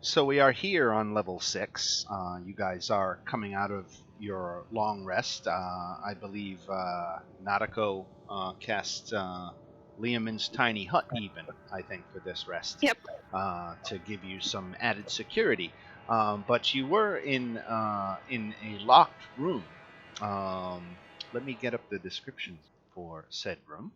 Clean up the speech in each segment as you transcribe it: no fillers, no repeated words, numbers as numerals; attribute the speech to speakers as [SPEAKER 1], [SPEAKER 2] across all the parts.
[SPEAKER 1] So we are here on level 6. You guys are coming out of your long rest. I believe Nadako cast Liamon's tiny hut even, I think, for this rest.
[SPEAKER 2] Yep.
[SPEAKER 1] To give you some added security. But you were in a locked room. Let me get up the description for said room.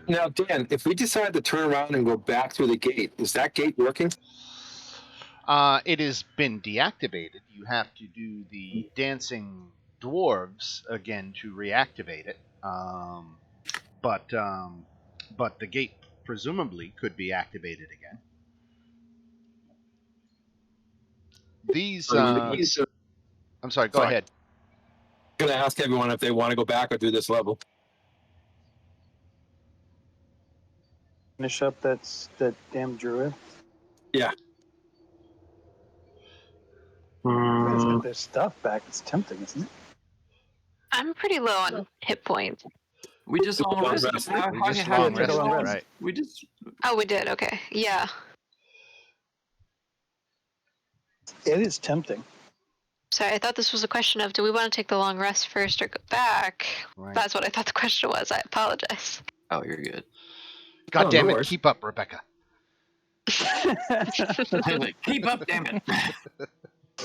[SPEAKER 3] Now, Dan, if we decide to turn around and go back through the gate, is that gate working?
[SPEAKER 1] It has been deactivated. You have to do the dancing dwarves again to reactivate it. But the gate presumably could be activated again. These. I'm sorry. Go ahead.
[SPEAKER 3] I'm going to ask everyone if they want to go back or do this level.
[SPEAKER 4] Finish up that damn druid.
[SPEAKER 3] Yeah.
[SPEAKER 4] Let's get their stuff back. It's tempting, isn't it?
[SPEAKER 2] I'm pretty low on hit points.
[SPEAKER 5] We just long rested.
[SPEAKER 1] We just long rested, right?
[SPEAKER 5] We just.
[SPEAKER 2] Oh, we did. Okay. Yeah.
[SPEAKER 4] It is tempting.
[SPEAKER 2] Sorry, I thought this was a question of do we want to take the long rest first or go back?
[SPEAKER 1] Right.
[SPEAKER 2] That's what I thought the question was. I apologize.
[SPEAKER 5] Oh, you're good.
[SPEAKER 1] God damn it! Keep up, Rebecca.
[SPEAKER 5] Keep up, damn it.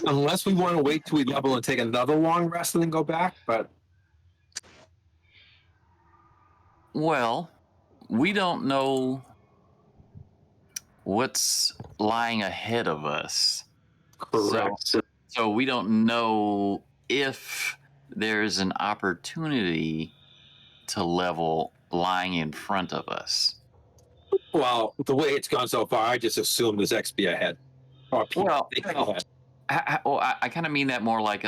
[SPEAKER 3] Unless we want to wait till we level and take another long rest and then go back, but
[SPEAKER 5] Well, we don't know what's lying ahead of us.
[SPEAKER 3] correct.
[SPEAKER 5] So we don't know if there's an opportunity to level lying in front of us.
[SPEAKER 3] Well, the way it's gone so far, I just assume there's XP ahead. Or
[SPEAKER 5] Well,
[SPEAKER 3] ahead.
[SPEAKER 5] I kind of mean that more like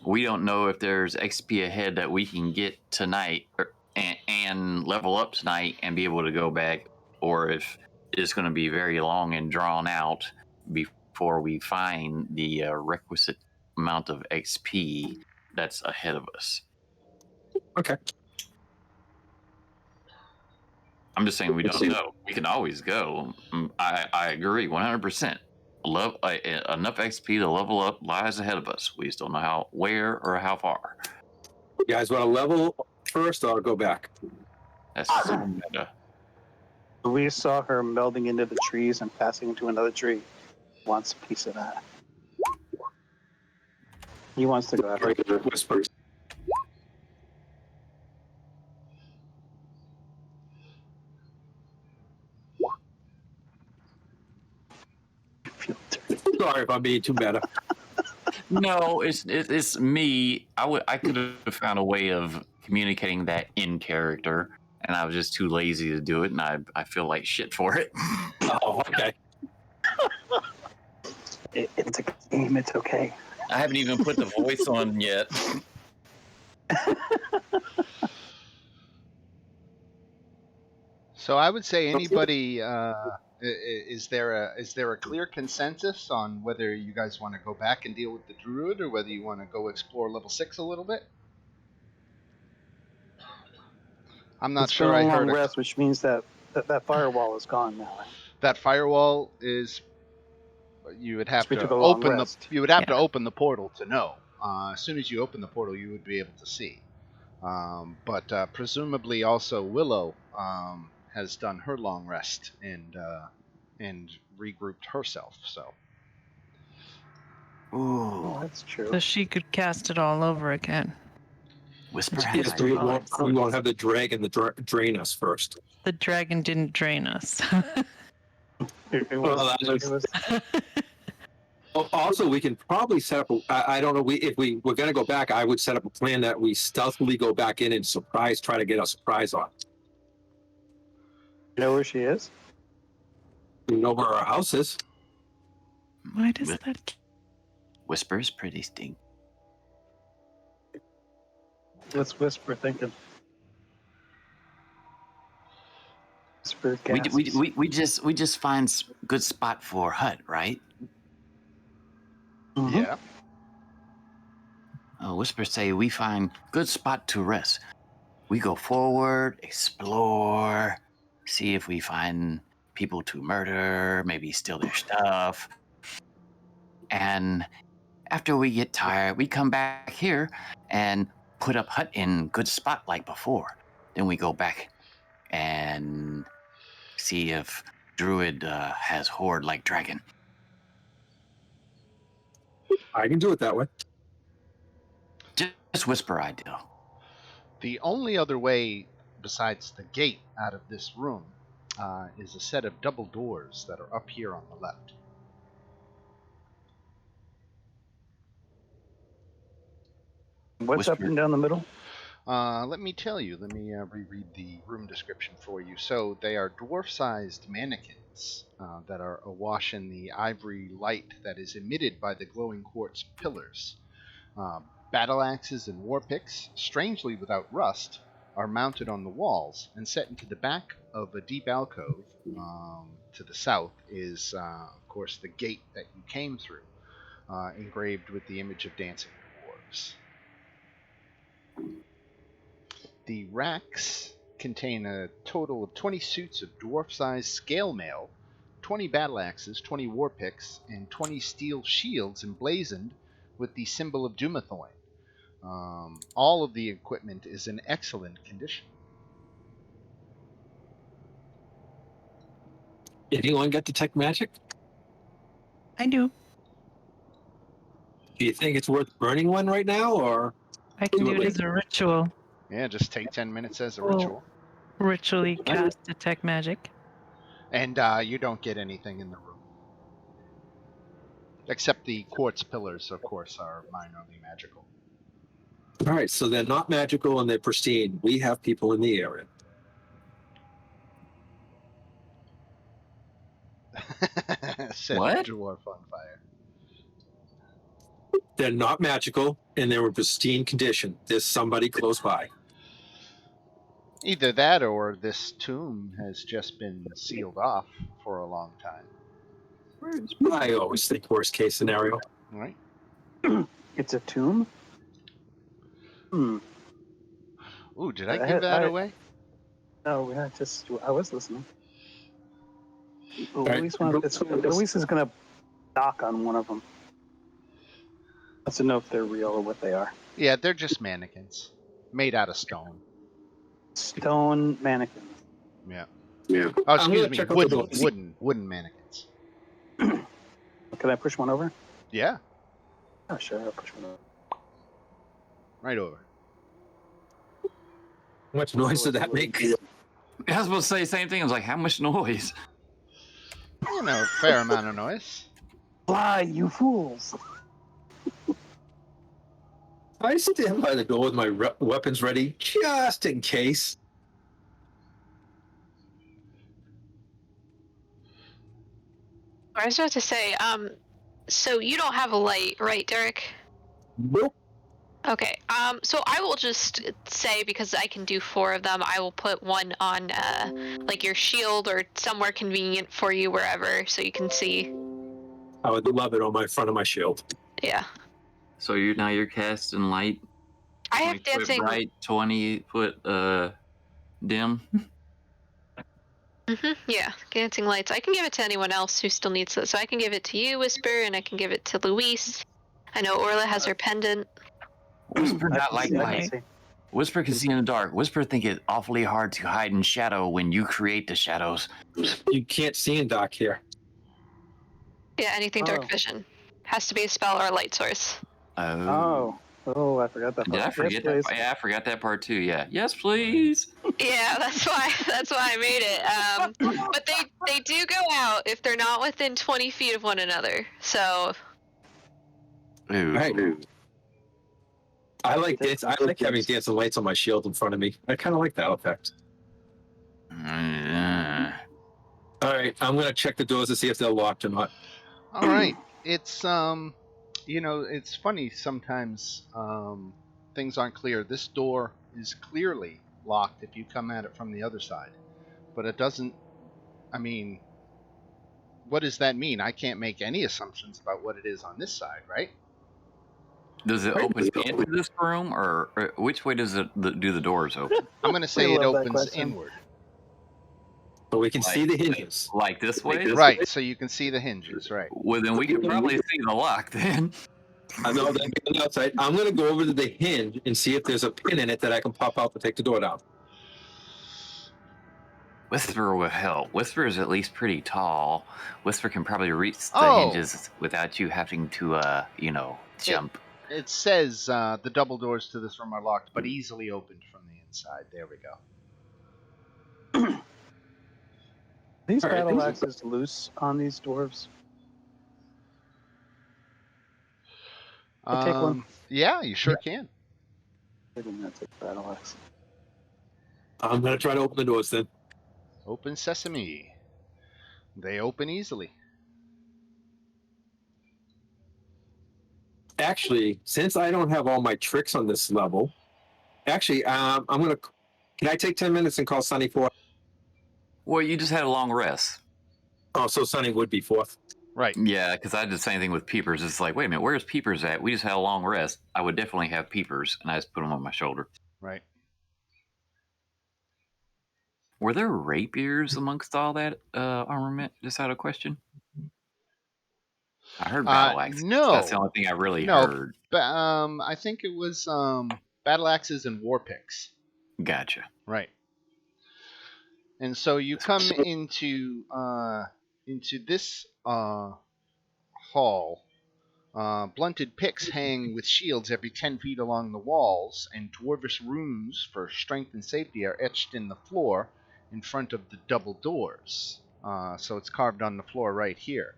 [SPEAKER 5] we don't know if there's XP ahead that we can get tonight and level up tonight and be able to go back, or if it's going to be very long and drawn out before we find the requisite amount of XP that's ahead of us.
[SPEAKER 3] Okay.
[SPEAKER 5] I'm just saying we don't know. We can always go. I agree 100%. Enough XP to level up lies ahead of us. We just don't know where or how far.
[SPEAKER 3] You guys want to level first or go back?
[SPEAKER 5] That's super meta.
[SPEAKER 4] We saw her melding into the trees and passing into another tree. Wants a piece of that. He wants to go after it.
[SPEAKER 3] Whispers. Sorry if I'm being too meta.
[SPEAKER 5] No, it's me. I could have found a way of communicating that in character, and I was just too lazy to do it, and I feel like shit for it.
[SPEAKER 3] Oh, okay.
[SPEAKER 4] It's a game. It's okay.
[SPEAKER 5] I haven't even put the voice on yet.
[SPEAKER 1] So I would say anybody. Is there a clear consensus on whether you guys want to go back and deal with the druid, or whether you want to go explore level 6 a little bit? I'm not sure I heard.
[SPEAKER 4] Rest, which means that firewall is gone now.
[SPEAKER 1] That firewall is. You would have
[SPEAKER 4] We
[SPEAKER 1] to
[SPEAKER 4] took a long
[SPEAKER 1] open the.
[SPEAKER 4] rest.
[SPEAKER 1] You would have to open the portal to know. As soon as you open the portal, you would be able to see. But presumably also Willow has done her long rest and regrouped herself. So.
[SPEAKER 4] Oh, that's true.
[SPEAKER 6] So she could cast it all over again.
[SPEAKER 5] Whisper
[SPEAKER 3] Yes,
[SPEAKER 5] has
[SPEAKER 3] we won't have the dragon drain us first.
[SPEAKER 6] The dragon didn't drain us.
[SPEAKER 3] Also, we can probably set up. I don't know. If we were going to go back, I would set up a plan that we stealthily go back in and try to get a surprise on.
[SPEAKER 4] You know where she is?
[SPEAKER 3] We know where our house is.
[SPEAKER 6] Why does that?
[SPEAKER 5] Whisper's pretty stink.
[SPEAKER 4] What's Whisper thinking? Whisper
[SPEAKER 5] We just find good spot for hut, right?
[SPEAKER 4] Mm-hmm.
[SPEAKER 1] Yeah.
[SPEAKER 5] Whisper say we find good spot to rest. We go forward, explore, see if we find people to murder, maybe steal their stuff. And after we get tired, we come back here and put up hut in good spot like before. Then we go back and see if Druid has horde like dragon.
[SPEAKER 3] I can do it that way.
[SPEAKER 5] Just whisper ideal.
[SPEAKER 1] The only other way besides the gate out of this room is a set of double doors that are up here on the left.
[SPEAKER 4] What's up
[SPEAKER 5] Whisper.
[SPEAKER 4] and down the middle?
[SPEAKER 1] Let me tell you. Let me reread the room description for you. So they are dwarf-sized mannequins that are awash in the ivory light that is emitted by the glowing quartz pillars. Battle axes and war picks, strangely without rust, are mounted on the walls and set into the back of a deep alcove. To the south is, of course, the gate that you came through, engraved with the image of dancing dwarves. The racks contain a total of 20 suits of dwarf-sized scale mail, 20 battle axes, 20 war picks, and 20 steel shields emblazoned with the symbol of Dumathorn. All of the equipment is in excellent condition.
[SPEAKER 3] Anyone got detect magic?
[SPEAKER 6] I do.
[SPEAKER 3] Do you think it's worth burning one right now, or
[SPEAKER 6] I can
[SPEAKER 3] Do
[SPEAKER 6] do
[SPEAKER 3] it
[SPEAKER 6] it as a ritual.
[SPEAKER 1] Yeah, just take 10 minutes as a
[SPEAKER 6] Well-
[SPEAKER 1] ritual.
[SPEAKER 6] Ritually cast detect magic.
[SPEAKER 1] And you don't get anything in the room. Except the quartz pillars, of course, are minorly magical.
[SPEAKER 3] all right? So they're not magical and they're pristine. We have people in the area.
[SPEAKER 1] Set
[SPEAKER 5] What?
[SPEAKER 1] dwarf on fire.
[SPEAKER 3] They're not magical and they're in pristine condition. There's somebody close by.
[SPEAKER 1] Either that or this tomb has just been sealed off for a long time.
[SPEAKER 3] I always think worst case scenario.
[SPEAKER 1] Right?
[SPEAKER 4] It's a tomb? Hmm.
[SPEAKER 1] Ooh, did I give that away?
[SPEAKER 4] No, I was listening.
[SPEAKER 3] right.
[SPEAKER 4] Luis is going to knock on one of them. Wants to know if they're real or what they are.
[SPEAKER 1] Yeah, they're just mannequins. Made out of stone.
[SPEAKER 4] Stone mannequins.
[SPEAKER 1] Yeah.
[SPEAKER 3] Yeah.
[SPEAKER 1] Oh,
[SPEAKER 3] I'm gonna
[SPEAKER 1] excuse me.
[SPEAKER 3] check out the doors.
[SPEAKER 1] Wooden mannequins.
[SPEAKER 4] Can I push one over?
[SPEAKER 1] Yeah,
[SPEAKER 4] Oh, sure. I'll push one over.
[SPEAKER 1] right over.
[SPEAKER 3] How much noise did that make?
[SPEAKER 5] I was supposed to say the same thing. I was like, how much noise?
[SPEAKER 1] You know, fair amount of noise.
[SPEAKER 4] Fly, you fools!
[SPEAKER 3] I stand by the door with my weapons ready, just in case.
[SPEAKER 2] I was about to say, so you don't have a light, right, Derek?
[SPEAKER 3] Nope.
[SPEAKER 2] Okay. So I will just say, because I can do 4 of them, I will put one on like your shield or somewhere convenient for you, wherever, so you can see.
[SPEAKER 3] I would love it on my front of my shield.
[SPEAKER 2] Yeah.
[SPEAKER 5] So you're casting light.
[SPEAKER 2] I have
[SPEAKER 5] 20 foot
[SPEAKER 2] dancing.
[SPEAKER 5] bright, 20 foot dim.
[SPEAKER 2] Yeah, dancing lights. I can give it to anyone else who still needs it. So I can give it to you, Whisper, and I can give it to Luis. I know Orla has her pendant.
[SPEAKER 5] Whisper
[SPEAKER 4] I
[SPEAKER 5] not
[SPEAKER 4] can
[SPEAKER 5] like
[SPEAKER 4] see- I can
[SPEAKER 5] light.
[SPEAKER 4] see.
[SPEAKER 5] Whisper can see in the dark. Whisper think it's awfully hard to hide in shadow when you create the shadows.
[SPEAKER 3] You can't see in dark here.
[SPEAKER 2] Yeah, anything dark
[SPEAKER 4] Oh.
[SPEAKER 2] vision. Has to be a spell or a light source.
[SPEAKER 4] Oh, I forgot that part.
[SPEAKER 5] Did I forget
[SPEAKER 4] Yes,
[SPEAKER 5] that?
[SPEAKER 4] please.
[SPEAKER 5] Yeah, I forgot that part too. Yeah. Yes, please.
[SPEAKER 2] Yeah, that's why I made it. But they do go out if they're not within 20 feet of one another. So
[SPEAKER 5] Ooh.
[SPEAKER 3] Right. I like this. I like having dancing lights on my shield in front of me. I kind of like that effect. All right, I'm gonna check the doors to see if they're locked or not.
[SPEAKER 1] All right. It's you know, it's funny sometimes things aren't clear. This door is clearly locked if you come at it from the other side. But it doesn't, I mean, what does that mean? I can't make any assumptions about what it is on this side, right?
[SPEAKER 5] Does it open into this room, or which way does it do the doors open?
[SPEAKER 1] I'm going to say
[SPEAKER 4] We
[SPEAKER 1] it
[SPEAKER 4] love that
[SPEAKER 1] opens
[SPEAKER 4] question.
[SPEAKER 1] inward.
[SPEAKER 3] So we can see the hinges.
[SPEAKER 5] Like this way?
[SPEAKER 1] Right, so you can see the hinges, right.
[SPEAKER 5] Well, then we could probably see the lock then.
[SPEAKER 3] I know that'd be on the outside. I'm going to go over to the hinge and see if there's a pin in it that I can pop out to take the door down.
[SPEAKER 5] Whisper will help. Whisper is at least pretty tall. Whisper can probably reach the
[SPEAKER 1] Oh.
[SPEAKER 5] hinges without you having to, jump.
[SPEAKER 1] It says the double doors to this room are locked, but easily opened from the inside. There we go.
[SPEAKER 4] These
[SPEAKER 3] All right,
[SPEAKER 4] battle
[SPEAKER 3] these-
[SPEAKER 4] axes loose on these dwarves. I'll take one.
[SPEAKER 1] Yeah, you sure can.
[SPEAKER 4] I didn't have to take the battle axe.
[SPEAKER 3] I'm going to try to open the doors then.
[SPEAKER 1] Open sesame. They open easily.
[SPEAKER 3] Actually, since I don't have all my tricks on this level, I'm going to. Can I take 10 minutes and call Sunny fourth?
[SPEAKER 5] Well, you just had a long rest.
[SPEAKER 3] Oh, so Sunny would be fourth.
[SPEAKER 1] Right.
[SPEAKER 5] Yeah, because I did the same thing with Peepers. It's like, wait a minute, where's Peepers at? We just had a long rest. I would definitely have Peepers, and I just put them on my shoulder.
[SPEAKER 1] Right.
[SPEAKER 5] Were there rapiers amongst all that armament? Just out of question. I heard battle axes.
[SPEAKER 1] No.
[SPEAKER 5] That's the only thing I really
[SPEAKER 1] No.
[SPEAKER 5] heard.
[SPEAKER 1] I think it was battle axes and war picks.
[SPEAKER 5] Gotcha.
[SPEAKER 1] Right. And so you come into this hall. Blunted picks hang with shields every 10 feet along the walls, and dwarvish runes for strength and safety are etched in the floor in front of the double doors. So it's carved on the floor right here.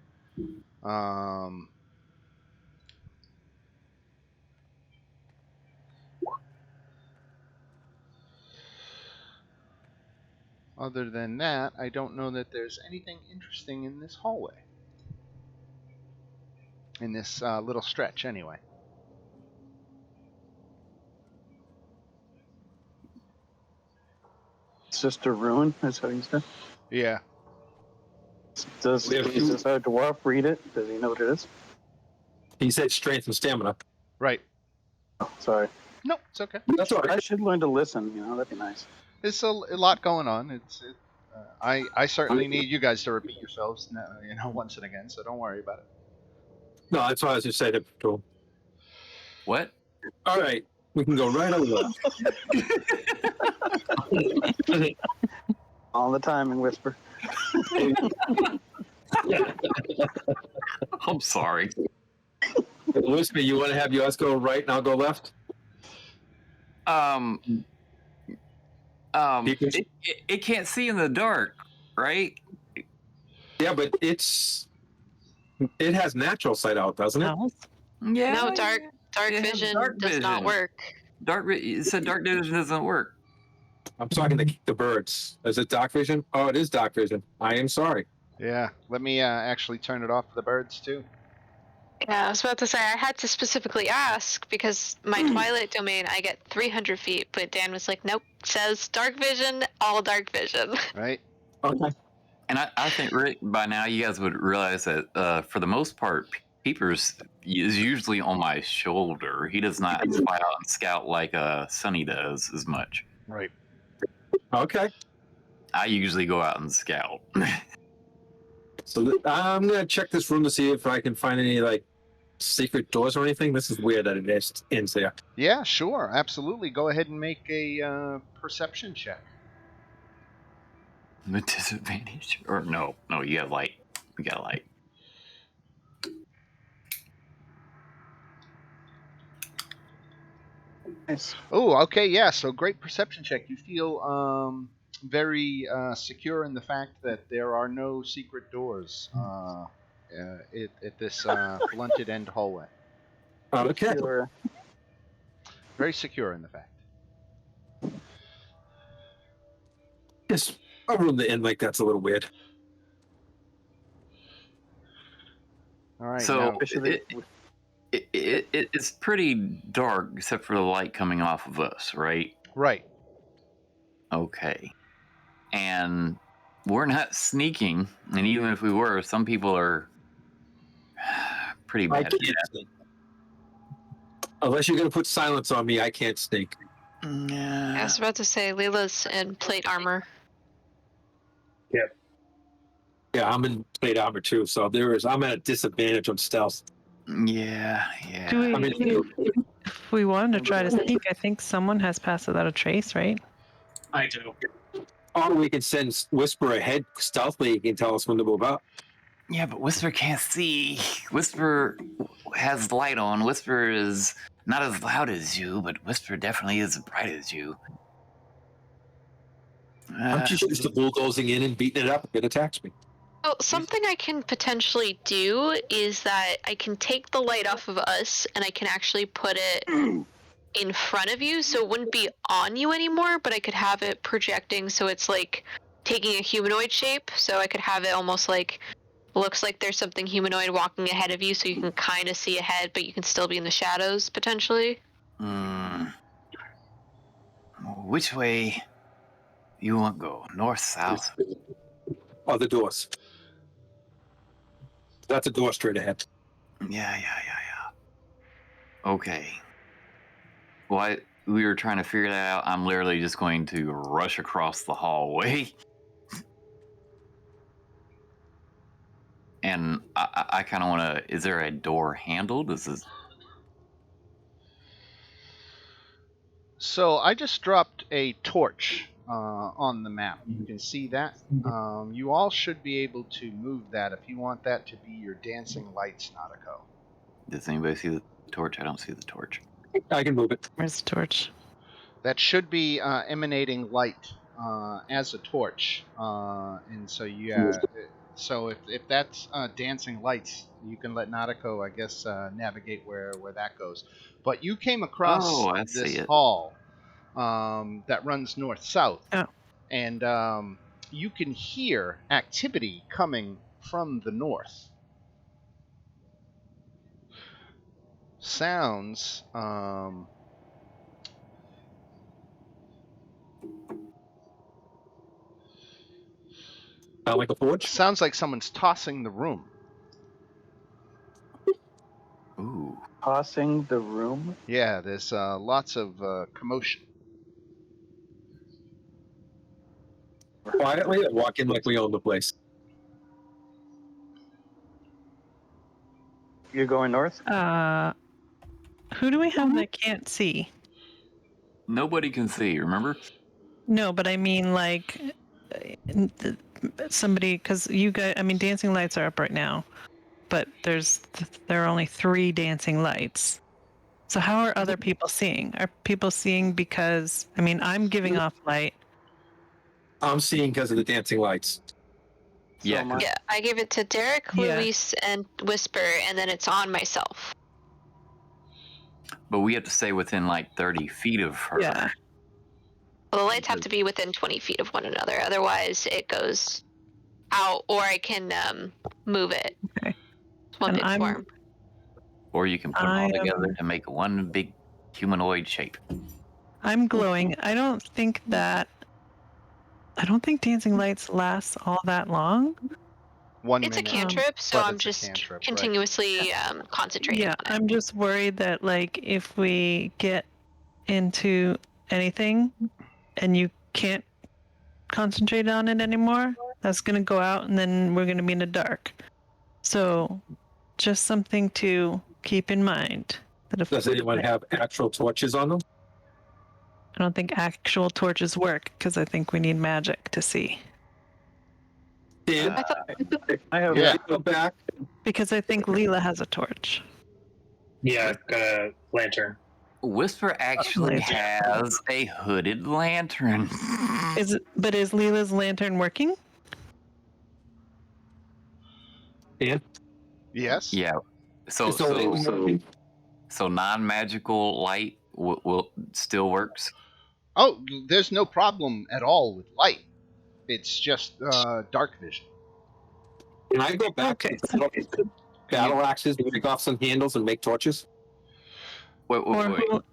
[SPEAKER 1] Other than that, I don't know that there's anything interesting in this hallway. In this little stretch, anyway.
[SPEAKER 4] It's just a rune, is what he said.
[SPEAKER 1] Yeah.
[SPEAKER 4] Does a dwarf read it? Does he know what it is?
[SPEAKER 3] He said strength and stamina.
[SPEAKER 1] Right.
[SPEAKER 4] Oh, sorry.
[SPEAKER 1] No, it's okay.
[SPEAKER 3] That's all
[SPEAKER 4] I
[SPEAKER 3] right.
[SPEAKER 4] should learn to listen, that'd be nice.
[SPEAKER 1] It's a lot going on. I certainly need you guys to repeat yourselves, once and again. So don't worry about it.
[SPEAKER 3] No, that's why I was just saying it to him.
[SPEAKER 5] What?
[SPEAKER 3] All right, we can go right over left.
[SPEAKER 4] All the time in Whisper.
[SPEAKER 5] I'm sorry.
[SPEAKER 3] Whisper, you want to have yours go right and I'll go left?
[SPEAKER 5] It can't see in the dark, right?
[SPEAKER 3] Yeah, but it has natural sight out, doesn't it?
[SPEAKER 6] No.
[SPEAKER 5] Yeah.
[SPEAKER 2] No, dark
[SPEAKER 5] It has
[SPEAKER 2] vision
[SPEAKER 5] dark
[SPEAKER 2] does not
[SPEAKER 5] vision.
[SPEAKER 2] work.
[SPEAKER 5] It said dark vision doesn't work.
[SPEAKER 3] I'm talking to the birds. Is it dark vision? Oh, it is dark vision. I am sorry.
[SPEAKER 1] Yeah. Let me actually turn it off for the birds too.
[SPEAKER 2] Yeah, I was about to say I had to specifically ask because my Twilight domain I get 300 feet, but Dan was like, nope, says dark vision, all dark vision.
[SPEAKER 1] Right.
[SPEAKER 3] Okay.
[SPEAKER 5] And I think by now you guys would realize that for the most part, Peepers is usually on my shoulder. He does not fly out and scout like Sunny does as much.
[SPEAKER 1] Right.
[SPEAKER 3] Okay.
[SPEAKER 5] I usually go out and scout.
[SPEAKER 3] So I'm gonna check this room to see if I can find any secret doors or anything. This is weird that it ends there.
[SPEAKER 1] Yeah, sure. Absolutely. Go ahead and make a perception check.
[SPEAKER 5] With disadvantage? Or no, you have light. You got light.
[SPEAKER 4] Nice.
[SPEAKER 1] Oh, okay. Yeah. So great perception check. You feel very secure in the fact that there are no secret doors at this blunted end hallway.
[SPEAKER 3] Okay.
[SPEAKER 4] Sure.
[SPEAKER 1] Very secure in the fact.
[SPEAKER 3] Yes. A room to end like that's a little weird.
[SPEAKER 1] All right.
[SPEAKER 5] So
[SPEAKER 1] now,
[SPEAKER 5] it's pretty dark except for the light coming off of us, right?
[SPEAKER 1] right.
[SPEAKER 5] Okay. And we're not sneaking, and even if we were, some people are pretty
[SPEAKER 3] I
[SPEAKER 5] bad.
[SPEAKER 3] can't sneak. Unless you're gonna put silence on me, I can't sneak.
[SPEAKER 2] I was about to say Leela's in plate armor.
[SPEAKER 3] Yeah, I'm in plate armor too, so I'm at a disadvantage on stealth.
[SPEAKER 5] Yeah.
[SPEAKER 6] Do we,
[SPEAKER 3] I mean,
[SPEAKER 6] if we wanted to try to sneak, I think someone has passed without a trace, right?
[SPEAKER 7] I do.
[SPEAKER 3] or we can send Whisper ahead stealthily. He can tell us when to move up.
[SPEAKER 5] Yeah, but Whisper can't see. Whisper has light on. Whisper is not as loud as you, but Whisper definitely is as bright as you.
[SPEAKER 3] I'm just used to bulldozing in and beating it up. It attacks me.
[SPEAKER 2] Oh, something I can potentially do is that I can take the light off of us and I can actually put it in front of you, so it wouldn't be on you anymore, but I could have it projecting so it's like taking a humanoid shape, so I could have it almost like looks like there's something humanoid walking ahead of you, so you can kind of see ahead, but you can still be in the shadows potentially.
[SPEAKER 5] Which way you want to go? North, south?
[SPEAKER 3] Oh, the doors. That's a door straight ahead.
[SPEAKER 5] Yeah. Okay. Well, we were trying to figure that out. I'm literally just going to rush across the hallway. And I kind of want to. Is there a door handle? This is.
[SPEAKER 1] So I just dropped a torch on the map. You can see that. You all should be able to move that if you want that to be your dancing lights, Nautico.
[SPEAKER 5] Does anybody see the torch? I don't see the torch.
[SPEAKER 3] I can move it.
[SPEAKER 6] Where's the torch?
[SPEAKER 1] That should be emanating light as a torch, and so So if that's dancing lights, you can let Nautico, I guess, navigate where that goes. But you came across
[SPEAKER 5] I
[SPEAKER 1] this
[SPEAKER 5] see it.
[SPEAKER 1] hall that runs north-south,
[SPEAKER 6] Oh.
[SPEAKER 1] and you can hear activity coming from the north. Sounds.
[SPEAKER 3] Sound like a forge?
[SPEAKER 1] Sounds like someone's tossing the room.
[SPEAKER 5] Ooh.
[SPEAKER 4] Tossing the room.
[SPEAKER 1] Yeah, there's lots of commotion.
[SPEAKER 3] Quietly, I walk in like we own the place.
[SPEAKER 4] You're going north?
[SPEAKER 6] Who do we have that can't see?
[SPEAKER 5] Nobody can see, remember?
[SPEAKER 6] No, but I mean like somebody, because you guys, I mean, dancing lights are up right now, but there are only 3 dancing lights. So how are other people seeing? Are people seeing because, I mean, I'm giving off light.
[SPEAKER 3] I'm seeing because of the dancing lights.
[SPEAKER 5] Yeah,
[SPEAKER 4] So
[SPEAKER 2] Yeah, I give it to Derek,
[SPEAKER 6] Yeah.
[SPEAKER 2] Luis, and Whisper, and then it's on myself.
[SPEAKER 5] but we have to stay within like 30 feet of her.
[SPEAKER 6] Yeah.
[SPEAKER 2] Well, the lights have to be within 20 feet of one another, otherwise it goes out, or I can move it.
[SPEAKER 6] Okay.
[SPEAKER 2] Swap
[SPEAKER 6] And
[SPEAKER 2] it
[SPEAKER 6] I'm-
[SPEAKER 2] form.
[SPEAKER 5] Or you can put them
[SPEAKER 6] I
[SPEAKER 5] all
[SPEAKER 6] am-
[SPEAKER 5] together to make one big humanoid shape.
[SPEAKER 6] I'm glowing. I don't think dancing lights last all that long.
[SPEAKER 1] 1
[SPEAKER 2] It's a
[SPEAKER 1] minute.
[SPEAKER 2] cantrip, so
[SPEAKER 1] but
[SPEAKER 2] I'm
[SPEAKER 1] it's a
[SPEAKER 2] just
[SPEAKER 1] cantrip, right.
[SPEAKER 2] continuously concentrating
[SPEAKER 6] Yeah,
[SPEAKER 2] on it.
[SPEAKER 6] I'm just worried that like if we get into anything and you can't concentrate on it anymore, that's gonna go out and then we're gonna be in the dark. So just something to keep in mind. That if
[SPEAKER 3] Does anyone have actual torches on them?
[SPEAKER 6] I don't think actual torches work because I think we need magic to see.
[SPEAKER 3] Dan,
[SPEAKER 4] I have
[SPEAKER 1] Yeah.
[SPEAKER 3] go back.
[SPEAKER 6] Because I think Leela has a torch.
[SPEAKER 7] Yeah, I've got a lantern.
[SPEAKER 5] Whisper actually
[SPEAKER 6] Lantern.
[SPEAKER 5] has a hooded lantern.
[SPEAKER 6] Is Leela's lantern working?
[SPEAKER 3] Dan?
[SPEAKER 1] Yes.
[SPEAKER 5] Yeah. So non-magical light will still works.
[SPEAKER 1] Oh, there's no problem at all with light. It's just dark vision.
[SPEAKER 3] Can I go back
[SPEAKER 6] Okay.
[SPEAKER 3] to the battle axes, break off some handles, and make torches?
[SPEAKER 5] Wait.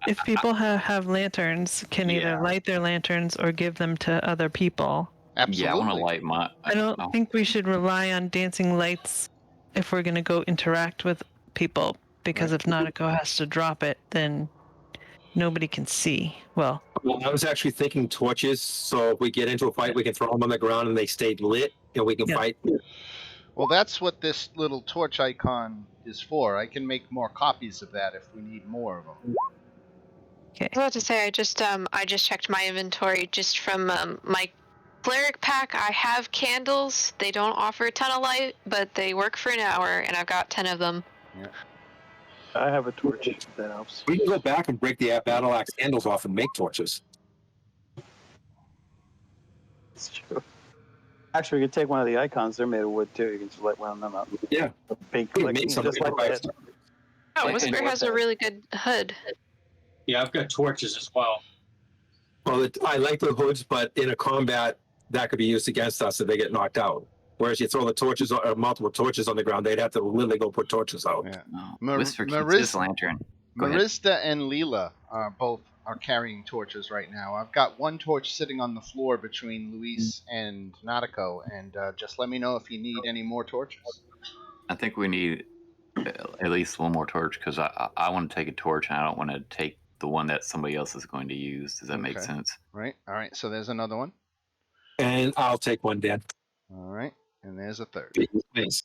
[SPEAKER 6] If people have lanterns, can
[SPEAKER 5] Yeah.
[SPEAKER 6] either light their lanterns or give them to other people.
[SPEAKER 1] Absolutely.
[SPEAKER 5] Yeah, I want to light my.
[SPEAKER 6] I don't think we should rely on dancing lights if we're going to go interact with people, because if Nautico has to drop it, then nobody can see. Well,
[SPEAKER 3] I was actually thinking torches, so if we get into a fight, we can throw them on the ground and they stay lit. and we can
[SPEAKER 6] Yeah.
[SPEAKER 3] fight.
[SPEAKER 1] Well, that's what this little torch icon is for. I can make more copies of that if we need more of them.
[SPEAKER 6] Okay.
[SPEAKER 2] I was about to say I just checked my inventory just from my cleric pack. I have candles. They don't offer a ton of light, but they work for an hour, and I've got 10 of them.
[SPEAKER 4] I have a torch. That helps.
[SPEAKER 3] We can go back and break the battle axe handles off and make torches.
[SPEAKER 4] It's true. Actually, you can take one of the icons. They're made of wood too. You can just light one of them up.
[SPEAKER 3] Yeah.
[SPEAKER 4] Big,
[SPEAKER 3] We
[SPEAKER 4] like,
[SPEAKER 3] made some
[SPEAKER 4] just like that.
[SPEAKER 2] Oh,
[SPEAKER 5] And-
[SPEAKER 2] Whisper
[SPEAKER 5] and-
[SPEAKER 2] has a really good hood.
[SPEAKER 7] Yeah, I've got torches as well.
[SPEAKER 3] Well, I like the hoods, but in a combat, that could be used against us if they get knocked out. Whereas you throw the torches or multiple torches on the ground, they'd have to literally go put torches out.
[SPEAKER 1] Yeah.
[SPEAKER 5] No, Whisper keeps his lantern. Go ahead.
[SPEAKER 1] Marista and Leela are both carrying torches right now. I've got one torch sitting on the floor between Luis and Nautico, and just let me know if you need any more torches.
[SPEAKER 5] I think we need at least one more torch because I want to take a torch and I don't want to take the one that somebody else is going to use. Does that make
[SPEAKER 1] Okay.
[SPEAKER 5] sense?
[SPEAKER 1] Right? All right, so there's another one.
[SPEAKER 3] And I'll take one, Dan.
[SPEAKER 1] All right, and there's a third.
[SPEAKER 3] Thanks.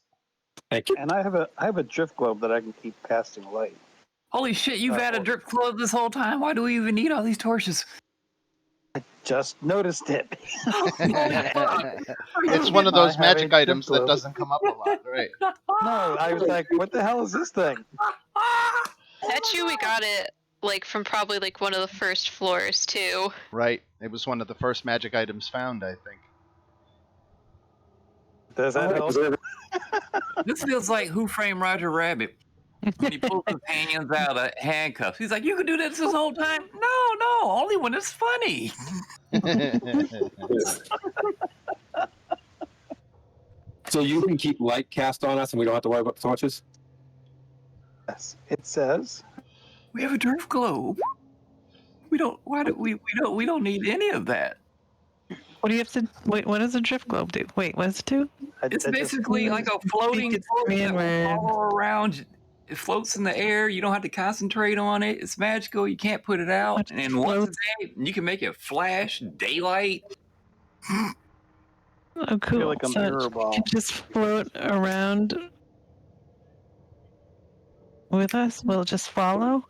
[SPEAKER 3] Thank you.
[SPEAKER 4] And I have a drift globe that I can keep casting light.
[SPEAKER 5] Holy shit, you've had a drip globe this whole time. Why do we even need all these torches?
[SPEAKER 4] Just noticed it.
[SPEAKER 1] It's one of those
[SPEAKER 4] I have
[SPEAKER 1] magic
[SPEAKER 4] a
[SPEAKER 1] items that
[SPEAKER 4] globe.
[SPEAKER 1] doesn't come up a lot, right?
[SPEAKER 4] No, I was like, what the hell is this thing?
[SPEAKER 2] Bet you we got it like from probably like one of the first floors too.
[SPEAKER 1] Right. It was one of the first magic items found, I think.
[SPEAKER 4] Does that help?
[SPEAKER 5] This feels like Who Framed Roger Rabbit. When he pulls his hands out of handcuffs. He's like, you could do this whole time? No, only when it's funny.
[SPEAKER 3] So you can keep light cast on us and we don't have to worry about the torches?
[SPEAKER 4] Yes, it says.
[SPEAKER 5] We have a drift globe. We don't need any of that.
[SPEAKER 6] What do you have to wait? What does a drift globe do? Wait, what does it do?
[SPEAKER 5] It's basically like a floating
[SPEAKER 6] it's
[SPEAKER 5] torch that will
[SPEAKER 6] man.
[SPEAKER 5] follow around. It floats in the air. You don't have to concentrate on it. It's magical. You can't put it out.
[SPEAKER 6] What
[SPEAKER 5] And once
[SPEAKER 6] floats?
[SPEAKER 5] a day, you can make it flash, daylight.
[SPEAKER 6] Oh, cool.
[SPEAKER 4] like a
[SPEAKER 6] So
[SPEAKER 4] mirror
[SPEAKER 6] it
[SPEAKER 4] ball.
[SPEAKER 6] can just float around with us. Will it just follow?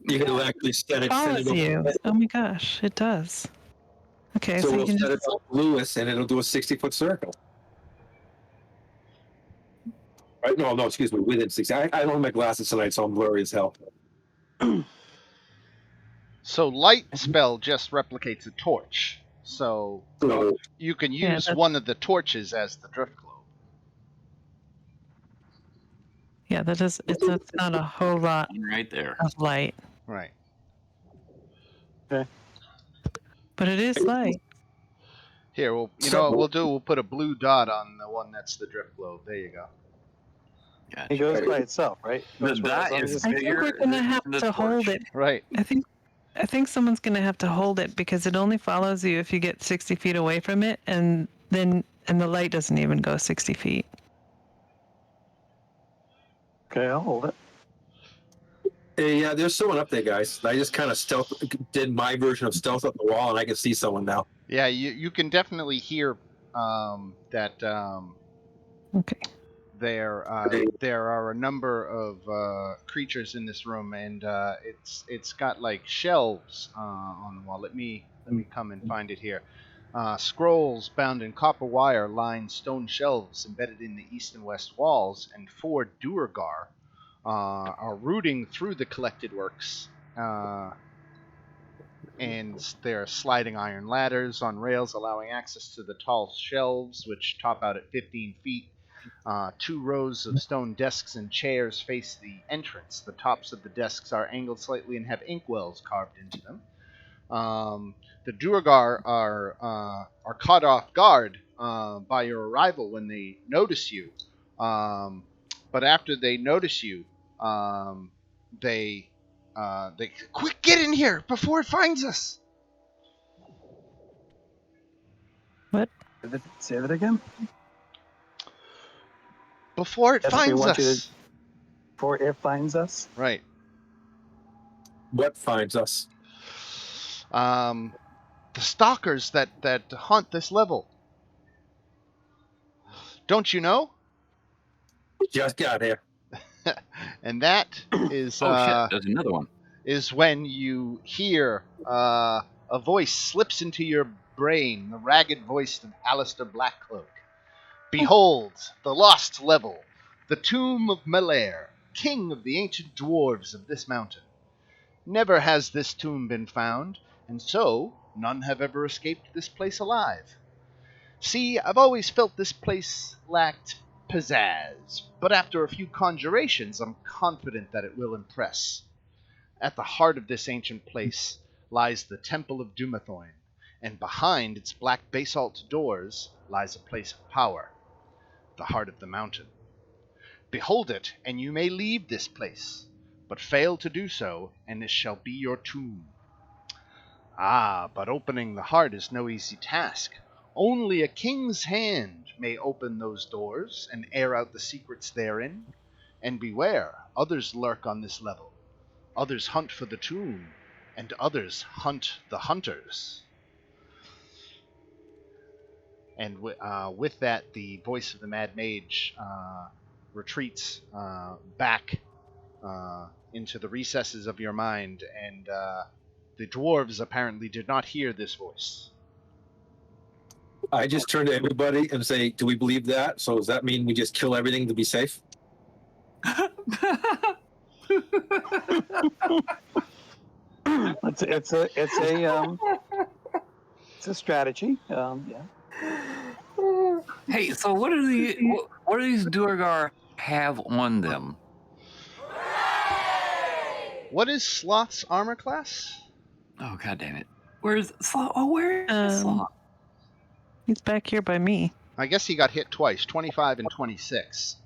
[SPEAKER 3] You can actually set it.
[SPEAKER 6] Follows you. Oh my gosh, it does. Okay,
[SPEAKER 3] So
[SPEAKER 6] so you
[SPEAKER 3] we'll
[SPEAKER 6] can
[SPEAKER 3] set it
[SPEAKER 6] just.
[SPEAKER 3] up Lewis and it'll do a 60-foot circle. Right? No, excuse me, within 60. I don't have my glasses tonight, so I'm blurry as hell.
[SPEAKER 1] So light spell just replicates a torch. So
[SPEAKER 3] So
[SPEAKER 1] you can
[SPEAKER 6] Yeah,
[SPEAKER 1] use
[SPEAKER 6] that's-
[SPEAKER 1] one of the torches as the drift globe.
[SPEAKER 6] Yeah, that is. It's not a whole lot
[SPEAKER 5] Right there.
[SPEAKER 6] of light,
[SPEAKER 1] Right.
[SPEAKER 6] but it is light.
[SPEAKER 1] Here, well, you know what we'll do? We'll put a blue dot on the one that's the drift globe. There you go.
[SPEAKER 5] Gotcha.
[SPEAKER 4] It goes by itself, right?
[SPEAKER 5] The
[SPEAKER 4] Goes by
[SPEAKER 5] dot
[SPEAKER 4] itself.
[SPEAKER 5] is
[SPEAKER 6] I think
[SPEAKER 5] bigger
[SPEAKER 6] we're gonna have
[SPEAKER 5] than the
[SPEAKER 6] to hold
[SPEAKER 5] torch.
[SPEAKER 6] it.
[SPEAKER 1] Right.
[SPEAKER 6] I think someone's gonna have to hold it because it only follows you if you get 60 feet away from it, and the light doesn't even go 60 feet.
[SPEAKER 4] Okay, I'll hold it.
[SPEAKER 3] hey, yeah, there's someone up there, guys. I just kind of did my version of stealth up the wall, and I can see someone now.
[SPEAKER 1] Yeah, you can definitely hear that
[SPEAKER 6] Okay.
[SPEAKER 1] there are a number of creatures in this room, and it's got like shelves on the wall. Let me come and find it here. Scrolls bound in copper wire line stone shelves embedded in the east and west walls, and 4 Duergar are rooting through the collected works. And there are sliding iron ladders on rails allowing access to the tall shelves, which top out at 15 feet. 2 rows of stone desks and chairs face the entrance. The tops of the desks are angled slightly and have inkwells carved into them. The Duergar are caught off guard by your arrival when they notice you. But after they notice you, they quick, get in here before it finds us.
[SPEAKER 4] Say that again.
[SPEAKER 1] Before it
[SPEAKER 4] Yes, we
[SPEAKER 1] finds
[SPEAKER 4] want you
[SPEAKER 1] us.
[SPEAKER 4] to- Before it finds us.
[SPEAKER 1] Right.
[SPEAKER 3] What finds us?
[SPEAKER 1] The stalkers that hunt this level. don't you know?
[SPEAKER 3] Just got here.
[SPEAKER 1] And that is
[SPEAKER 5] Oh shit! There's another one.
[SPEAKER 1] is when you hear a voice slips into your brain, the ragged voice of Alistair Blackcloak. Behold, the lost level, the tomb of Melair, king of the ancient dwarves of this mountain. Never has this tomb been found, and so none have ever escaped this place alive. See, I've always felt this place lacked pizzazz, but after a few conjurations, I'm confident that it will impress. At the heart of this ancient place lies the Temple of Dumathorn, and behind its black basalt doors lies a place of power, the heart of the mountain. Behold it, and you may leave this place, but fail to do so, and this shall be your tomb. Ah, but opening the heart is no easy task. Only a king's hand may open those doors and air out the secrets therein. And beware, others lurk on this level. Others hunt for the tomb, and others hunt the hunters. And with that, the voice of the Mad Mage retreats back into the recesses of your mind, and the dwarves apparently did not hear this voice.
[SPEAKER 3] I just turn to everybody and say, "Do we believe that? So does that mean we just kill everything to be safe?"
[SPEAKER 4] It's a strategy. Yeah.
[SPEAKER 5] Hey, so what do these Duergar have on them?
[SPEAKER 1] What is Sloth's armor class?
[SPEAKER 5] Oh god damn it! Where's Sloth? Oh, where is Sloth?
[SPEAKER 6] He's back here by me.
[SPEAKER 1] I guess he got hit twice, 25 and 26.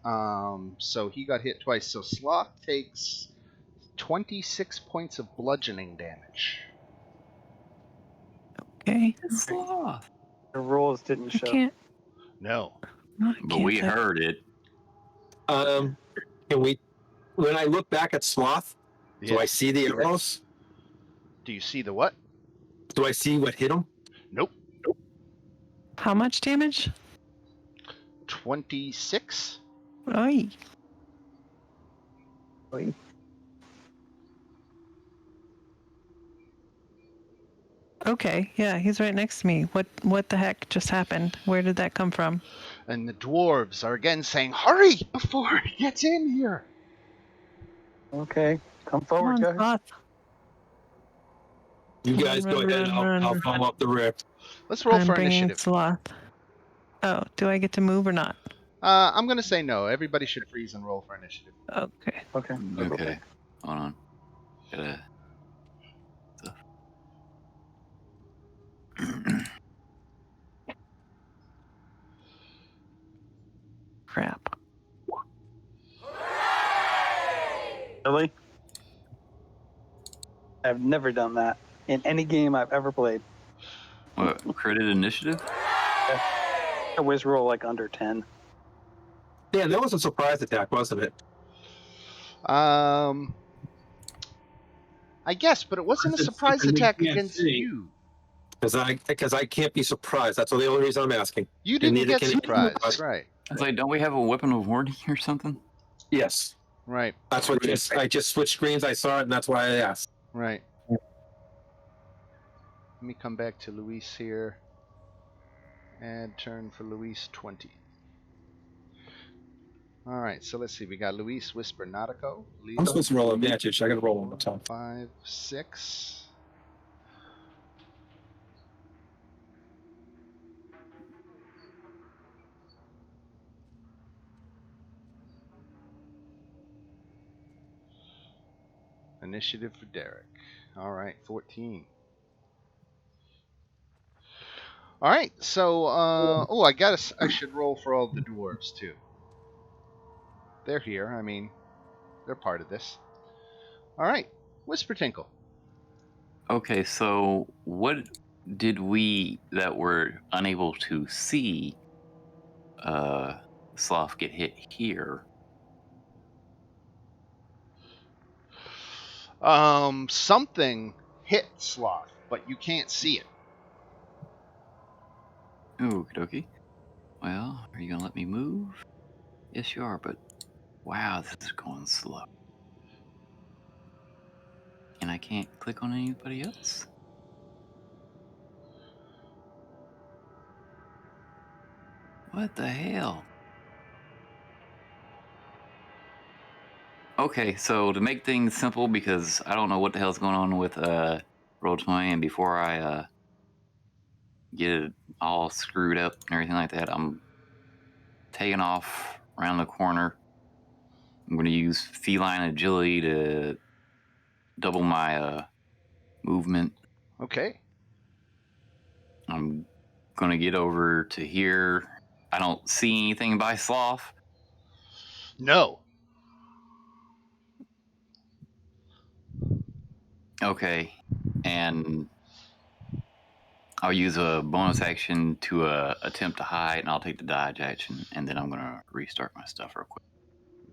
[SPEAKER 1] So he got hit twice. So Sloth takes 26 points of bludgeoning damage.
[SPEAKER 6] Okay.
[SPEAKER 5] Sloth.
[SPEAKER 4] The rules didn't
[SPEAKER 6] I
[SPEAKER 4] show.
[SPEAKER 6] can't.
[SPEAKER 1] No.
[SPEAKER 6] No, I
[SPEAKER 5] But
[SPEAKER 6] can't
[SPEAKER 5] we
[SPEAKER 6] say-
[SPEAKER 5] heard it.
[SPEAKER 3] Can we? When I look back at Sloth, do I
[SPEAKER 1] Yes.
[SPEAKER 3] see the arrows?
[SPEAKER 1] Do you see the what?
[SPEAKER 3] Do I see what hit him?
[SPEAKER 1] Nope.
[SPEAKER 6] How much damage?
[SPEAKER 1] 26?
[SPEAKER 6] Oi. Okay, yeah, he's right next to me. What the heck just happened? Where did that come from?
[SPEAKER 1] And the dwarves are again saying, hurry before he gets in here.
[SPEAKER 4] Okay, come
[SPEAKER 6] Come
[SPEAKER 4] forward,
[SPEAKER 6] on,
[SPEAKER 4] guys.
[SPEAKER 6] Sloth.
[SPEAKER 3] You guys go ahead. I'll follow up the rear.
[SPEAKER 1] Let's roll
[SPEAKER 6] I'm
[SPEAKER 1] for
[SPEAKER 6] bringing
[SPEAKER 1] initiative.
[SPEAKER 6] Sloth. Oh, do I get to move or not?
[SPEAKER 1] I'm going to say no. Everybody should freeze and roll for initiative.
[SPEAKER 6] Okay.
[SPEAKER 4] Okay.
[SPEAKER 5] Okay, hold on. Gotta.
[SPEAKER 6] Crap.
[SPEAKER 4] Really? I've never done that in any game I've ever played.
[SPEAKER 5] What, credit initiative?
[SPEAKER 4] I always roll like under 10.
[SPEAKER 3] Yeah, that was a surprise attack, wasn't it?
[SPEAKER 1] I guess, but it wasn't a surprise
[SPEAKER 7] Something we
[SPEAKER 1] attack
[SPEAKER 7] can't
[SPEAKER 1] against
[SPEAKER 7] see.
[SPEAKER 1] you.
[SPEAKER 3] Because I can't be surprised. That's the only reason I'm asking.
[SPEAKER 1] You
[SPEAKER 3] And
[SPEAKER 1] didn't
[SPEAKER 3] neither
[SPEAKER 1] get
[SPEAKER 3] can
[SPEAKER 1] surprised, right?
[SPEAKER 5] It's like, don't we have a weapon of warning or something?
[SPEAKER 3] Yes,
[SPEAKER 1] Right,
[SPEAKER 3] that's what I just switched screens. I saw it, and that's why I asked.
[SPEAKER 1] right. Let me come back to Luis here. Add turn for Luis 20. All right, so let's see. We got Luis, Whisper, Nautico,
[SPEAKER 3] I'm
[SPEAKER 1] Leo,
[SPEAKER 3] supposed to roll advantage. I got to roll one more time.
[SPEAKER 1] 5, 6. Initiative for Derek. All right, 14. All right, so I should roll for all the dwarves too. They're here. I mean, they're part of this. All right, Whisper Tinkle.
[SPEAKER 5] Okay, so what did we that were unable to see Sloth get hit here?
[SPEAKER 1] Something hit Sloth, but you can't see it.
[SPEAKER 5] Okie dokie. Well, are you gonna let me move? Yes, you are, but wow, this is going slow. And I can't click on anybody else? What the hell? Okay, so to make things simple, because I don't know what the hell's going on with Roll20, and before I get it all screwed up and everything like that, I'm taking off around the corner. I'm going to use feline agility to double my movement.
[SPEAKER 1] Okay.
[SPEAKER 5] I'm going to get over to here. I don't see anything by Sloth.
[SPEAKER 1] No.
[SPEAKER 5] Okay, and I'll use a bonus action to attempt to hide, and I'll take the dodge action, and then I'm going to restart my stuff real quick.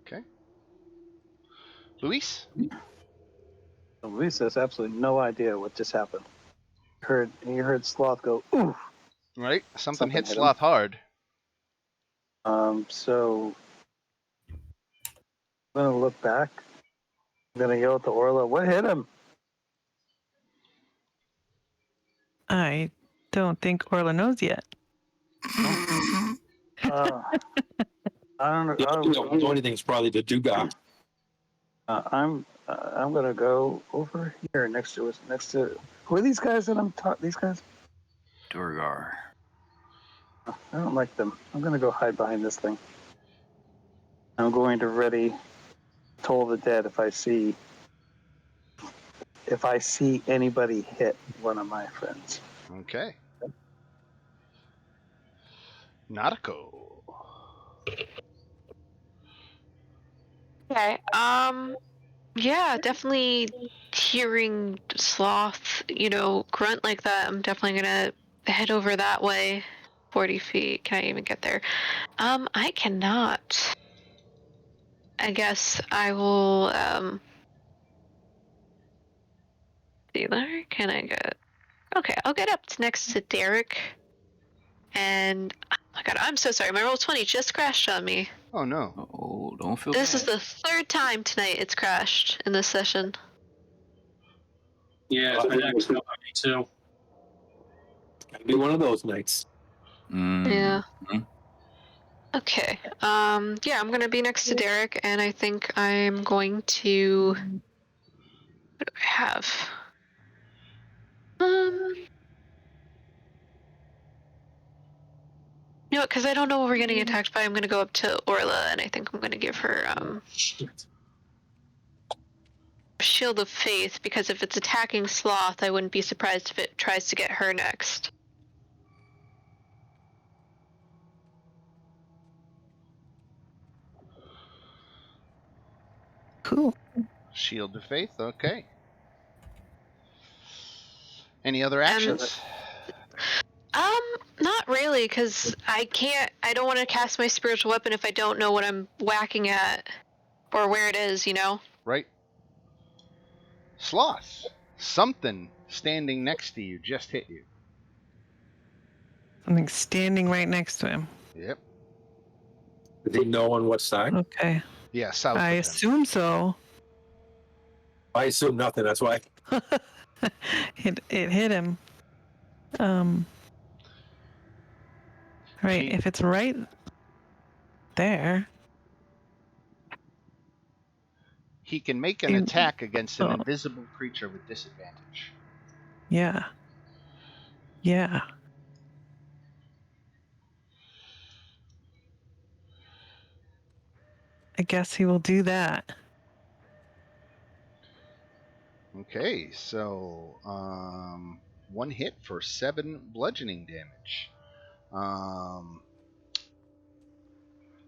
[SPEAKER 1] Okay. Luis?
[SPEAKER 4] Luis has absolutely no idea what just happened. He heard Sloth go, ooh.
[SPEAKER 1] Right? Something hit
[SPEAKER 4] hit him.
[SPEAKER 1] Sloth hard.
[SPEAKER 4] So I'm gonna look back. I'm gonna yell at the Orla, what hit him?
[SPEAKER 6] I don't think Orla knows yet.
[SPEAKER 4] I don't know.
[SPEAKER 3] The only thing that won't do anything is probably the Duga.
[SPEAKER 4] I'm gonna go over here next to who are these guys that I'm talking? These guys?
[SPEAKER 5] Durgar.
[SPEAKER 4] I don't like them. I'm gonna go hide behind this thing. I'm going to ready Toll the Dead if I see anybody hit one of my friends.
[SPEAKER 1] Okay. Nautico.
[SPEAKER 2] Okay. Yeah, definitely hearing Sloth, grunt like that, I'm definitely gonna head over that way. 40 feet. Can I even get there? I cannot. I guess I will, Dealer? Can I get... Okay, I'll get up next to Derek. And, oh my god, I'm so sorry. My Roll20 just crashed on me.
[SPEAKER 1] Oh, no.
[SPEAKER 5] Oh, don't feel
[SPEAKER 2] This
[SPEAKER 5] bad.
[SPEAKER 2] is the third time tonight it's crashed in this session.
[SPEAKER 7] Yeah, it's been acting up on me too.
[SPEAKER 3] It'll be one of those nights.
[SPEAKER 2] Yeah. Okay. Yeah, I'm gonna be next to Derek, and I think I'm going to... What do I have? You know what, because I don't know what we're getting attacked by, I'm gonna go up to Orla, and I think I'm gonna give her, Shield of Faith, because if it's attacking Sloth, I wouldn't be surprised if it tries to get her next.
[SPEAKER 6] Cool.
[SPEAKER 1] Shield of Faith. Okay. Any other actions?
[SPEAKER 2] Not really, because I don't want to cast my spiritual weapon if I don't know what I'm whacking at, or where it is,
[SPEAKER 1] Right. Sloth. Something standing next to you just hit you.
[SPEAKER 6] Something standing right next to him.
[SPEAKER 1] Yep.
[SPEAKER 3] Did he know on what side?
[SPEAKER 6] Okay.
[SPEAKER 1] Yeah, south
[SPEAKER 6] I
[SPEAKER 1] of him.
[SPEAKER 6] assume so.
[SPEAKER 3] I assume nothing. That's why.
[SPEAKER 6] It hit him. Right. If it's right there.
[SPEAKER 1] He can make an attack against an invisible creature with disadvantage.
[SPEAKER 6] Yeah. Yeah. I guess he will do that.
[SPEAKER 1] Okay, so one hit for 7 bludgeoning damage.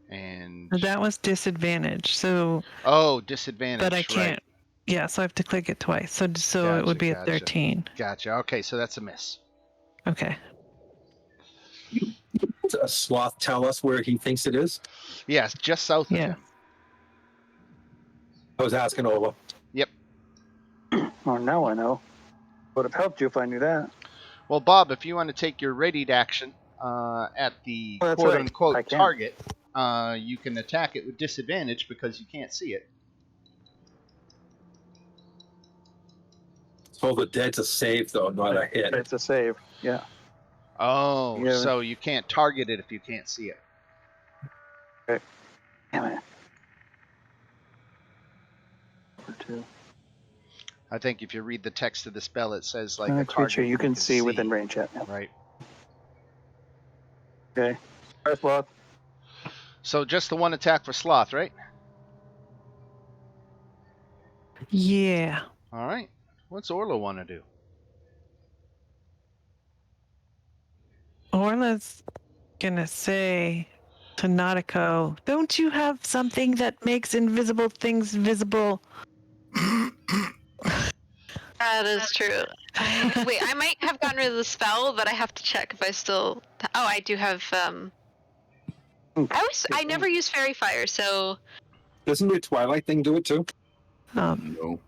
[SPEAKER 1] And
[SPEAKER 6] That was disadvantage. So.
[SPEAKER 1] Oh, disadvantage.
[SPEAKER 6] But I can't.
[SPEAKER 1] Right.
[SPEAKER 6] Yeah, so I have to click it twice. So
[SPEAKER 1] Gotcha,
[SPEAKER 6] it would be a 13.
[SPEAKER 1] Gotcha. Okay, so that's a miss.
[SPEAKER 6] Okay.
[SPEAKER 3] Does a Sloth tell us where he thinks it is?
[SPEAKER 1] Yes, just south of him.
[SPEAKER 3] I was asking Ola.
[SPEAKER 1] Yep.
[SPEAKER 4] Oh, now I know. Would have helped you if I knew that.
[SPEAKER 1] Well, Bob, if you want to take your readied action, at the
[SPEAKER 4] Oh, that's right. I
[SPEAKER 1] quote-unquote
[SPEAKER 4] can.
[SPEAKER 1] target, you can attack it with disadvantage because you can't see it.
[SPEAKER 3] So the dead's a save, though, not a hit.
[SPEAKER 4] It's a save. Yeah.
[SPEAKER 1] Oh,
[SPEAKER 4] Yeah.
[SPEAKER 1] so you can't target it if you can't see it.
[SPEAKER 4] Damn it. Number 2.
[SPEAKER 1] I think if you read the text of the spell, it says like
[SPEAKER 4] A
[SPEAKER 1] a
[SPEAKER 4] creature
[SPEAKER 1] target
[SPEAKER 4] you can see within range. Yeah.
[SPEAKER 1] Right.
[SPEAKER 4] Okay. First blood.
[SPEAKER 1] So just the one attack for Sloth, right?
[SPEAKER 6] Yeah.
[SPEAKER 1] All right. What's Orla want to do?
[SPEAKER 6] Orla's gonna say to Nautico, "Don't you have something that makes invisible things visible?"
[SPEAKER 2] That is true. Wait, I might have gotten rid of the spell, but I have to check if I still. Oh, I do have. I never use Fairy Fire, so.
[SPEAKER 3] Doesn't the Twilight thing do it too?
[SPEAKER 5] No.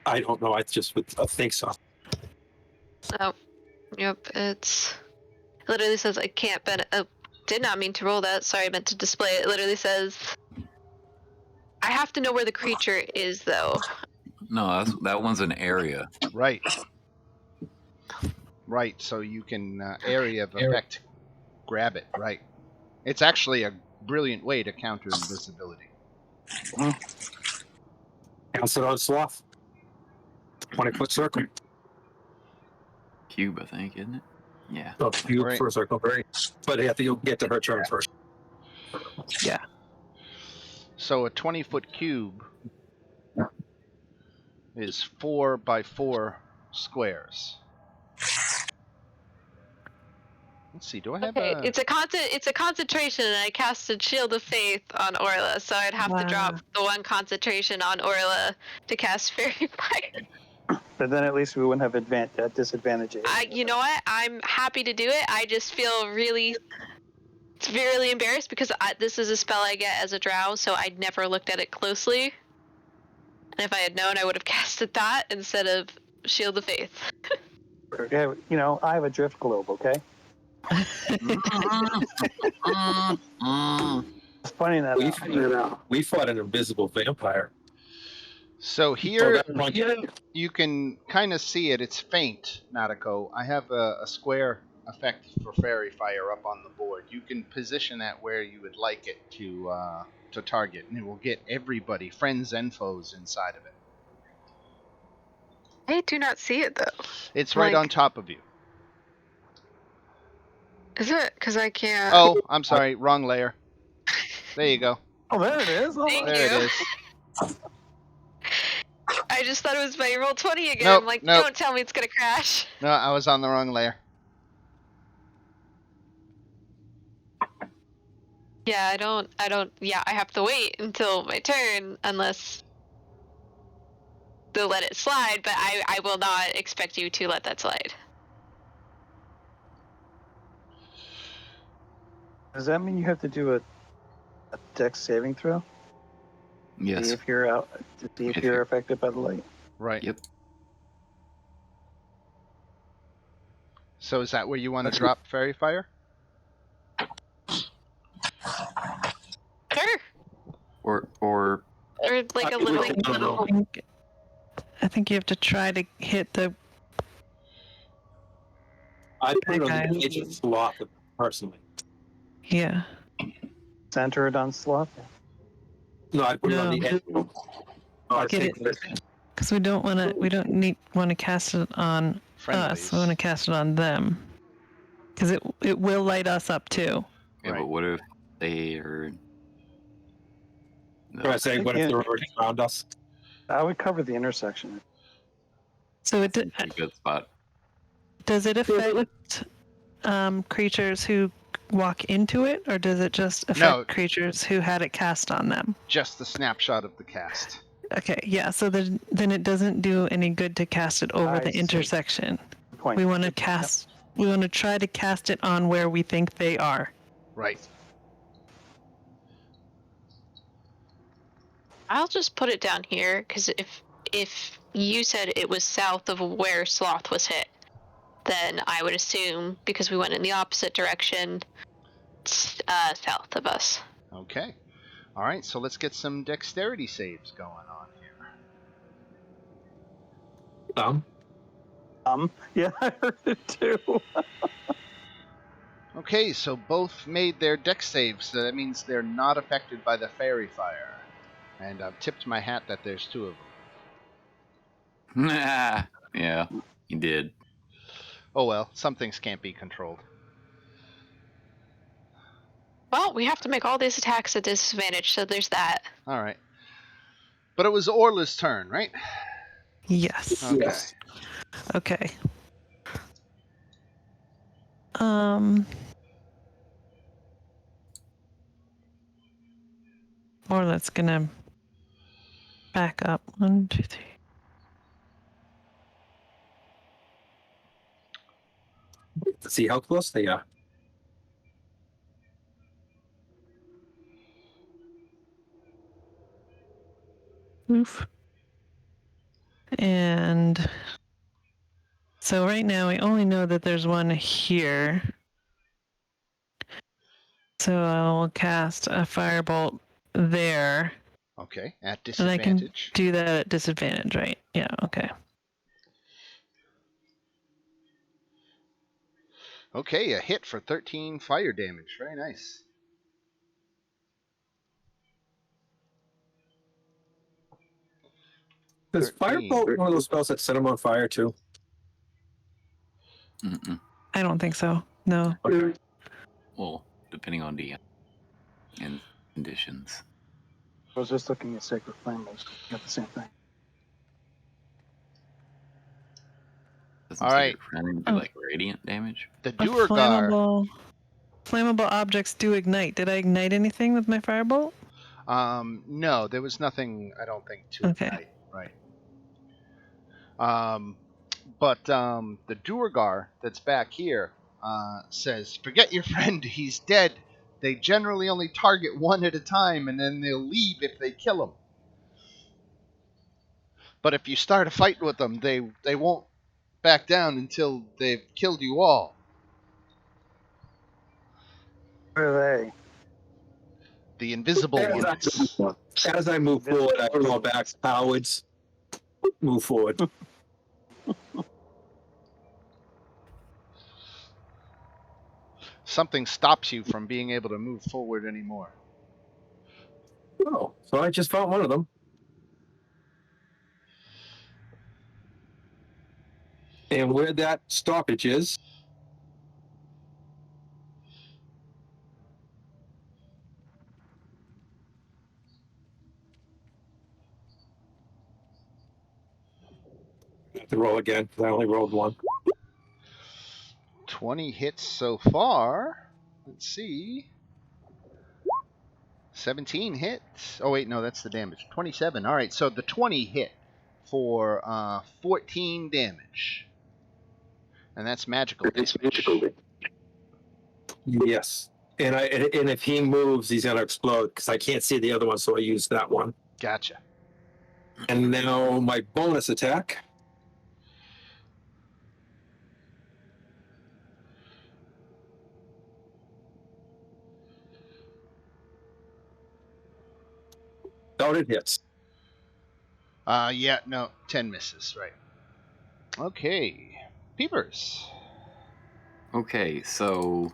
[SPEAKER 3] I don't know. I just would think so.
[SPEAKER 2] Oh, yep. It literally says I can't. Oh, did not mean to roll that. Sorry, I meant to display it. It literally says. I have to know where the creature is, though.
[SPEAKER 5] No, that one's an area.
[SPEAKER 1] Right. Right. So you can area of effect grab it. Right. It's actually a brilliant way to counter invisibility.
[SPEAKER 3] Counts it on Sloth. 20-foot circle.
[SPEAKER 5] Cube, I think, isn't it? Yeah.
[SPEAKER 3] Oh, you
[SPEAKER 1] Right.
[SPEAKER 3] for a circle, right? But you'll get to her turn first.
[SPEAKER 6] Yeah.
[SPEAKER 1] So a 20-foot cube is 4 by 4 squares. Let's see. Do I have
[SPEAKER 2] Okay,
[SPEAKER 1] a?
[SPEAKER 2] it's a concentration, and I casted Shield of Faith on Orla, so I'd have to drop the one concentration on Orla to cast Fairy Fire.
[SPEAKER 4] But then at least we wouldn't have disadvantage.
[SPEAKER 2] You know what? I'm happy to do it. I just feel really embarrassed because this is a spell I get as a drow, so I'd never looked at it closely. And if I had known, I would have casted that instead of Shield of Faith.
[SPEAKER 4] Okay, I have a drift globe. Okay. It's funny that
[SPEAKER 3] we fought an invisible vampire.
[SPEAKER 1] So here you can kind of see it. It's faint, Nautico. I have a square effect for Fairy Fire up on the board. You can position that where you would like it to target, and it will get everybody, friends and foes, inside of it.
[SPEAKER 2] I do not see it though.
[SPEAKER 1] It's right on top of you.
[SPEAKER 2] Is it? Because I can't.
[SPEAKER 1] Oh, I'm sorry, wrong layer. There you go.
[SPEAKER 4] Oh, there it is. Oh,
[SPEAKER 2] Thank
[SPEAKER 1] There
[SPEAKER 2] you.
[SPEAKER 1] it is.
[SPEAKER 2] I just thought it was my roll 20 again.
[SPEAKER 1] Nope,
[SPEAKER 2] I'm like,
[SPEAKER 1] nope.
[SPEAKER 2] don't tell me it's gonna crash.
[SPEAKER 1] No, I was on the wrong layer.
[SPEAKER 2] Yeah, I don't. Yeah, I have to wait until my turn unless they'll let it slide. But I will not expect you to let that slide.
[SPEAKER 4] Does that mean you have to do a dex saving throw?
[SPEAKER 5] Yes.
[SPEAKER 4] See if you're you're affected by the light.
[SPEAKER 1] Right.
[SPEAKER 5] Yep.
[SPEAKER 1] So is that where you want to drop Fairy Fire?
[SPEAKER 2] Sure.
[SPEAKER 5] Or
[SPEAKER 2] like a little.
[SPEAKER 6] I think you have to try to hit the.
[SPEAKER 3] I put it on
[SPEAKER 6] Okay.
[SPEAKER 3] the edge of Sloth personally.
[SPEAKER 6] Yeah.
[SPEAKER 4] Center it on Sloth.
[SPEAKER 3] No, I put it on the edge. I
[SPEAKER 6] Get
[SPEAKER 3] think
[SPEAKER 6] it. Because we don't want to cast it on us. We want to cast it on them. Because it will light us up too.
[SPEAKER 5] yeah,
[SPEAKER 1] Right.
[SPEAKER 5] but what if they are? No.
[SPEAKER 3] I say, what if they're already around us?
[SPEAKER 4] I would cover the intersection.
[SPEAKER 6] So
[SPEAKER 5] That's a good spot.
[SPEAKER 6] does it affect creatures who walk into it, or does it just affect creatures who had it cast on them?
[SPEAKER 1] Just the snapshot of the cast.
[SPEAKER 6] Okay, yeah. So then it doesn't do any good to cast it over the intersection.
[SPEAKER 4] Point.
[SPEAKER 6] We want to cast. We want to try to cast it on where we think they are.
[SPEAKER 1] Right.
[SPEAKER 2] I'll just put it down here because if you said it was south of where Sloth was hit, then I would assume, because we went in the opposite direction, south of us.
[SPEAKER 1] Okay. All right, so let's get some dexterity saves going on here.
[SPEAKER 4] Yeah, I heard it too.
[SPEAKER 1] Okay, so both made their dex saves, so that means they're not affected by the fairy fire. And I've tipped my hat that there's 2 of them.
[SPEAKER 5] Yeah, he did.
[SPEAKER 1] Oh well, some things can't be controlled.
[SPEAKER 2] Well, we have to make all these attacks at disadvantage, so there's that.
[SPEAKER 1] All right. But it was Orla's turn, right?
[SPEAKER 6] Yes.
[SPEAKER 1] Okay.
[SPEAKER 3] Yes.
[SPEAKER 6] Okay. Or that's gonna back up. 1, 2, 3.
[SPEAKER 3] See how close they are.
[SPEAKER 6] Oof. And so right now we only know that there's one here. So I'll cast a firebolt there.
[SPEAKER 1] Okay, at
[SPEAKER 6] And I can
[SPEAKER 1] disadvantage.
[SPEAKER 6] do that at disadvantage, right? Yeah, okay.
[SPEAKER 1] Okay, a hit for 13 fire damage. Very nice.
[SPEAKER 3] Is
[SPEAKER 1] 13.
[SPEAKER 3] Firebolt one of those spells that set them on fire too?
[SPEAKER 5] Mm-mm.
[SPEAKER 6] I don't think so. No.
[SPEAKER 3] Okay.
[SPEAKER 5] Well, depending on the and conditions.
[SPEAKER 4] I was just looking at Sacred Flame. I got the same thing.
[SPEAKER 5] Doesn't
[SPEAKER 1] All right.
[SPEAKER 5] Sacred Flame do like radiant damage?
[SPEAKER 1] The Duergar.
[SPEAKER 6] Flammable objects do ignite. Did I ignite anything with my firebolt?
[SPEAKER 1] No, there was nothing, I don't think, to
[SPEAKER 6] Okay.
[SPEAKER 1] ignite. Right. But the Duergar that's back here says, "Forget your friend, he's dead. They generally only target one at a time, and then they'll leave if they kill him. But if you start a fight with them, they won't back down until they've killed you all."
[SPEAKER 4] Where are they?
[SPEAKER 1] The invisible ones.
[SPEAKER 3] As I move forward, I call back cowards. Move forward.
[SPEAKER 1] Something stops you from being able to move forward anymore.
[SPEAKER 3] Oh, so I just found one of them. And where that stoppage is, I have to roll again because I only rolled one.
[SPEAKER 1] 20 hits so far. Let's see. 17 hits. Oh, wait, no, that's the damage. 27. All right, so the 20 hit for 14 damage. And that's magical damage.
[SPEAKER 3] Yes. And if he moves, he's gonna explode because I can't see the other one, so I use that one.
[SPEAKER 1] Gotcha.
[SPEAKER 3] And now my bonus attack. Oh, it hits.
[SPEAKER 1] Yeah, no, 10 misses, right. Okay. Peepers.
[SPEAKER 5] Okay, so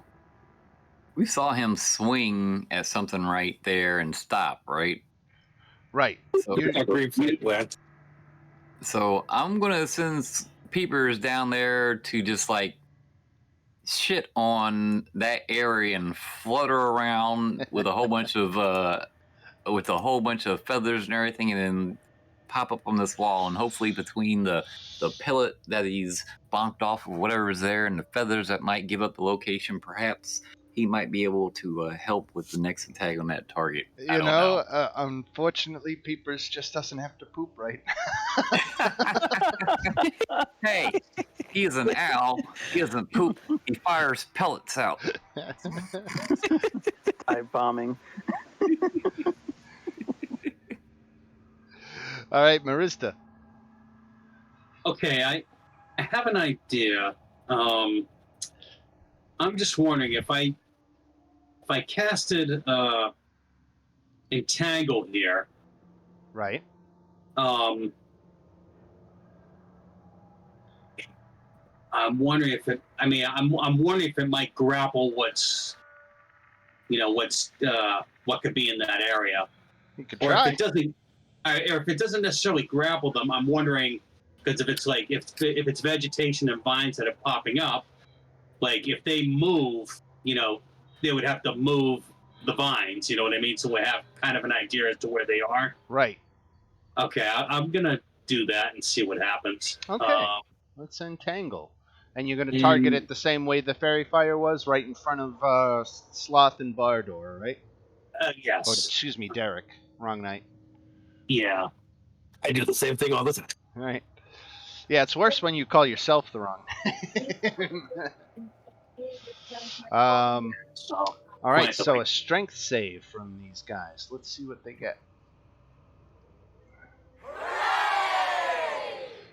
[SPEAKER 5] we saw him swing at something right there and stop, right?
[SPEAKER 1] Right.
[SPEAKER 5] So,
[SPEAKER 3] A green flint went.
[SPEAKER 5] so I'm gonna send peepers down there to just like shit on that area and flutter around with a whole bunch of feathers and everything, and then pop up on this wall, and hopefully between the pellet that he's bonked off of whatever is there and the feathers that might give up the location, perhaps he might be able to help with the next attack on that target.
[SPEAKER 1] You know, unfortunately, Peepers just doesn't have to poop right.
[SPEAKER 5] Hey, he is an owl. He doesn't poop. He fires pellets out.
[SPEAKER 4] Dive bombing.
[SPEAKER 1] All right, Marista.
[SPEAKER 7] Okay, I have an idea. I'm just wondering if I casted Entangle here.
[SPEAKER 1] Right.
[SPEAKER 7] I'm wondering if it. I mean, I'm wondering if it might grapple what could be in that area,
[SPEAKER 1] You could
[SPEAKER 7] or
[SPEAKER 1] try.
[SPEAKER 7] if it doesn't necessarily grapple them. I'm wondering because if it's like if it's vegetation and vines that are popping up, like if they move, they would have to move the vines. You know what I mean? So we have kind of an idea as to where they are.
[SPEAKER 1] Right.
[SPEAKER 7] Okay, I'm gonna do that and see what happens.
[SPEAKER 1] Okay. Let's entangle. And you're going to
[SPEAKER 7] And-
[SPEAKER 1] target it the same way the fairy fire was, right in front of Sloth and Bardor, right? Oh,
[SPEAKER 7] Yes.
[SPEAKER 1] excuse me, Derek. Wrong night.
[SPEAKER 7] Yeah.
[SPEAKER 3] I do the same thing all the time.
[SPEAKER 1] Right. Yeah, it's worse when you call yourself the wrong.
[SPEAKER 7] So,
[SPEAKER 1] All right,
[SPEAKER 7] Quite the
[SPEAKER 1] so
[SPEAKER 7] way.
[SPEAKER 1] a strength save from these guys. Let's see what they get.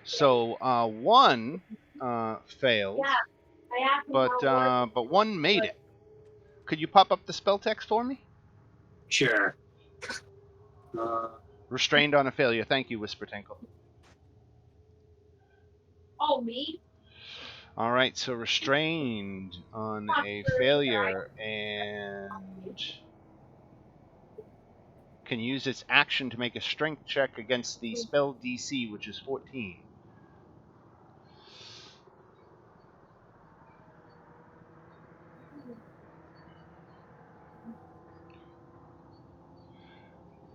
[SPEAKER 1] So one failed, but one made it. Could you pop up the spell text for me?
[SPEAKER 7] Sure.
[SPEAKER 1] Restrained on a failure. Thank you, Whisper Tinkle.
[SPEAKER 8] Oh, me?
[SPEAKER 1] All right, so restrained on a failure and can use its action to make a strength check against the spell DC, which is 14.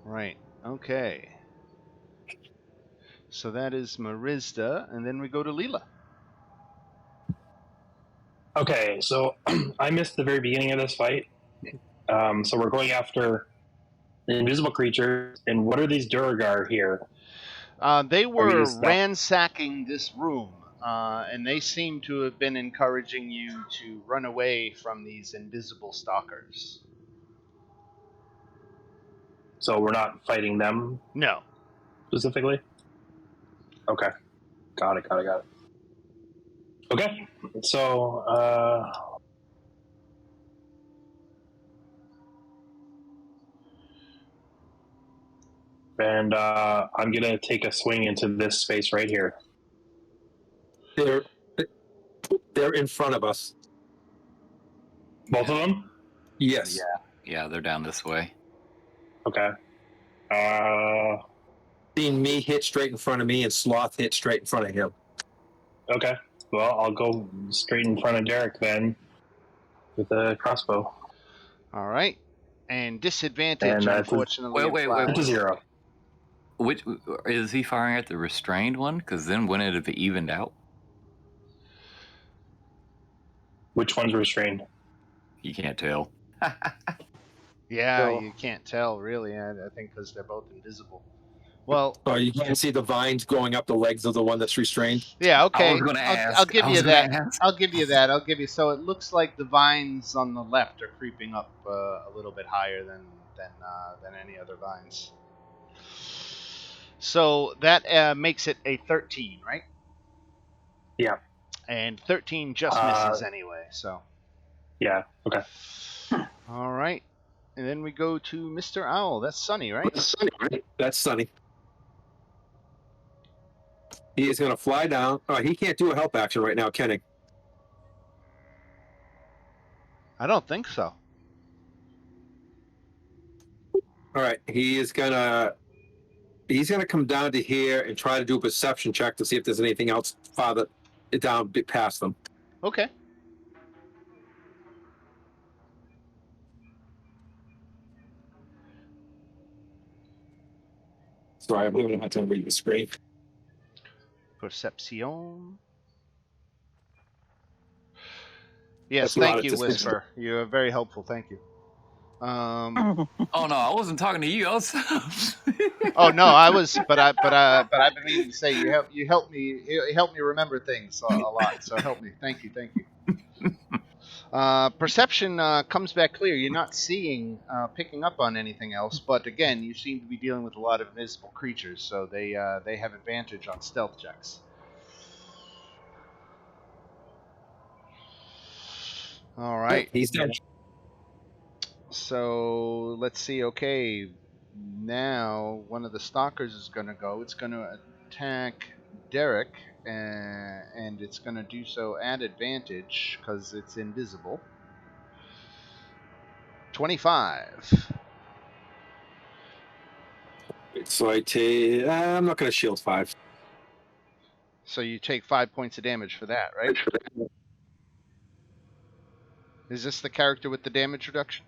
[SPEAKER 1] Right, okay. So that is Marizda, and then we go to Leela.
[SPEAKER 9] Okay, so I missed the very beginning of this fight. So we're going after the invisible creature, and what are these Duragar here?
[SPEAKER 1] They
[SPEAKER 9] we
[SPEAKER 1] were
[SPEAKER 9] just-
[SPEAKER 1] ransacking this room, and they seem to have been encouraging you to run away from these invisible stalkers.
[SPEAKER 9] So we're not fighting them
[SPEAKER 1] No.
[SPEAKER 9] specifically? Okay. Got it. Okay, so and I'm gonna take a swing into this space right here.
[SPEAKER 3] They're in front of us.
[SPEAKER 9] Both of them?
[SPEAKER 3] Yes.
[SPEAKER 5] Yeah, they're down this way.
[SPEAKER 9] Okay.
[SPEAKER 3] Seeing me hit straight in front of me and Sloth hit straight in front of him.
[SPEAKER 9] Okay. Well, I'll go straight in front of Derek then with the crossbow.
[SPEAKER 1] All right. And disadvantage,
[SPEAKER 9] And
[SPEAKER 1] unfortunately.
[SPEAKER 5] Wait.
[SPEAKER 9] It's a 0.
[SPEAKER 5] Which is he firing at the restrained one? Because then wouldn't it have evened out?
[SPEAKER 9] Which one's restrained?
[SPEAKER 5] You can't tell.
[SPEAKER 1] Yeah,
[SPEAKER 4] So-
[SPEAKER 1] you can't tell, really. I think because they're both invisible. Well,
[SPEAKER 3] Oh, you can see the vines going up the legs of the one that's restrained.
[SPEAKER 1] yeah, okay.
[SPEAKER 5] I was gonna ask.
[SPEAKER 1] I'll give
[SPEAKER 5] I
[SPEAKER 1] you
[SPEAKER 5] was gonna
[SPEAKER 1] that.
[SPEAKER 5] ask.
[SPEAKER 1] I'll give you that. So it looks like the vines on the left are creeping up a little bit higher than any other vines. So that makes it a 13, right?
[SPEAKER 9] Yeah.
[SPEAKER 1] And 13 just misses anyway. So.
[SPEAKER 9] Yeah. Okay.
[SPEAKER 1] All right. And then we go to Mr. Owl. That's Sunny, right?
[SPEAKER 3] That's Sunny, right? That's Sunny. He is going to fly down. Oh, he can't do a help action right now, can he?
[SPEAKER 1] I don't think so.
[SPEAKER 3] All right. He's gonna come down to here and try to do a perception check to see if there's anything else farther down past them.
[SPEAKER 1] Okay.
[SPEAKER 3] Sorry, I'm having a hard time reading the screen.
[SPEAKER 1] Perception. Yes,
[SPEAKER 3] That's not
[SPEAKER 1] thank
[SPEAKER 3] a
[SPEAKER 1] you,
[SPEAKER 3] distinction.
[SPEAKER 1] Whisper. You are very helpful. Thank you.
[SPEAKER 5] Oh no, I wasn't talking to you. I was.
[SPEAKER 1] Oh no, I was, but I've been meaning to say you help me remember things a lot. So help me. Thank you. Perception comes back clear. You're not picking up on anything else, but again, you seem to be dealing with a lot of invisible creatures, so they have advantage on stealth checks. All right.
[SPEAKER 3] He's dead.
[SPEAKER 1] So let's see. Okay, now one of the stalkers is going to go. It's going to attack Derek, and it's going to do so at advantage because it's invisible. 25.
[SPEAKER 3] So I take. I'm not going to shield 5.
[SPEAKER 1] So you take 5 points of damage for that, right? Is this the character with the damage reduction?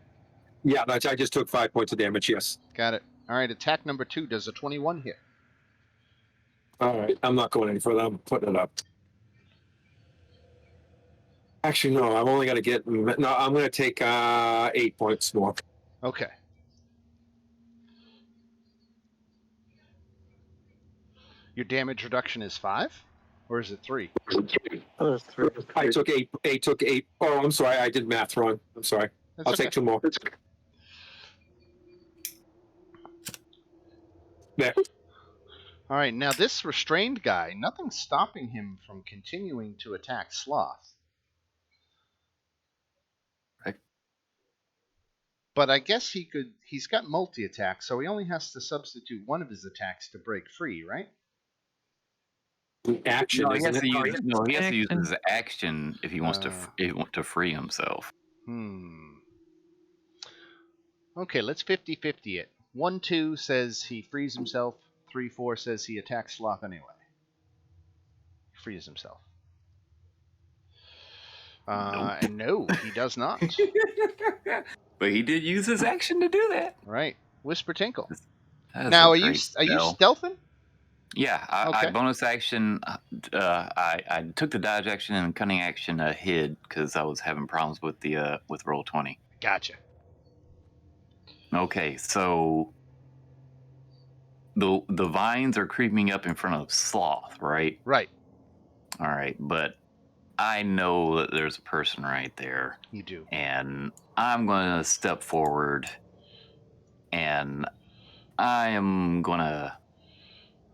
[SPEAKER 3] Yeah, I just took 5 points of damage. Yes.
[SPEAKER 1] Got it. All right, attack number 2 does a 21 hit.
[SPEAKER 3] All right, I'm not going any further. I'm putting it up. Actually, no. I'm only going to get. No, I'm going to take 8 points more.
[SPEAKER 1] Okay. Your damage reduction is 5? Or is it 3?
[SPEAKER 4] Oh, there's 3.
[SPEAKER 3] I took 8. 8 took 8. Oh, I'm sorry. I did math wrong. I'm sorry.
[SPEAKER 1] That's
[SPEAKER 3] I'll
[SPEAKER 1] okay.
[SPEAKER 3] take 2 more. There.
[SPEAKER 1] All right, now this restrained guy, nothing's stopping him from continuing to attack Sloth.
[SPEAKER 5] Right.
[SPEAKER 1] But I guess he's got multi-attack, so he only has to substitute one of his attacks to break free, right?
[SPEAKER 3] Action,
[SPEAKER 5] No, he
[SPEAKER 3] isn't
[SPEAKER 5] has
[SPEAKER 3] it?
[SPEAKER 5] to use
[SPEAKER 6] Action.
[SPEAKER 5] his action if he wants to free himself.
[SPEAKER 1] Okay, let's 50-50 it. 1-2 says he frees himself. 3-4 says he attacks Sloth anyway. He frees himself.
[SPEAKER 5] Nope.
[SPEAKER 1] And no, he does not.
[SPEAKER 5] But he did use his action to do that.
[SPEAKER 1] Right. Whisper Tinkle.
[SPEAKER 5] That is
[SPEAKER 1] Now,
[SPEAKER 5] a
[SPEAKER 1] are you
[SPEAKER 5] great spell.
[SPEAKER 1] stealthing?
[SPEAKER 5] Yeah, I
[SPEAKER 1] Okay.
[SPEAKER 5] bonus action. I took the dodge action and cunning action hid because I was having problems with the with roll 20.
[SPEAKER 1] Gotcha.
[SPEAKER 5] Okay, so the vines are creeping up in front of Sloth, right?
[SPEAKER 1] Right.
[SPEAKER 5] All right, but I know that there's a person right there,
[SPEAKER 1] You do.
[SPEAKER 5] and I'm going to step forward, and I am going to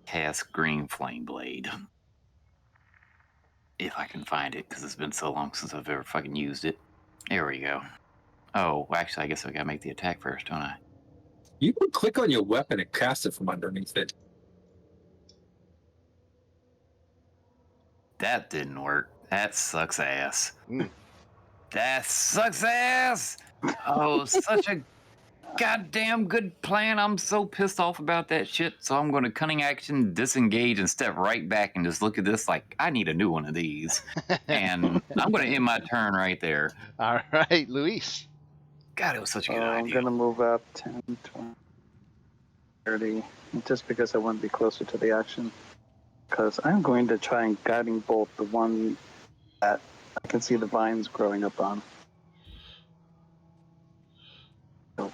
[SPEAKER 5] cast Green Flame Blade. If I can find it, because it's been so long since I've ever fucking used it. There we go. Oh, actually, I guess I gotta make the attack first, don't I?
[SPEAKER 3] You can click on your weapon and cast it from underneath it.
[SPEAKER 5] That didn't work. That sucks ass.
[SPEAKER 1] Mm.
[SPEAKER 5] That sucks ass! Oh, such a goddamn good plan. I'm so pissed off about that shit. So I'm going to cunning action, disengage, and step right back and just look at this like, I need a new one of these. And I'm going to end my turn right there.
[SPEAKER 1] All right, Luis.
[SPEAKER 5] God, it was such a good
[SPEAKER 4] I'm
[SPEAKER 5] idea.
[SPEAKER 4] going to move up 10, 20, 30, just because I want to be closer to the action. Because I'm going to try and guiding bolt the one that I can see the vines growing up on. So,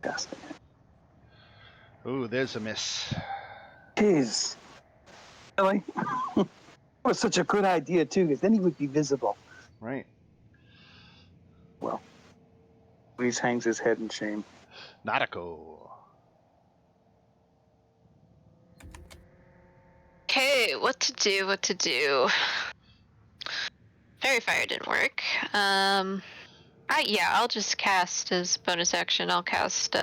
[SPEAKER 4] casting it.
[SPEAKER 1] Ooh, there's a miss.
[SPEAKER 4] Jeez. Really? That was such a good idea, too, because then he would be visible.
[SPEAKER 1] Right.
[SPEAKER 4] Well, Luis hangs his head in shame.
[SPEAKER 1] Nautico.
[SPEAKER 2] Okay, what to do? Fairy Fire didn't work. I'll just cast as bonus action. I'll cast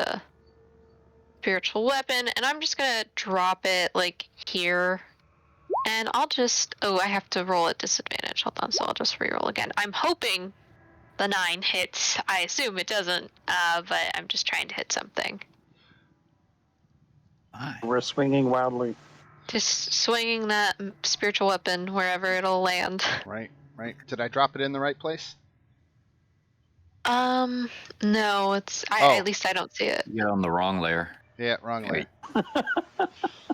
[SPEAKER 2] Spiritual Weapon, and I'm just gonna drop it like here. And I'll just I have to roll at disadvantage. Hold on, so I'll just re-roll again. I'm hoping the 9 hits. I assume it doesn't, but I'm just trying to hit something.
[SPEAKER 4] We're swinging wildly.
[SPEAKER 2] Just swinging that spiritual weapon wherever it'll land.
[SPEAKER 1] Right. Did I drop it in the right place?
[SPEAKER 2] No, it's at least I don't see it.
[SPEAKER 5] You're on the wrong layer.
[SPEAKER 1] Yeah, wrong layer.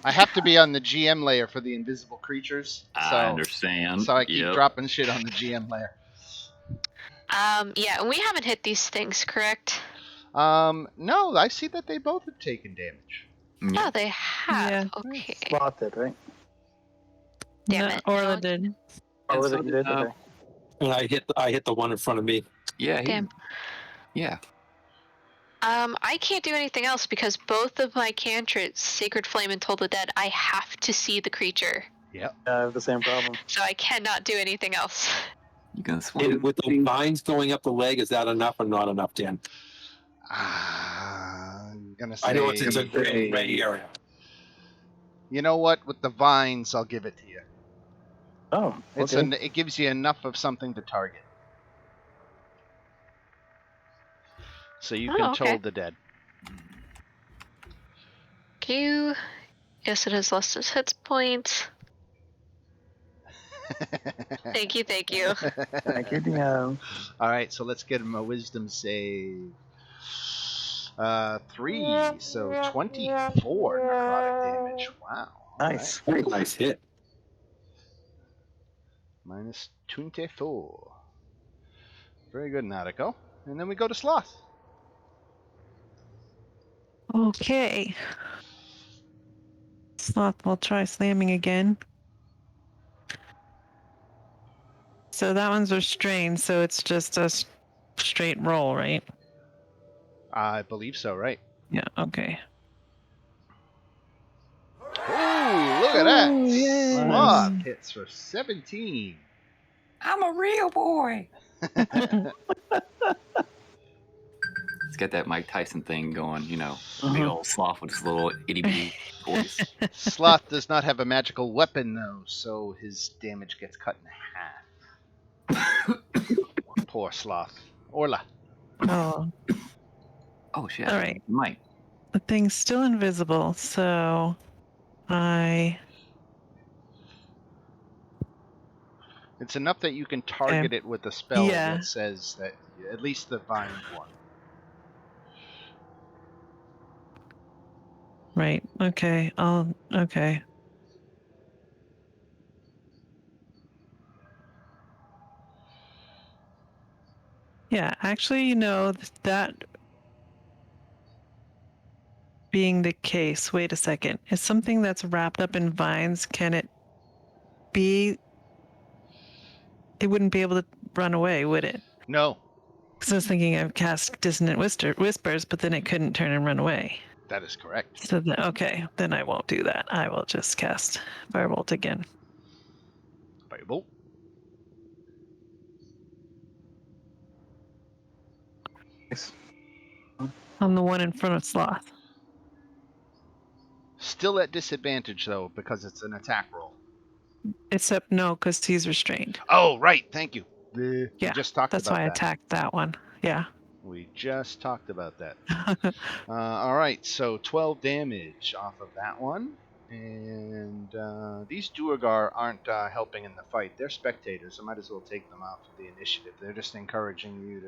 [SPEAKER 1] I have to be on the GM layer for the invisible creatures. So,
[SPEAKER 5] I understand.
[SPEAKER 1] So I keep dropping shit on the GM layer.
[SPEAKER 2] Yeah, and we haven't hit these things, correct?
[SPEAKER 1] No, I see that they both have taken damage.
[SPEAKER 2] Oh, they have.
[SPEAKER 6] Yeah.
[SPEAKER 2] Okay.
[SPEAKER 4] Slot it, right?
[SPEAKER 2] Damn it.
[SPEAKER 6] Orla did.
[SPEAKER 4] Or was
[SPEAKER 5] so
[SPEAKER 4] it you
[SPEAKER 5] did,
[SPEAKER 4] did? Okay.
[SPEAKER 3] And I hit the one in front of me.
[SPEAKER 5] Yeah.
[SPEAKER 2] Damn.
[SPEAKER 5] Yeah.
[SPEAKER 2] I can't do anything else because both of my cantrips, Sacred Flame and Toll the Dead, I have to see the creature.
[SPEAKER 1] Yep.
[SPEAKER 4] I have the same problem.
[SPEAKER 2] So I cannot do anything else.
[SPEAKER 5] You can swing.
[SPEAKER 3] And with the vines going up the leg, is that enough or not enough, Dan?
[SPEAKER 1] I'm gonna say.
[SPEAKER 3] I know it's a gray area.
[SPEAKER 1] You know what? With the vines, I'll give it to you.
[SPEAKER 4] Oh, okay.
[SPEAKER 1] It gives you enough of something to target, so you can
[SPEAKER 2] okay.
[SPEAKER 1] toll the dead.
[SPEAKER 2] Thank you. Yes, it has lost its hit points. Thank you, thank you.
[SPEAKER 4] Thank you, DM.
[SPEAKER 1] All right, so let's get him a wisdom save. 3, so 24 necrotic damage. Wow. All
[SPEAKER 4] Nice.
[SPEAKER 3] Very nice hit.
[SPEAKER 1] right. Minus 24. Very good, Nautico. And then we go to Sloth.
[SPEAKER 6] Okay. Sloth will try slamming again. So that one's restrained, so it's just a straight roll, right?
[SPEAKER 1] I believe so, right?
[SPEAKER 6] Yeah, okay.
[SPEAKER 1] Oh, look at that.
[SPEAKER 6] Oh, yay.
[SPEAKER 1] Sloth hits for 17.
[SPEAKER 5] I'm a real boy. It's got that Mike Tyson thing going, you know, big old sloth with his little itty bitty voice.
[SPEAKER 1] Sloth does not have a magical weapon, though, so his damage gets cut in half. Poor Sloth. Orla.
[SPEAKER 6] Oh,
[SPEAKER 5] Oh shit!
[SPEAKER 6] all right.
[SPEAKER 5] Mike.
[SPEAKER 6] The thing's still invisible, so
[SPEAKER 1] It's enough that you can target it with a spell that says that at least the vine one.
[SPEAKER 6] Right. Okay. Okay. Yeah, actually, that being the case, wait a second. Is something that's wrapped up in vines, can it be? It wouldn't be able to run away, would it?
[SPEAKER 1] No,
[SPEAKER 6] Because I was thinking I've cast Dissonant Whispers, but then it couldn't turn and run away.
[SPEAKER 1] that is correct.
[SPEAKER 6] So okay, then I won't do that. I will just cast Firebolt again.
[SPEAKER 1] Firebolt.
[SPEAKER 4] Nice.
[SPEAKER 6] On the one in front of Sloth.
[SPEAKER 1] Still at disadvantage, though, because it's an attack roll.
[SPEAKER 6] Except no, because he's restrained.
[SPEAKER 1] Oh, right. Thank you. We
[SPEAKER 6] Yeah,
[SPEAKER 1] just talked
[SPEAKER 6] that's
[SPEAKER 1] about
[SPEAKER 6] why I
[SPEAKER 1] that.
[SPEAKER 6] attacked that one. Yeah.
[SPEAKER 1] We just talked about that. All right, so 12 damage off of that one. And these Duergar aren't helping in the fight. They're spectators. I might as well take them out for the initiative. They're just encouraging you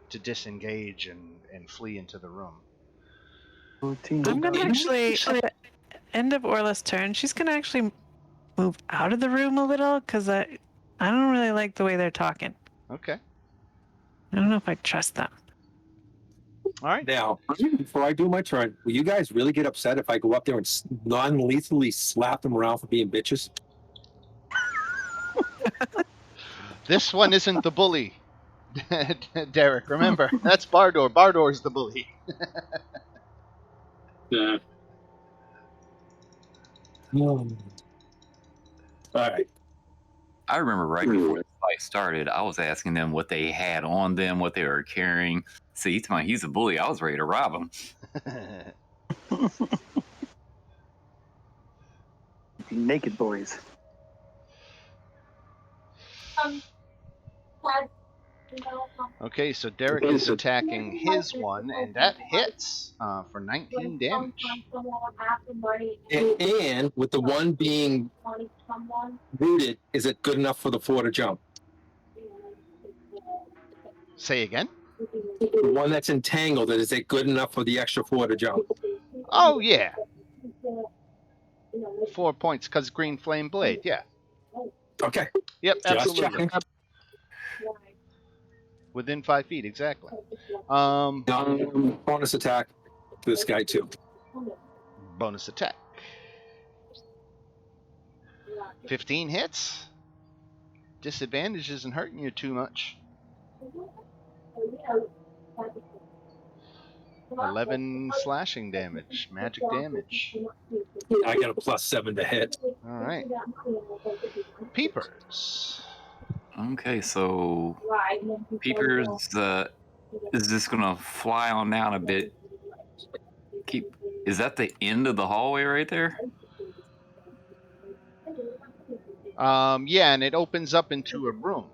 [SPEAKER 1] to disengage and flee into the room.
[SPEAKER 6] I'm going to actually, at the end of Orla's turn, she's going to actually move out of the room a little because I don't really like the way they're talking.
[SPEAKER 1] Okay.
[SPEAKER 6] I don't know if I trust them.
[SPEAKER 1] All right.
[SPEAKER 3] Now, before I do my turn, will you guys really get upset if I go up there and non-lethally slap them around for being bitches?
[SPEAKER 1] This one isn't the bully, Derek. Remember, that's Bardor. Bardor's the bully.
[SPEAKER 7] Yeah.
[SPEAKER 3] All right.
[SPEAKER 5] I remember right before the fight started, I was asking them what they had on them, what they were carrying. See, he's a bully. I was ready to rob him.
[SPEAKER 4] Naked boys.
[SPEAKER 1] Okay, so Derek is attacking his one, and that hits for 19 damage.
[SPEAKER 3] And with the one being rooted, is it good enough for the 4 to jump?
[SPEAKER 1] Say again?
[SPEAKER 3] The one that's entangled, is it good enough for the extra 4 to jump?
[SPEAKER 1] Oh, yeah. 4 points because Green Flame Blade, yeah.
[SPEAKER 3] Okay.
[SPEAKER 1] Yep,
[SPEAKER 3] Just
[SPEAKER 1] absolutely.
[SPEAKER 3] checking.
[SPEAKER 1] Within 5 feet, exactly.
[SPEAKER 3] Bonus attack to this guy, too.
[SPEAKER 1] Bonus attack. 15 hits. Disadvantage isn't hurting you too much. 11 slashing damage, magic damage.
[SPEAKER 3] I got a +7 to hit.
[SPEAKER 1] All right. Peepers.
[SPEAKER 5] Okay, so Peepers is just gonna fly on down a bit. Is that the end of the hallway right there?
[SPEAKER 1] Yeah, and it opens up into a room.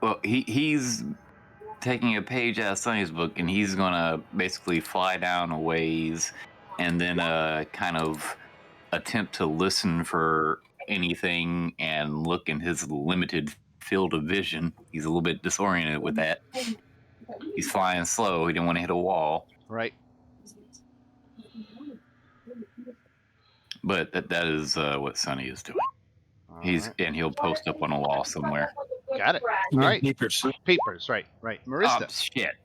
[SPEAKER 5] Well, he's taking a page out of Sonny's book, and he's gonna basically fly down a ways, and then kind of attempt to listen for anything and look in his limited field of vision. He's a little bit disoriented with that. He's flying slow. He didn't want to hit a wall.
[SPEAKER 1] Right.
[SPEAKER 5] But that is what Sonny is doing.
[SPEAKER 1] All
[SPEAKER 5] He's
[SPEAKER 1] right.
[SPEAKER 5] and he'll post up on a wall somewhere.
[SPEAKER 1] Got it. All right.
[SPEAKER 3] Peepers.
[SPEAKER 1] Papers. Right. Marista.
[SPEAKER 5] Shit.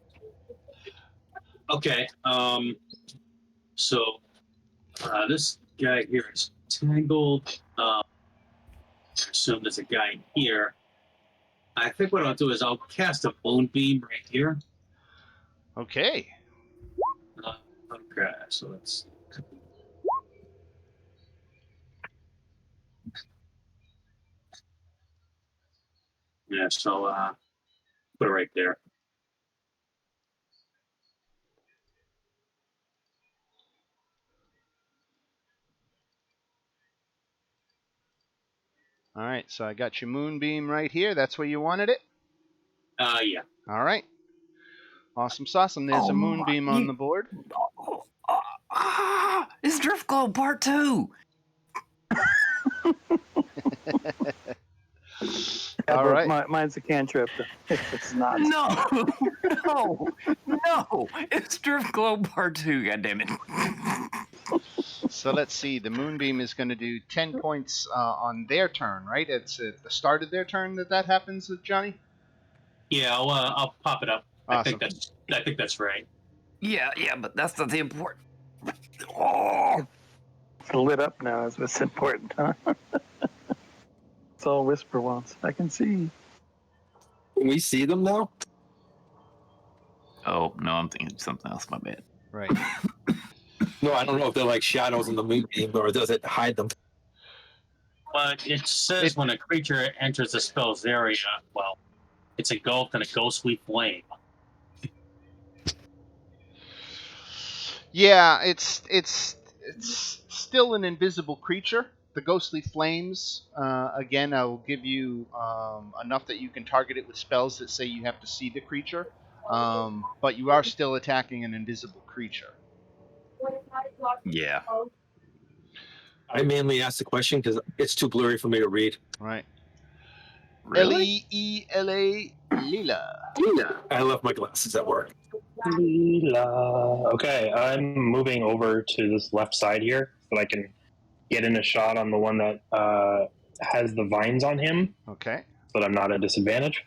[SPEAKER 7] Okay. So this guy here is tangled. I assume there's a guy here. I think what I'll do is I'll cast a moonbeam right here.
[SPEAKER 1] Okay.
[SPEAKER 7] Okay, so let's. Yeah, so put it right there.
[SPEAKER 1] All right. So I got your moonbeam right here. That's where you wanted it.
[SPEAKER 7] Yeah.
[SPEAKER 1] All right. Awesome sauceum. There's a moonbeam on the board.
[SPEAKER 5] It's Drift Globe Part 2.
[SPEAKER 1] All right.
[SPEAKER 4] Mine's a cantrip. It's not.
[SPEAKER 5] No. It's Drift Globe Part 2. God damn it.
[SPEAKER 1] So let's see. The moonbeam is going to do 10 points on their turn, right? It's at the start of their turn that happens, Johnny.
[SPEAKER 7] Yeah, I'll pop it up.
[SPEAKER 1] Awesome.
[SPEAKER 7] I think that's right.
[SPEAKER 5] Yeah, but that's not the important. Oh.
[SPEAKER 4] It's lit up now. Is what's important, huh? It's all whisper wants. I can see.
[SPEAKER 3] Can we see them now?
[SPEAKER 5] Oh no, I'm thinking of something else. My bad.
[SPEAKER 1] Right.
[SPEAKER 3] No, I don't know if they're like shadows in the moonbeam, or does it hide them?
[SPEAKER 7] But it says when a creature enters the spell's area, well, it's engulfed in a ghostly flame.
[SPEAKER 1] Yeah, it's still an invisible creature. The ghostly flames, again, I will give you enough that you can target it with spells that say you have to see the creature, but you are still attacking an invisible creature.
[SPEAKER 5] Yeah.
[SPEAKER 3] I mainly asked the question because it's too blurry for me to read.
[SPEAKER 1] Right.
[SPEAKER 5] Really?
[SPEAKER 1] Leela. Leela.
[SPEAKER 3] I left my glasses at work.
[SPEAKER 9] Leela. Okay, I'm moving over to this left side here so I can get in a shot on the one that has the vines on him,
[SPEAKER 1] Okay.
[SPEAKER 9] so that I'm not at disadvantage.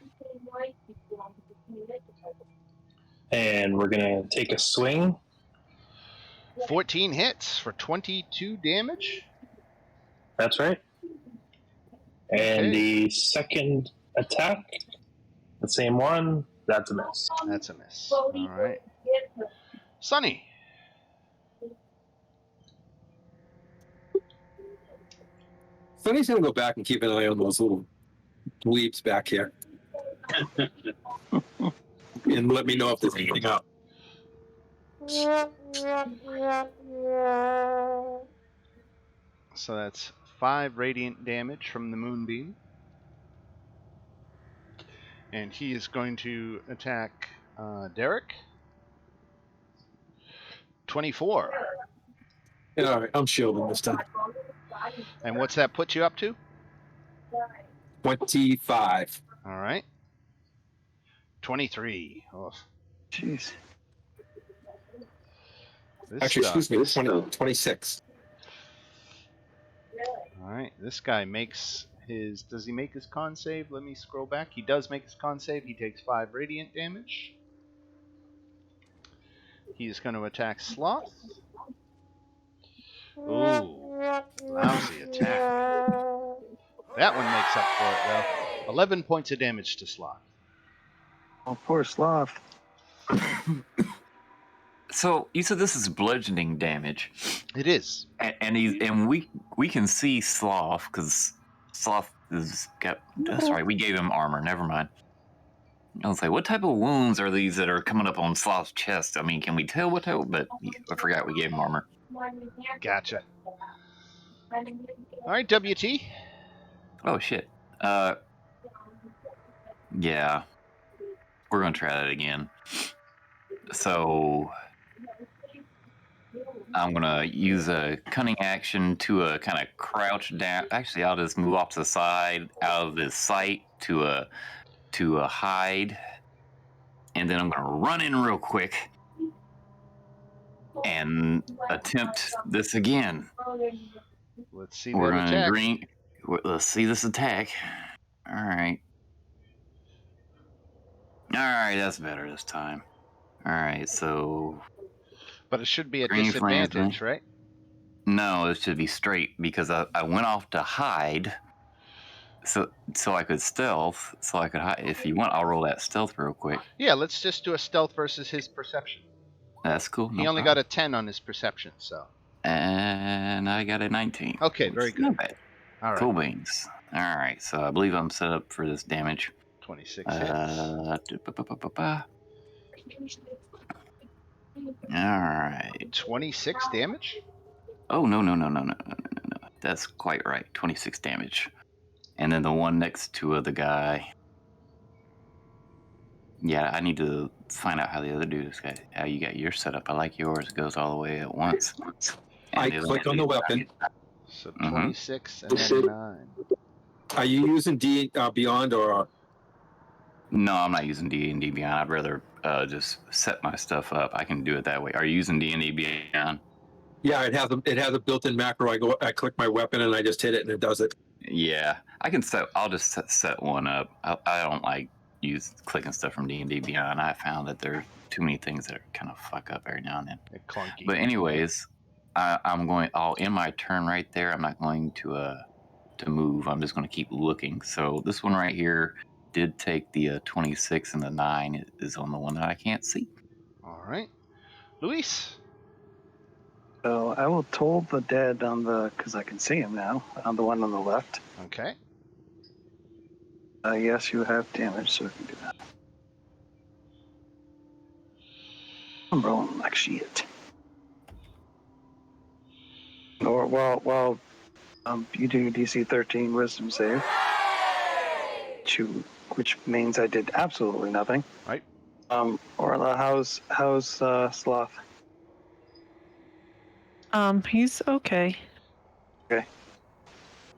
[SPEAKER 9] And we're gonna take a swing.
[SPEAKER 1] 14 hits for 22 damage.
[SPEAKER 9] That's right. And
[SPEAKER 1] Okay.
[SPEAKER 9] the second attack, the same one, that's a miss.
[SPEAKER 1] That's a miss. All right. Sonny.
[SPEAKER 3] Sonny's gonna go back and keep an eye on those little leaps back here, and let me know if there's anything up.
[SPEAKER 1] So that's 5 radiant damage from the moonbeam. And he is going to attack Derek. 24.
[SPEAKER 3] Yeah, all right, I'm shielding this time.
[SPEAKER 1] And what's that put you up to?
[SPEAKER 3] 25.
[SPEAKER 1] All right. 23. Oh.
[SPEAKER 4] Jeez.
[SPEAKER 3] Actually, excuse me, 26.
[SPEAKER 1] All right. This guy makes his... Does he make his con save? Let me scroll back. He does make his con save. He takes 5 radiant damage. He's going to attack Sloth. Ooh. Lousy attack. That one makes up for it, though. 11 points of damage to Sloth.
[SPEAKER 4] Oh, poor Sloth.
[SPEAKER 5] So you said this is bludgeoning damage.
[SPEAKER 1] It is.
[SPEAKER 5] And we can see Sloth because Sloth That's right. We gave him armor. Never mind. I was like, what type of wounds are these that are coming up on Sloth's chest? I mean, can we tell what type? But I forgot we gave him armor.
[SPEAKER 1] Gotcha. All right, WT.
[SPEAKER 5] Oh shit. Yeah, we're gonna try that again. So I'm gonna use a cunning action to kind of crouch down. Actually, I'll just move off to the side out of this sight to hide, and then I'm gonna run in real quick and attempt this again.
[SPEAKER 1] Let's see
[SPEAKER 5] We're
[SPEAKER 1] that
[SPEAKER 5] gonna
[SPEAKER 1] attack.
[SPEAKER 5] Let's see this attack. All right. All right, that's better this time. All right, so
[SPEAKER 1] But it should be a
[SPEAKER 5] green flames me.
[SPEAKER 1] disadvantage, right?
[SPEAKER 5] No, it should be straight because I went off to hide, so I could stealth, so I could hide. If you want, I'll roll that stealth real quick.
[SPEAKER 1] Yeah, let's just do a stealth versus his perception.
[SPEAKER 5] That's cool.
[SPEAKER 1] He only got a 10 on his perception, so.
[SPEAKER 5] And I got a 19.
[SPEAKER 1] Okay, very good.
[SPEAKER 5] Not bad.
[SPEAKER 1] All right.
[SPEAKER 5] Cool beans. All right, so I believe I'm set up for this damage.
[SPEAKER 1] 26 hits.
[SPEAKER 5] All right.
[SPEAKER 1] 26 damage?
[SPEAKER 5] Oh, no. That's quite right. 26 damage. And then the one next to the guy. Yeah, I need to find out how the other dude is. How you got yours set up. I like yours. It goes all the way at once.
[SPEAKER 3] I click on the weapon.
[SPEAKER 1] So 26 and then 9.
[SPEAKER 3] Are you using Beyond or?
[SPEAKER 5] No, I'm not using D&D Beyond. I'd rather just set my stuff up. I can do it that way. Are you using D&D Beyond?
[SPEAKER 3] Yeah, it has a built-in macro. I click my weapon and I just hit it and it does it.
[SPEAKER 5] Yeah, I can set. I'll just set one up. I don't like clicking stuff from D&D Beyond. I found that there's too many things that kind of fuck up every now and then.
[SPEAKER 1] They're clunky.
[SPEAKER 5] But anyways, I'll end my turn right there. I'm not going to move. I'm just going to keep looking. So this one right here did take the 26, and the 9 is on the one that I can't see.
[SPEAKER 1] All right. Luis.
[SPEAKER 4] So I will toll the dead on because I can see him now, on the one on the left.
[SPEAKER 1] Okay.
[SPEAKER 4] Yes, you have damage, so we can do that. I'm rolling like shit. Or while you do your DC 13 Wisdom save, which means I did absolutely nothing.
[SPEAKER 1] Right.
[SPEAKER 4] Orla, how's Sloth?
[SPEAKER 6] He's okay.
[SPEAKER 4] Okay.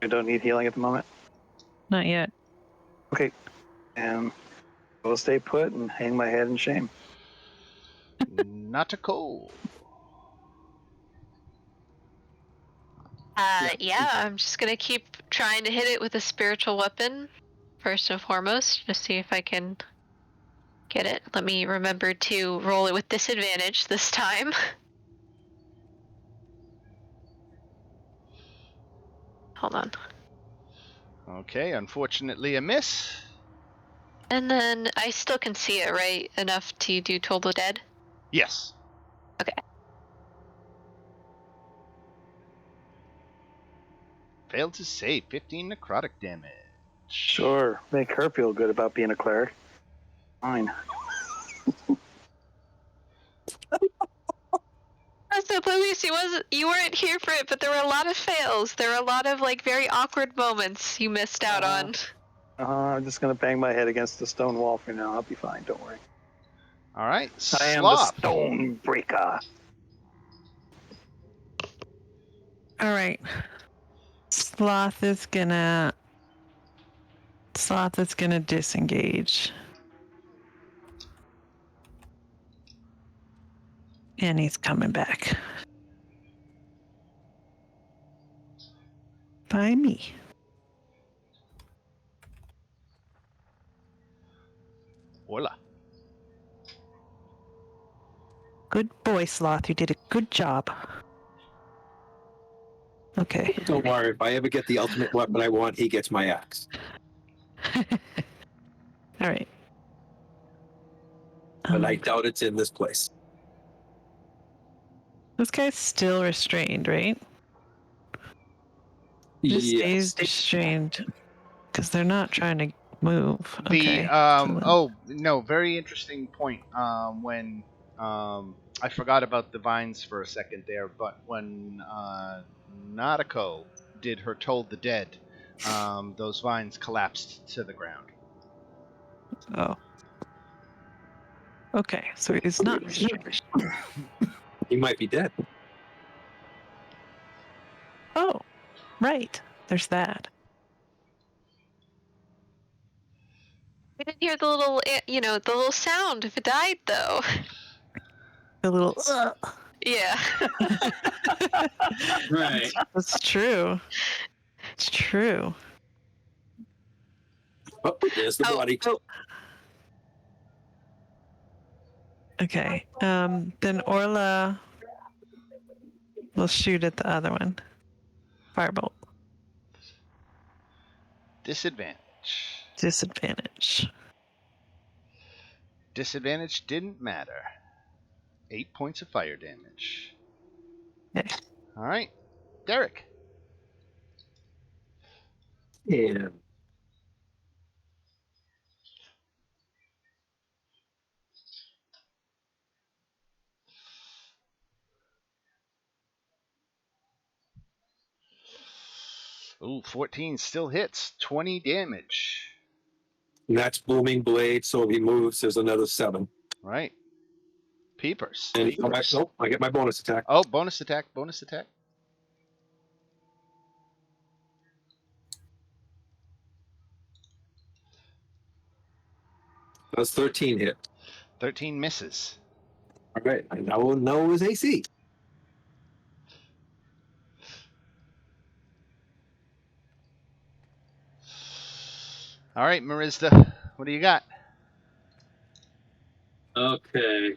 [SPEAKER 4] You don't need healing at the moment?
[SPEAKER 6] Not yet.
[SPEAKER 4] Okay. And we'll stay put and hang my head in shame.
[SPEAKER 1] Not a cold.
[SPEAKER 2] Yeah, I'm just gonna keep trying to hit it with a spiritual weapon, first and foremost, to see if I can get it. Let me remember to roll it with disadvantage this time. Hold on.
[SPEAKER 1] Okay, unfortunately a miss.
[SPEAKER 2] And then I still can see it, right? Enough to do Toll the Dead?
[SPEAKER 1] Yes.
[SPEAKER 2] Okay.
[SPEAKER 1] Failed to save 15 necrotic damage.
[SPEAKER 4] Sure. Make her feel good about being a cleric. Fine.
[SPEAKER 2] So Luis, you weren't here for it, but there were a lot of fails. There were a lot of very awkward moments you missed out on.
[SPEAKER 4] I'm just gonna bang my head against the stone wall for now. I'll be fine. Don't worry.
[SPEAKER 1] All right.
[SPEAKER 4] I am the
[SPEAKER 1] Sloth.
[SPEAKER 4] stone breaker.
[SPEAKER 6] All right. Sloth is gonna disengage. And he's coming back. By me.
[SPEAKER 1] Hola.
[SPEAKER 6] Good boy, Sloth. You did a good job. Okay.
[SPEAKER 3] Don't worry. If I ever get the ultimate weapon I want, he gets my axe.
[SPEAKER 6] All right.
[SPEAKER 3] But I doubt it's in this place.
[SPEAKER 6] This guy's still restrained, right? Just stays restrained. because they're not trying to move.
[SPEAKER 1] The
[SPEAKER 6] Okay.
[SPEAKER 1] oh no, very interesting point. When I forgot about the vines for a second there, but when Nadako did her Toll the Dead, those vines collapsed to the ground.
[SPEAKER 6] Oh. Okay, so he's not restrained.
[SPEAKER 3] He might be dead.
[SPEAKER 6] Oh, right. There's that.
[SPEAKER 2] We didn't hear the little, the little sound if it died, though.
[SPEAKER 6] A little.
[SPEAKER 2] Yeah.
[SPEAKER 7] Right.
[SPEAKER 6] That's true. It's true.
[SPEAKER 3] Oh, there's the body.
[SPEAKER 6] Okay. Then Orla will shoot at the other one. Firebolt.
[SPEAKER 1] Disadvantage.
[SPEAKER 6] Disadvantage.
[SPEAKER 1] Disadvantage didn't matter. 8 points of fire damage.
[SPEAKER 6] Okay.
[SPEAKER 1] All right, Derek.
[SPEAKER 3] Yeah.
[SPEAKER 1] Ooh, 14 still hits. 20 damage.
[SPEAKER 3] And that's booming blade, so if he moves, there's another 7.
[SPEAKER 1] Right. Peepers.
[SPEAKER 3] And nope, I get my bonus attack.
[SPEAKER 1] Oh, bonus attack. Bonus attack.
[SPEAKER 3] That's 13 hit.
[SPEAKER 1] 13 misses.
[SPEAKER 3] All right, I now know his AC.
[SPEAKER 1] All right, Marista, what do you got?
[SPEAKER 7] Okay.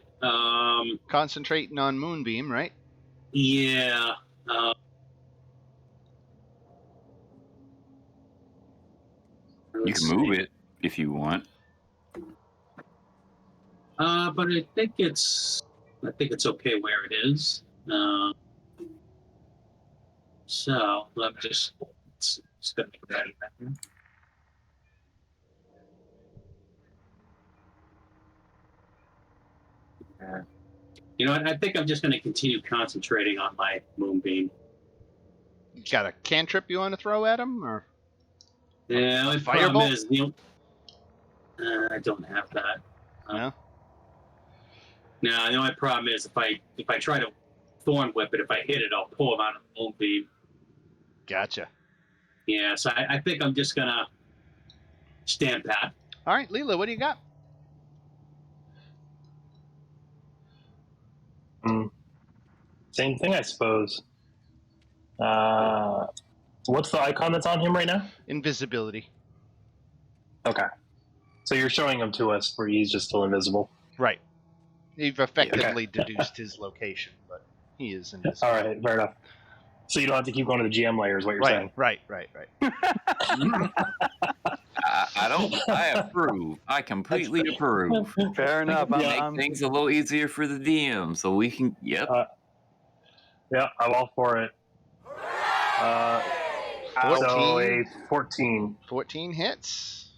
[SPEAKER 1] Concentrating on Moonbeam, right?
[SPEAKER 7] Yeah.
[SPEAKER 5] You
[SPEAKER 7] Let's
[SPEAKER 5] can move
[SPEAKER 7] see.
[SPEAKER 5] it if you want.
[SPEAKER 7] But I think it's okay where it is. So I'm just gonna make that happen. You know what? I think I'm just going to continue concentrating on my moonbeam.
[SPEAKER 1] You got a cantrip you want to throw at him, or
[SPEAKER 7] Yeah,
[SPEAKER 1] a
[SPEAKER 7] the problem
[SPEAKER 1] firebolt?
[SPEAKER 7] is, I don't have that.
[SPEAKER 1] No.
[SPEAKER 7] No, the only problem is if I try to thorn whip it, if I hit it, I'll pull him out of the moonbeam.
[SPEAKER 1] Gotcha.
[SPEAKER 7] Yeah, so I think I'm just gonna stand pat.
[SPEAKER 1] All right, Leela, what do you got?
[SPEAKER 9] Same thing, I suppose. What's the icon that's on him right now?
[SPEAKER 1] Invisibility.
[SPEAKER 9] Okay. So you're showing him to us where he's just still invisible.
[SPEAKER 1] Right. You've effectively deduced his location, but he is invisible.
[SPEAKER 9] All right, fair enough. So you don't have to keep going to the GM layer, is what you're saying.
[SPEAKER 1] Right.
[SPEAKER 5] I approve. I completely approve.
[SPEAKER 4] Fair enough.
[SPEAKER 5] Make things a little easier for the DM, so we can. Yep.
[SPEAKER 9] Yeah, I'm all for it.
[SPEAKER 1] 14.
[SPEAKER 9] So a 14.
[SPEAKER 1] 14 hits.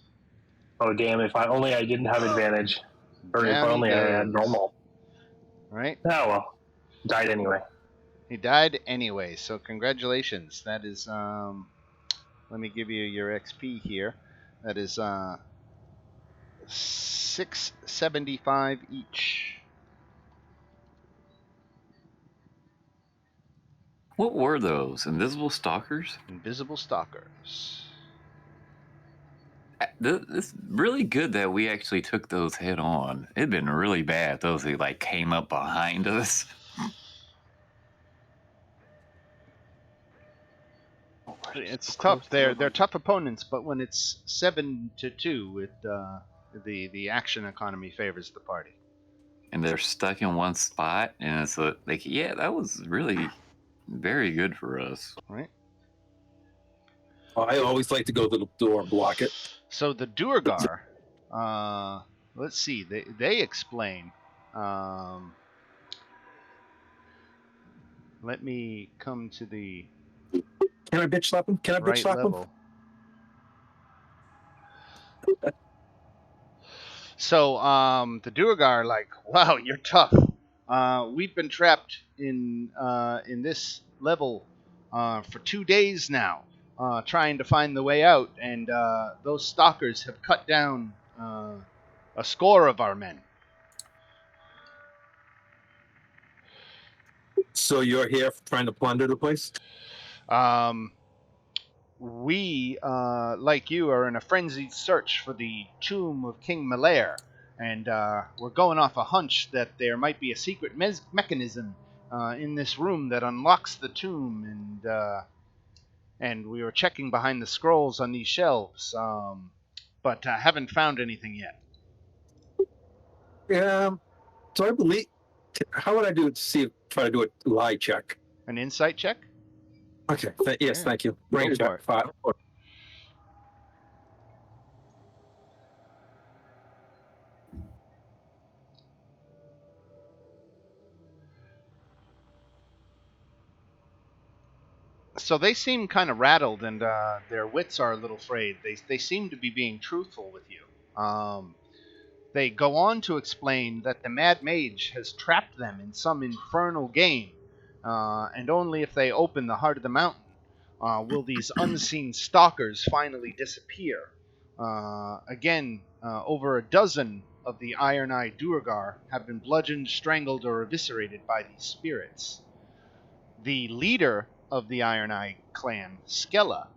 [SPEAKER 9] Oh damn! If I only I didn't have advantage, or if
[SPEAKER 1] Down he
[SPEAKER 9] only I had
[SPEAKER 1] goes.
[SPEAKER 9] normal.
[SPEAKER 1] Right.
[SPEAKER 9] Oh well, died anyway.
[SPEAKER 1] He died anyway, so congratulations. That is let me give you your XP here. That is 675 each.
[SPEAKER 5] What were those? Invisible stalkers?
[SPEAKER 1] Invisible stalkers.
[SPEAKER 5] It's really good that we actually took those head on. It'd been really bad. Those who came up behind us.
[SPEAKER 1] It's tough. They're tough opponents, but when it's 7-2, the action economy favors the party.
[SPEAKER 5] And they're stuck in one spot, and it's that was really very good for us.
[SPEAKER 1] Right.
[SPEAKER 3] I always like to go to the door and block it.
[SPEAKER 1] So the Duergar, let's see. They explain. Let me come to the
[SPEAKER 3] Can I bitch slap him? Can I bitch
[SPEAKER 1] right
[SPEAKER 3] slap
[SPEAKER 1] level.
[SPEAKER 3] him?
[SPEAKER 1] So the Duergar are like, wow, you're tough. We've been trapped in this level for 2 days now, trying to find the way out, and those stalkers have cut down a score of our men.
[SPEAKER 3] So you're here trying to plunder the place?
[SPEAKER 1] We, like you, are in a frenzied search for the tomb of King Malair, and we're going off a hunch that there might be a secret mechanism in this room that unlocks the tomb, and we were checking behind the scrolls on these shelves, but haven't found anything yet.
[SPEAKER 3] Yeah. So I believe. How would I do it? Try to do a lie check.
[SPEAKER 1] An insight check?
[SPEAKER 3] Okay. Yes,
[SPEAKER 1] Yeah.
[SPEAKER 3] thank you.
[SPEAKER 1] Go
[SPEAKER 3] Brain
[SPEAKER 1] for
[SPEAKER 3] check
[SPEAKER 1] it.
[SPEAKER 3] 5.
[SPEAKER 1] So they seem kind of rattled, and their wits are a little frayed. They seem to be being truthful with you. They go on to explain that the Mad Mage has trapped them in some infernal game, and only if they open the heart of the mountain will these unseen stalkers finally disappear. Again, over a dozen of the Iron-Eyed Duergar have been bludgeoned, strangled, or eviscerated by these spirits. The leader of the Iron Eye clan, Skella,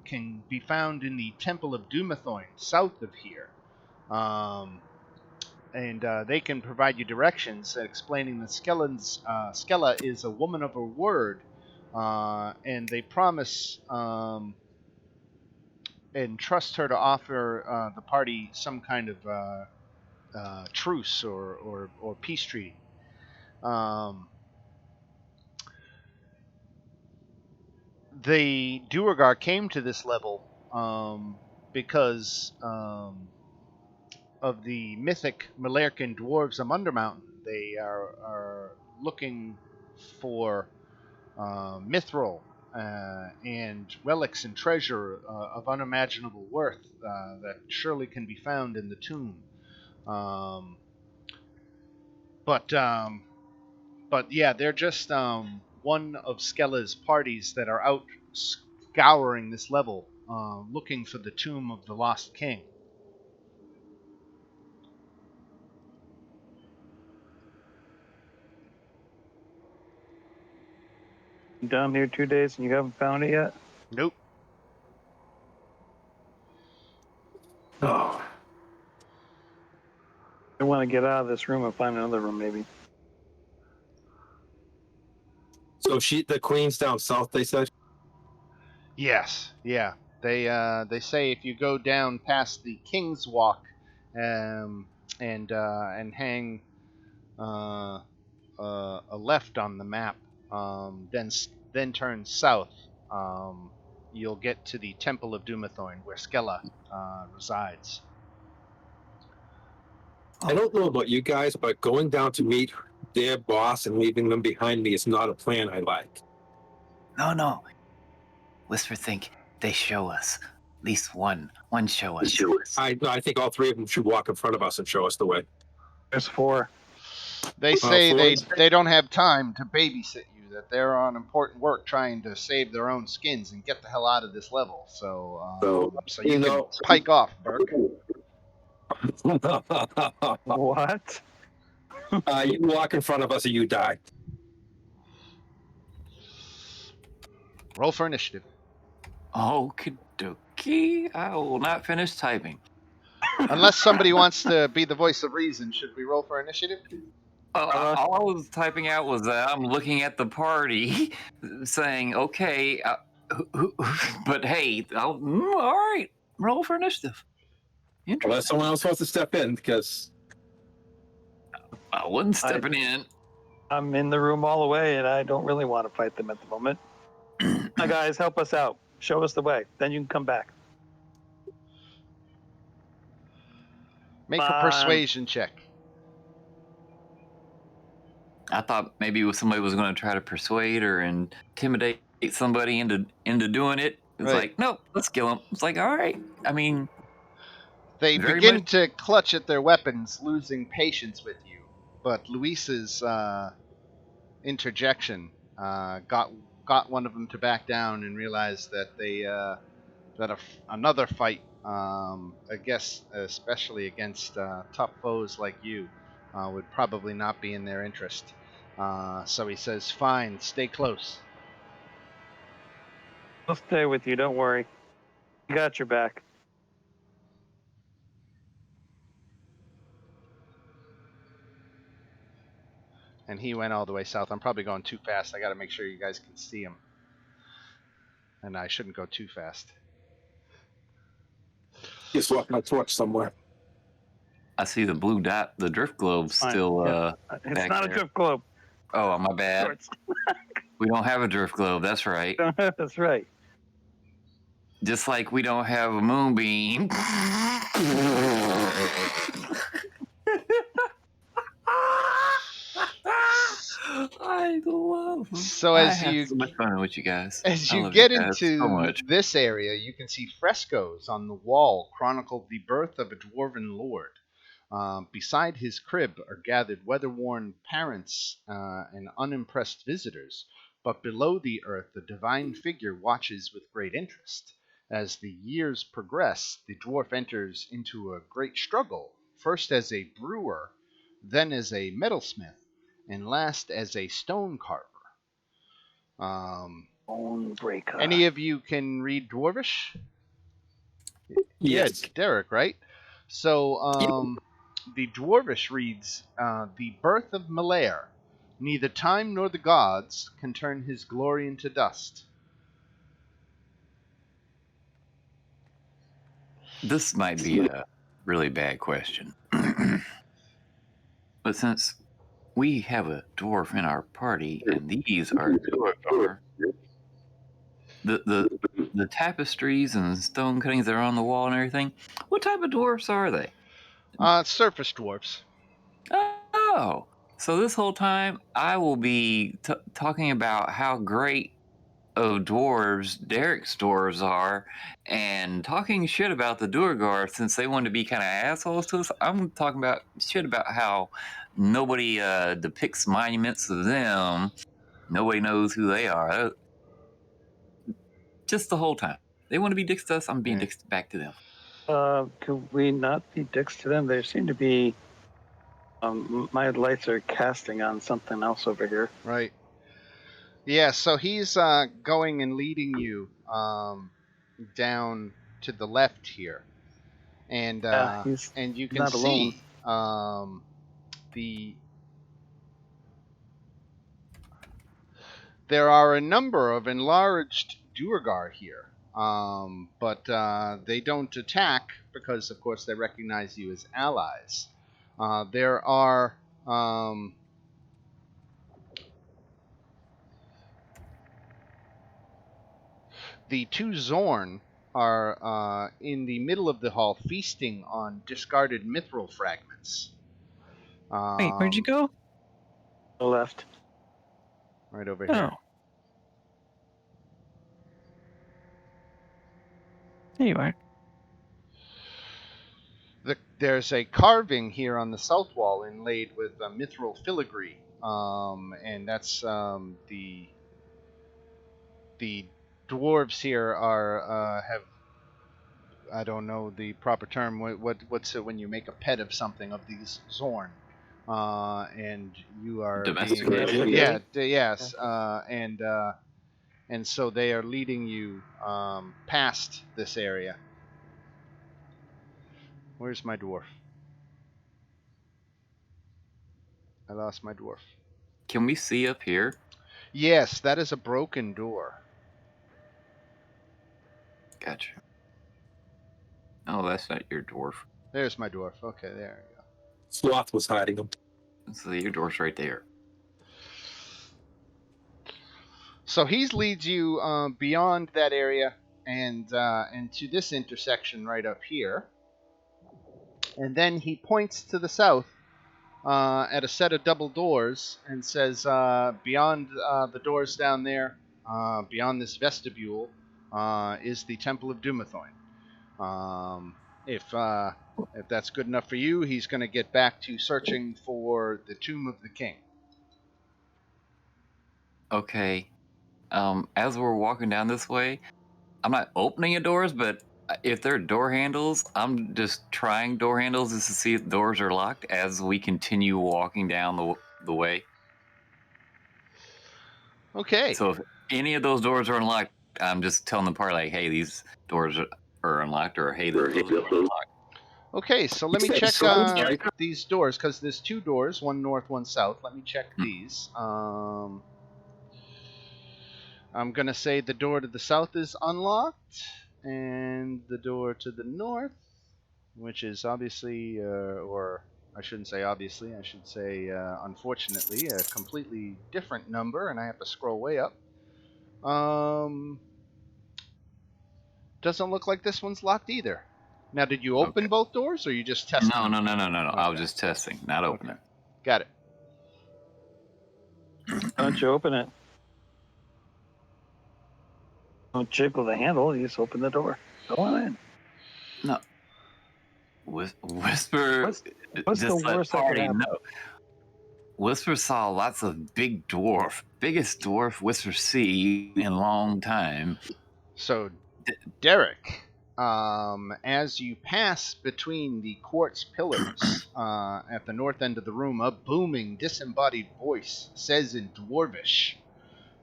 [SPEAKER 1] can be found in the Temple of Dumathorn, south of here. And they can provide you directions explaining that Skella is a woman of her word, and they promise and trust her to offer the party some kind of truce or peace treaty. The Duergar came to this level because of the mythic Malercan dwarves of Undermountain. They are looking for mithril and relics and treasure of unimaginable worth that surely can be found in the tomb. But yeah, they're just one of Skella's parties that are out scouring this level, looking for the tomb of the lost king.
[SPEAKER 4] Down here 2 days and you haven't found it yet?
[SPEAKER 1] Nope.
[SPEAKER 3] Oh.
[SPEAKER 4] I want to get out of this room and find another room, maybe.
[SPEAKER 3] So the queen's down south, they said?
[SPEAKER 1] Yes, yeah. They say if you go down past the King's Walk, and hang a left on the map, then turn south, you'll get to the Temple of Dumathorn, where Skella resides.
[SPEAKER 3] I don't know about you guys, but going down to meet their boss and leaving them behind me is not a plan I like.
[SPEAKER 5] No. Whisper think they show us. At least one show us.
[SPEAKER 3] I think all three of them should walk in front of us and show us the way.
[SPEAKER 4] There's 4.
[SPEAKER 1] They say they don't have time to babysit you, that they're on important work trying to save their own skins and get the hell out of this level. So you can pike off, Burke.
[SPEAKER 4] What?
[SPEAKER 3] You walk in front of us or you die.
[SPEAKER 1] Roll for initiative.
[SPEAKER 5] Okie dokie. I will not finish typing.
[SPEAKER 1] Unless somebody wants to be the voice of reason, should we roll for initiative?
[SPEAKER 5] All I was typing out was that I'm looking at the party, saying, "Okay, but hey, all right, roll for initiative."
[SPEAKER 3] Unless someone else wants to step in, because
[SPEAKER 5] I wasn't stepping in.
[SPEAKER 4] I'm in the room all the way, and I don't really want to fight them at the moment. Now, guys, help us out. Show us the way. Then you can come back.
[SPEAKER 1] Make a persuasion check.
[SPEAKER 5] I thought maybe somebody was going to try to persuade or intimidate somebody into doing it. It's
[SPEAKER 1] Right.
[SPEAKER 5] like, nope, let's kill him. It's like, all right. I mean,
[SPEAKER 1] They
[SPEAKER 5] Very
[SPEAKER 1] begin
[SPEAKER 5] much.
[SPEAKER 1] to clutch at their weapons, losing patience with you. But Luis's interjection got one of them to back down and realize that another fight, I guess, especially against tough foes like you, would probably not be in their interest. So he says, "Fine, stay close."
[SPEAKER 4] I'll stay with you. Don't worry. Got your back.
[SPEAKER 1] And he went all the way south. I'm probably going too fast. I got to make sure you guys can see him. And I shouldn't go too fast.
[SPEAKER 3] Just left my torch somewhere.
[SPEAKER 5] I see the blue dot, the drift globe
[SPEAKER 4] Fine.
[SPEAKER 5] still.
[SPEAKER 4] Yeah. It's
[SPEAKER 5] back
[SPEAKER 4] not
[SPEAKER 5] there.
[SPEAKER 4] a drift globe.
[SPEAKER 5] Oh, my bad.
[SPEAKER 4] Shorts.
[SPEAKER 5] We don't have a drift globe. That's right.
[SPEAKER 4] That's right.
[SPEAKER 5] Just like we don't have a moonbeam. I love them.
[SPEAKER 1] So
[SPEAKER 5] I
[SPEAKER 1] as
[SPEAKER 5] have
[SPEAKER 1] you
[SPEAKER 5] so much fun with you guys.
[SPEAKER 1] As
[SPEAKER 5] I
[SPEAKER 1] you
[SPEAKER 5] love
[SPEAKER 1] get
[SPEAKER 5] you guys so
[SPEAKER 1] into
[SPEAKER 5] much.
[SPEAKER 1] this area, you can see frescoes on the wall chronicle the birth of a dwarven lord. Beside his crib are gathered weather-worn parents and unimpressed visitors, but below the earth the divine figure watches with great interest. As the years progress, the dwarf enters into a great struggle, first as a brewer, then as a metalsmith, and last as a stone carver.
[SPEAKER 4] Bone breaker.
[SPEAKER 1] Any of you can read Dwarvish?
[SPEAKER 3] Yes.
[SPEAKER 1] Yeah, Derek, right? So, the Dwarvish reads, "The birth of Malair. Neither time nor the gods can turn his glory into dust."
[SPEAKER 5] This might be a really bad question. But since we have a dwarf in our party and these are Duergar, the tapestries and stone cuttings that are on the wall and everything, what type of dwarfs are they?
[SPEAKER 1] Surface dwarfs.
[SPEAKER 5] Oh, so this whole time I will be talking about how great of dwarves Derek's dwarves are, and talking shit about the Duergar since they want to be kind of assholes to us. I'm talking about shit about how nobody depicts monuments of them. Nobody knows who they are. Just the whole time. They want to be dicks to us, I'm being dicks back to them.
[SPEAKER 4] Could we not be dicks to them? There seem to be. My lights are casting on something else over here.
[SPEAKER 1] Right. Yeah, so he's going and leading you down to the left here. And
[SPEAKER 4] he's
[SPEAKER 1] and you can
[SPEAKER 4] not alone.
[SPEAKER 1] see there are a number of enlarged Duergar here, but they don't attack because, of course, they recognize you as allies. There are the two Zorn are in the middle of the hall feasting on discarded mithril fragments.
[SPEAKER 6] Wait, where'd you go?
[SPEAKER 4] The left.
[SPEAKER 1] Right over
[SPEAKER 6] Oh.
[SPEAKER 1] here.
[SPEAKER 6] There you are.
[SPEAKER 1] There's a carving here on the south wall inlaid with mithril filigree, and that's the dwarves here are have, I don't know the proper term. What's it when you make a pet of something of these Zorn, and you are
[SPEAKER 5] Domesticated.
[SPEAKER 1] yes, and so they are leading you past this area. Where's my dwarf? I lost my dwarf.
[SPEAKER 5] Can we see up here?
[SPEAKER 1] Yes, that is a broken door.
[SPEAKER 5] Gotcha. Oh, that's not your dwarf.
[SPEAKER 1] There's my dwarf. Okay, there you go.
[SPEAKER 3] Sloth was hiding them.
[SPEAKER 5] So your dwarf's right there.
[SPEAKER 1] So he leads you beyond that area and to this intersection right up here. And then he points to the south at a set of double doors and says, beyond the doors down there, beyond this vestibule, is the Temple of Dumathorn. If If that's good enough for you, he's going to get back to searching for the Tomb of the King.
[SPEAKER 5] Okay. As we're walking down this way, I'm not opening doors, but if there are door handles, I'm just trying door handles just to see if doors are locked as we continue walking down the way.
[SPEAKER 1] Okay.
[SPEAKER 5] So if any of those doors are unlocked, I'm just telling the party, like, hey, these doors are unlocked, or hey, those doors are unlocked.
[SPEAKER 1] Okay, so let me
[SPEAKER 3] Okay,
[SPEAKER 1] check
[SPEAKER 3] sounds like-
[SPEAKER 1] these doors, because there's 2 doors, one north, one south. Let me check
[SPEAKER 5] Hmm.
[SPEAKER 1] these. I'm going to say the door to the south is unlocked, and the door to the north, which is obviously, or I shouldn't say obviously, I should say unfortunately, a completely different number, and I have to scroll way up. Doesn't look like this one's locked either. Now, did you open
[SPEAKER 5] Okay.
[SPEAKER 1] both doors, or you just testing
[SPEAKER 5] No.
[SPEAKER 1] them?
[SPEAKER 5] I was
[SPEAKER 1] Okay.
[SPEAKER 5] just testing, not opening.
[SPEAKER 1] Got it.
[SPEAKER 4] Don't you open it? Don't jiggle the handle. You just open the door. Go on in.
[SPEAKER 5] No. Whisper.
[SPEAKER 4] What's the
[SPEAKER 5] just let
[SPEAKER 4] worst that could
[SPEAKER 5] party
[SPEAKER 4] happen?
[SPEAKER 5] know. Whisper saw lots of big dwarf, biggest dwarf Whisper see in a long time.
[SPEAKER 1] So, Derek, as you pass between the quartz pillars at the north end of the room, a booming, disembodied voice says in Dwarvish,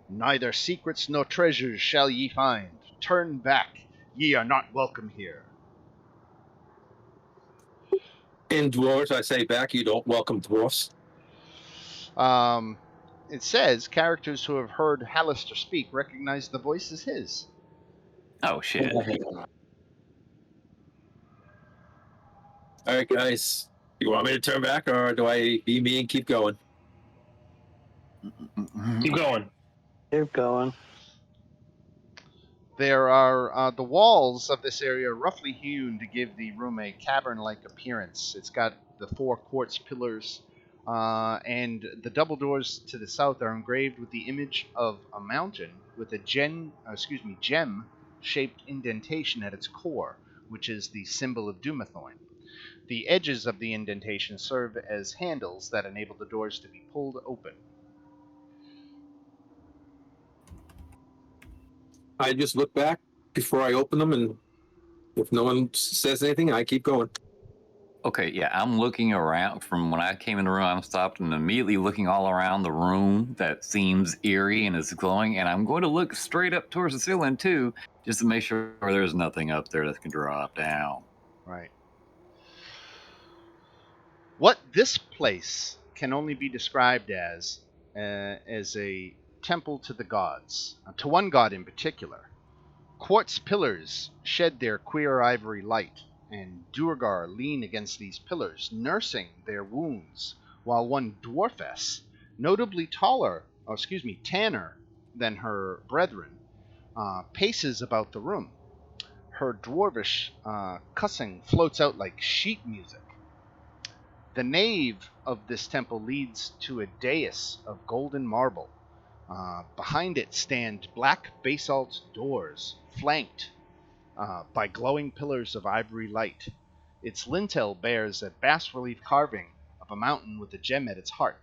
[SPEAKER 1] "Neither secrets nor treasures shall ye find. Turn back. Ye are not welcome here."
[SPEAKER 3] In dwarves, I say back, you don't welcome dwarfs.
[SPEAKER 1] It says characters who have heard Hallister speak recognize the voice as his.
[SPEAKER 5] Oh shit!
[SPEAKER 3] All right, guys. You want me to turn back, or do I be me and keep going?
[SPEAKER 9] Keep going.
[SPEAKER 4] Keep going.
[SPEAKER 1] There are the walls of this area roughly hewn to give the room a cavern-like appearance. It's got the 4 quartz pillars, and the double doors to the south are engraved with the image of a mountain with a gem-shaped indentation at its core, which is the symbol of Dumathorn. The edges of the indentation serve as handles that enable the doors to be pulled open.
[SPEAKER 3] I just look back before I open them, and if no one says anything, I keep going.
[SPEAKER 5] Okay, yeah, I'm looking around from when I came in the room. I'm stopped and immediately looking all around the room that seems eerie and is glowing, and I'm going to look straight up towards the ceiling too, just to make sure there's nothing up there that can drop down.
[SPEAKER 1] Right. What this place can only be described as a temple to the gods, to one god in particular. Quartz pillars shed their queer ivory light, and Durgar lean against these pillars, nursing their wounds, while one dwarfess, notably tanner than her brethren, paces about the room. Her dwarvish cussing floats out like sheet music. The nave of this temple leads to a dais of golden marble. Behind it stand black basalt doors, flanked by glowing pillars of ivory light. Its lintel bears a bas-relief carving of a mountain with a gem at its heart.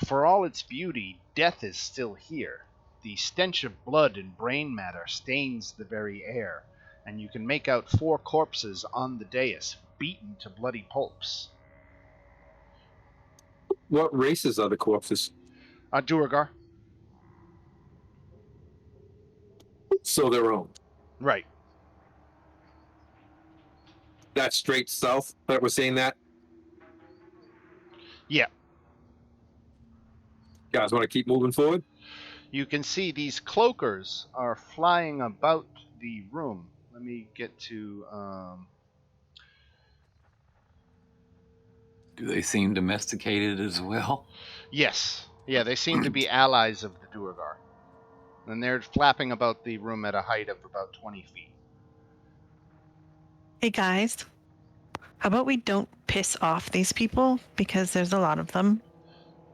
[SPEAKER 1] For all its beauty, death is still here. The stench of blood and brain matter stains the very air, and you can make out 4 corpses on the dais, beaten to bloody pulps.
[SPEAKER 3] What races are the corpses?
[SPEAKER 1] Duergar.
[SPEAKER 3] So their own.
[SPEAKER 1] Right.
[SPEAKER 3] That's straight south that we're seeing that.
[SPEAKER 1] Yeah.
[SPEAKER 3] Guys, want to keep moving forward?
[SPEAKER 1] You can see these cloakers are flying about the room. Let me get to.
[SPEAKER 5] Do they seem domesticated as well?
[SPEAKER 1] Yes. Yeah, they seem to be allies of the Duergar. And they're flapping about the room at a height of about 20 feet.
[SPEAKER 6] Hey guys, how about we don't piss off these people because there's a lot of them,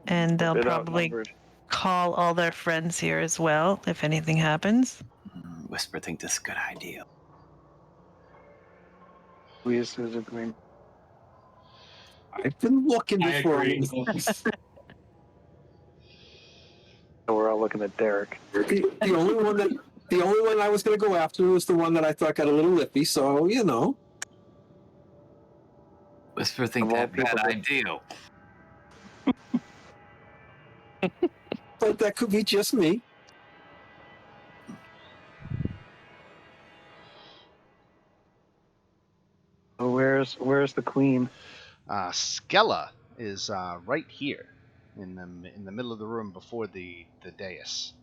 [SPEAKER 6] and they'll
[SPEAKER 4] Bit
[SPEAKER 6] probably
[SPEAKER 4] outnumbered.
[SPEAKER 6] call all their friends here as well if anything happens.
[SPEAKER 5] Whisper think this is a good idea.
[SPEAKER 4] Squeeze through the green.
[SPEAKER 3] I've been looking
[SPEAKER 7] I
[SPEAKER 3] before.
[SPEAKER 7] agree.
[SPEAKER 4] We're all looking at Derek.
[SPEAKER 3] The only one I was going to go after was the one that I thought got a little lippy. So
[SPEAKER 5] Whisper think
[SPEAKER 4] Of all
[SPEAKER 5] that bad
[SPEAKER 4] people-
[SPEAKER 5] idea.
[SPEAKER 3] but that could be just me.
[SPEAKER 4] So where's the queen?
[SPEAKER 1] Skella is right here in the middle of the room before the dais.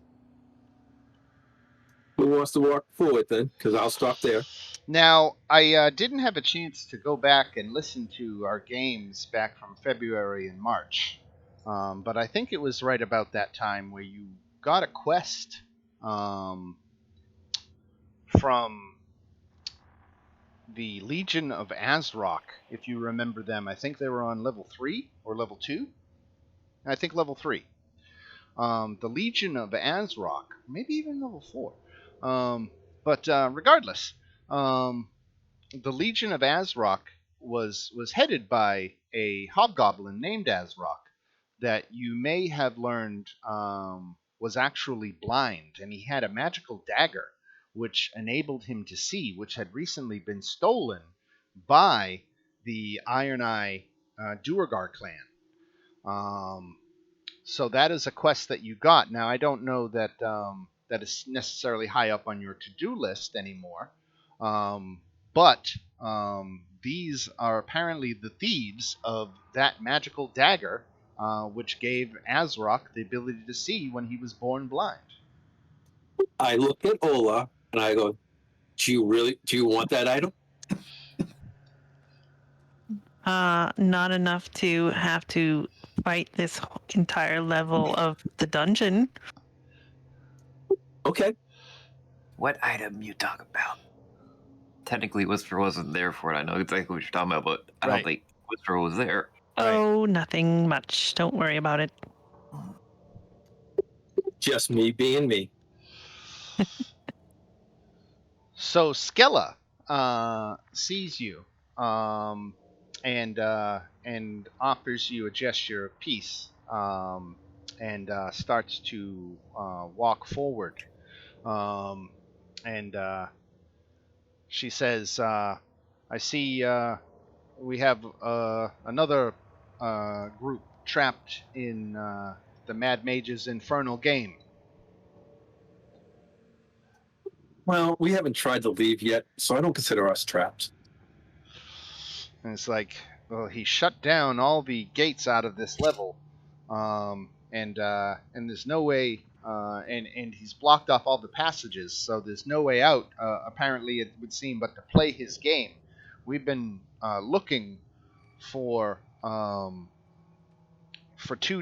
[SPEAKER 3] Who wants to walk forward then? Because I'll stop there.
[SPEAKER 1] Now, I didn't have a chance to go back and listen to our games back from February and March, but I think it was right about that time where you got a quest from the Legion of Azrock, if you remember them. I think they were on level 3 or level 2. I think level 3. The Legion of Azrock, maybe even level 4. But regardless, the Legion of Azrock was headed by a hobgoblin named Azrock that you may have learned was actually blind, and he had a magical dagger which enabled him to see, which had recently been stolen by the Iron Eye Duergar clan. So that is a quest that you got. Now, I don't know that that is necessarily high up on your to-do list anymore, but these are apparently the thieves of that magical dagger, which gave Azrock the ability to see when he was born blind.
[SPEAKER 3] I look at Ola and I go, do you want that item?
[SPEAKER 6] Not enough to have to fight this entire level of the dungeon.
[SPEAKER 3] Okay.
[SPEAKER 5] What item you talk about? Technically, Whisper wasn't there for it. I know exactly what you're talking about, but I don't
[SPEAKER 1] Right.
[SPEAKER 5] think Whisper was there.
[SPEAKER 6] Oh, nothing much. Don't worry about it.
[SPEAKER 3] Just me being me.
[SPEAKER 1] So Skella sees you and offers you a gesture of peace, and starts to walk forward. And she says, "I see we have another group trapped in the Mad Mage's infernal game."
[SPEAKER 3] Well, we haven't tried to leave yet, so I don't consider us trapped.
[SPEAKER 1] And it's like, well, he shut down all the gates out of this level, and there's no way, and he's blocked off all the passages, so there's no way out. Apparently, it would seem, but to play his game. We've been looking for 2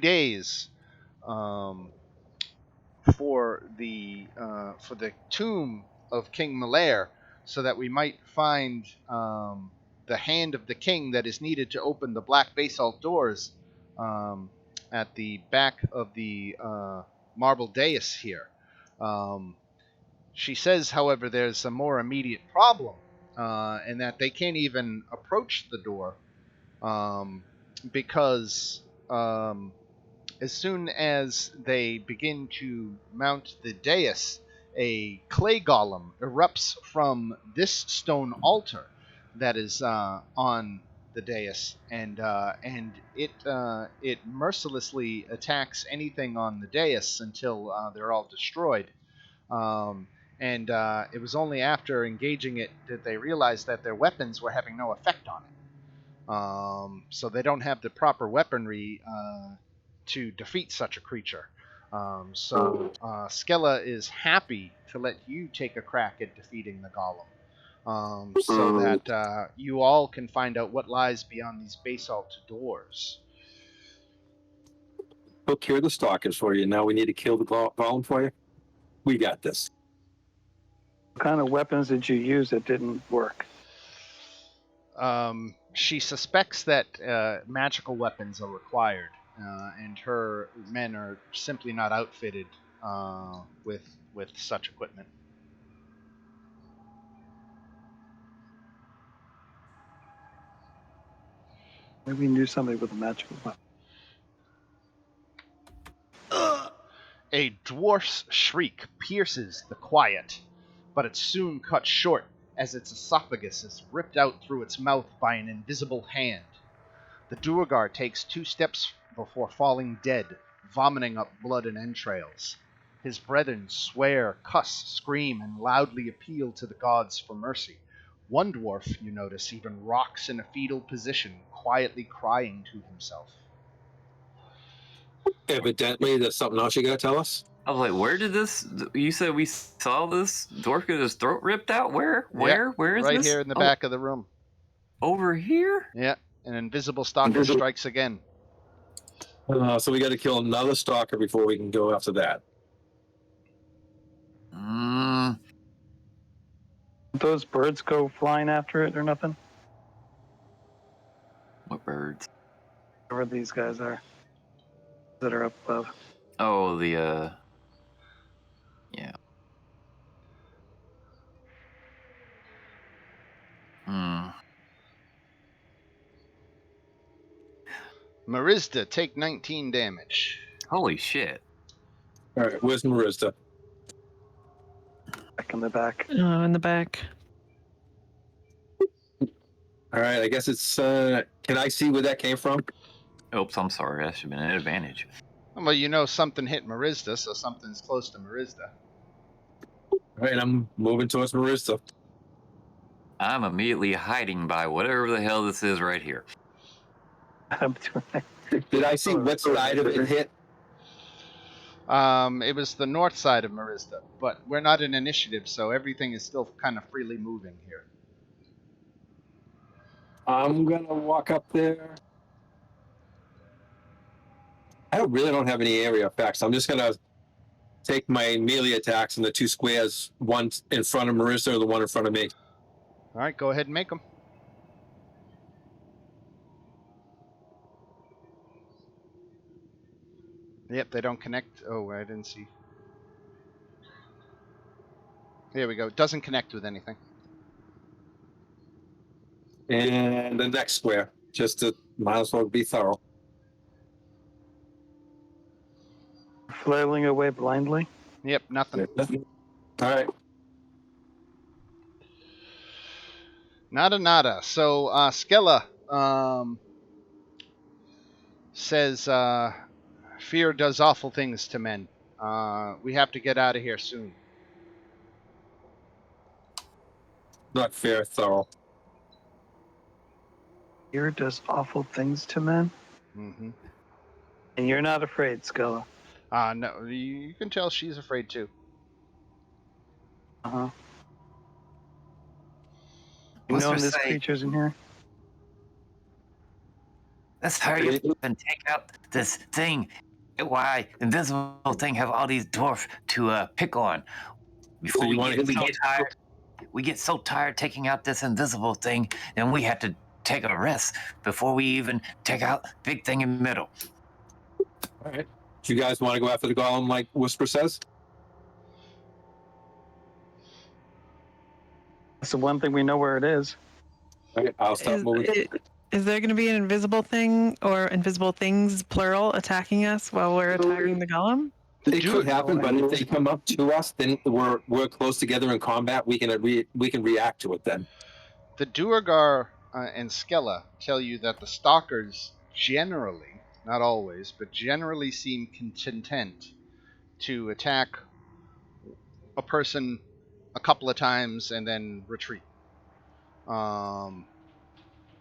[SPEAKER 1] days for the tomb of King Malaire, so that we might find the hand of the king that is needed to open the black basalt doors at the back of the marble dais here. She says, however, there's a more immediate problem, and that they can't even approach the door because as soon as they begin to mount the dais, a clay golem erupts from this stone altar that is on the dais, and it mercilessly attacks anything on the dais until they're all destroyed. And it was only after engaging it that they realized that their weapons were having no effect on it. So they don't have the proper weaponry to defeat such a creature. So Skella is happy to let you take a crack at defeating the golem, so that you all can find out what lies beyond these basalt doors.
[SPEAKER 3] Took care of the stalkers for you. Now we need to kill the golem for you. We got this.
[SPEAKER 4] What kind of weapons did you use that didn't work?
[SPEAKER 1] She suspects that magical weapons are required, and her men are simply not outfitted with such equipment.
[SPEAKER 4] Maybe we knew somebody with a magical weapon.
[SPEAKER 1] A dwarf's shriek pierces the quiet, but it's soon cut short as its esophagus is ripped out through its mouth by an invisible hand. The Duergar takes 2 steps before falling dead, vomiting up blood and entrails. His brethren swear, cuss, scream, and loudly appeal to the gods for mercy. One dwarf, you notice, even rocks in a fetal position, quietly crying to himself.
[SPEAKER 3] Evidently, there's something else you gotta tell us.
[SPEAKER 5] I was like, where did this? You said we saw this dwarf get his throat ripped out? Where?
[SPEAKER 1] Yeah,
[SPEAKER 5] Where is
[SPEAKER 1] right
[SPEAKER 5] this?
[SPEAKER 1] here in the back of the room.
[SPEAKER 5] Over here?
[SPEAKER 1] Yeah, an invisible stalker strikes again.
[SPEAKER 3] So we got to kill another stalker before we can go after that.
[SPEAKER 4] Those birds go flying after it or nothing?
[SPEAKER 5] What birds?
[SPEAKER 4] Where these guys are that are up above.
[SPEAKER 5] Oh, the yeah.
[SPEAKER 1] Marizda, take 19 damage.
[SPEAKER 5] Holy shit.
[SPEAKER 3] All right, where's Marista?
[SPEAKER 4] Back in the back.
[SPEAKER 6] Oh, in the back.
[SPEAKER 3] All right, I guess it's. Can I see where that came from?
[SPEAKER 5] Oops, I'm sorry. That should have been an advantage.
[SPEAKER 1] Well, you know something hit Marizda, so something's close to Marizda.
[SPEAKER 3] All right, I'm moving towards Marista.
[SPEAKER 5] I'm immediately hiding by whatever the hell this is right here.
[SPEAKER 4] I'm doing
[SPEAKER 3] Did I see what side of it hit?
[SPEAKER 1] It was the north side of Marizda, but we're not in initiative, so everything is still kind of freely moving here.
[SPEAKER 3] I'm gonna walk up there. I really don't have any area effects. I'm just gonna take my melee attacks in the 2 squares, one in front of Marissa or the one in front of me.
[SPEAKER 1] All right, go ahead and make them. Yep, they don't connect. Oh, I didn't see. Here we go. It doesn't connect with anything.
[SPEAKER 3] And the next square, just to might as well be thorough.
[SPEAKER 4] flailing away blindly.
[SPEAKER 1] Yep, nothing.
[SPEAKER 3] All right.
[SPEAKER 1] Nada. So, Skella says, fear does awful things to men. We have to get out of here soon.
[SPEAKER 3] Not fair, thorough.
[SPEAKER 4] Fear does awful things to men.
[SPEAKER 1] Mm-hmm.
[SPEAKER 4] And you're not afraid, Skella.
[SPEAKER 1] No, you can tell she's afraid too.
[SPEAKER 4] Uh-huh. You
[SPEAKER 5] Let's
[SPEAKER 4] know
[SPEAKER 5] just
[SPEAKER 4] there's
[SPEAKER 5] say-
[SPEAKER 4] creatures in here?
[SPEAKER 5] Let's hurry up and take out this thing. Why, invisible thing have all these dwarfs to pick on. Before
[SPEAKER 3] So you wanna hit
[SPEAKER 5] we
[SPEAKER 3] the-
[SPEAKER 5] get tired, we get so tired taking out this invisible thing, then we have to take a rest before we even take out big thing in the middle.
[SPEAKER 3] All right. Do you guys want to go after the golem like Whisper says?
[SPEAKER 4] That's the one thing we know where it is.
[SPEAKER 3] All right, I'll stop moving.
[SPEAKER 6] Is there going to be an invisible thing or invisible things, plural, attacking us while we're attacking the golem?
[SPEAKER 3] It could happen, but if they come up to us, then we're close together in combat. We can react to it then.
[SPEAKER 1] The Duergar and Skella tell you that the stalkers generally, not always, but generally seem content to attack a person a couple of times and then retreat.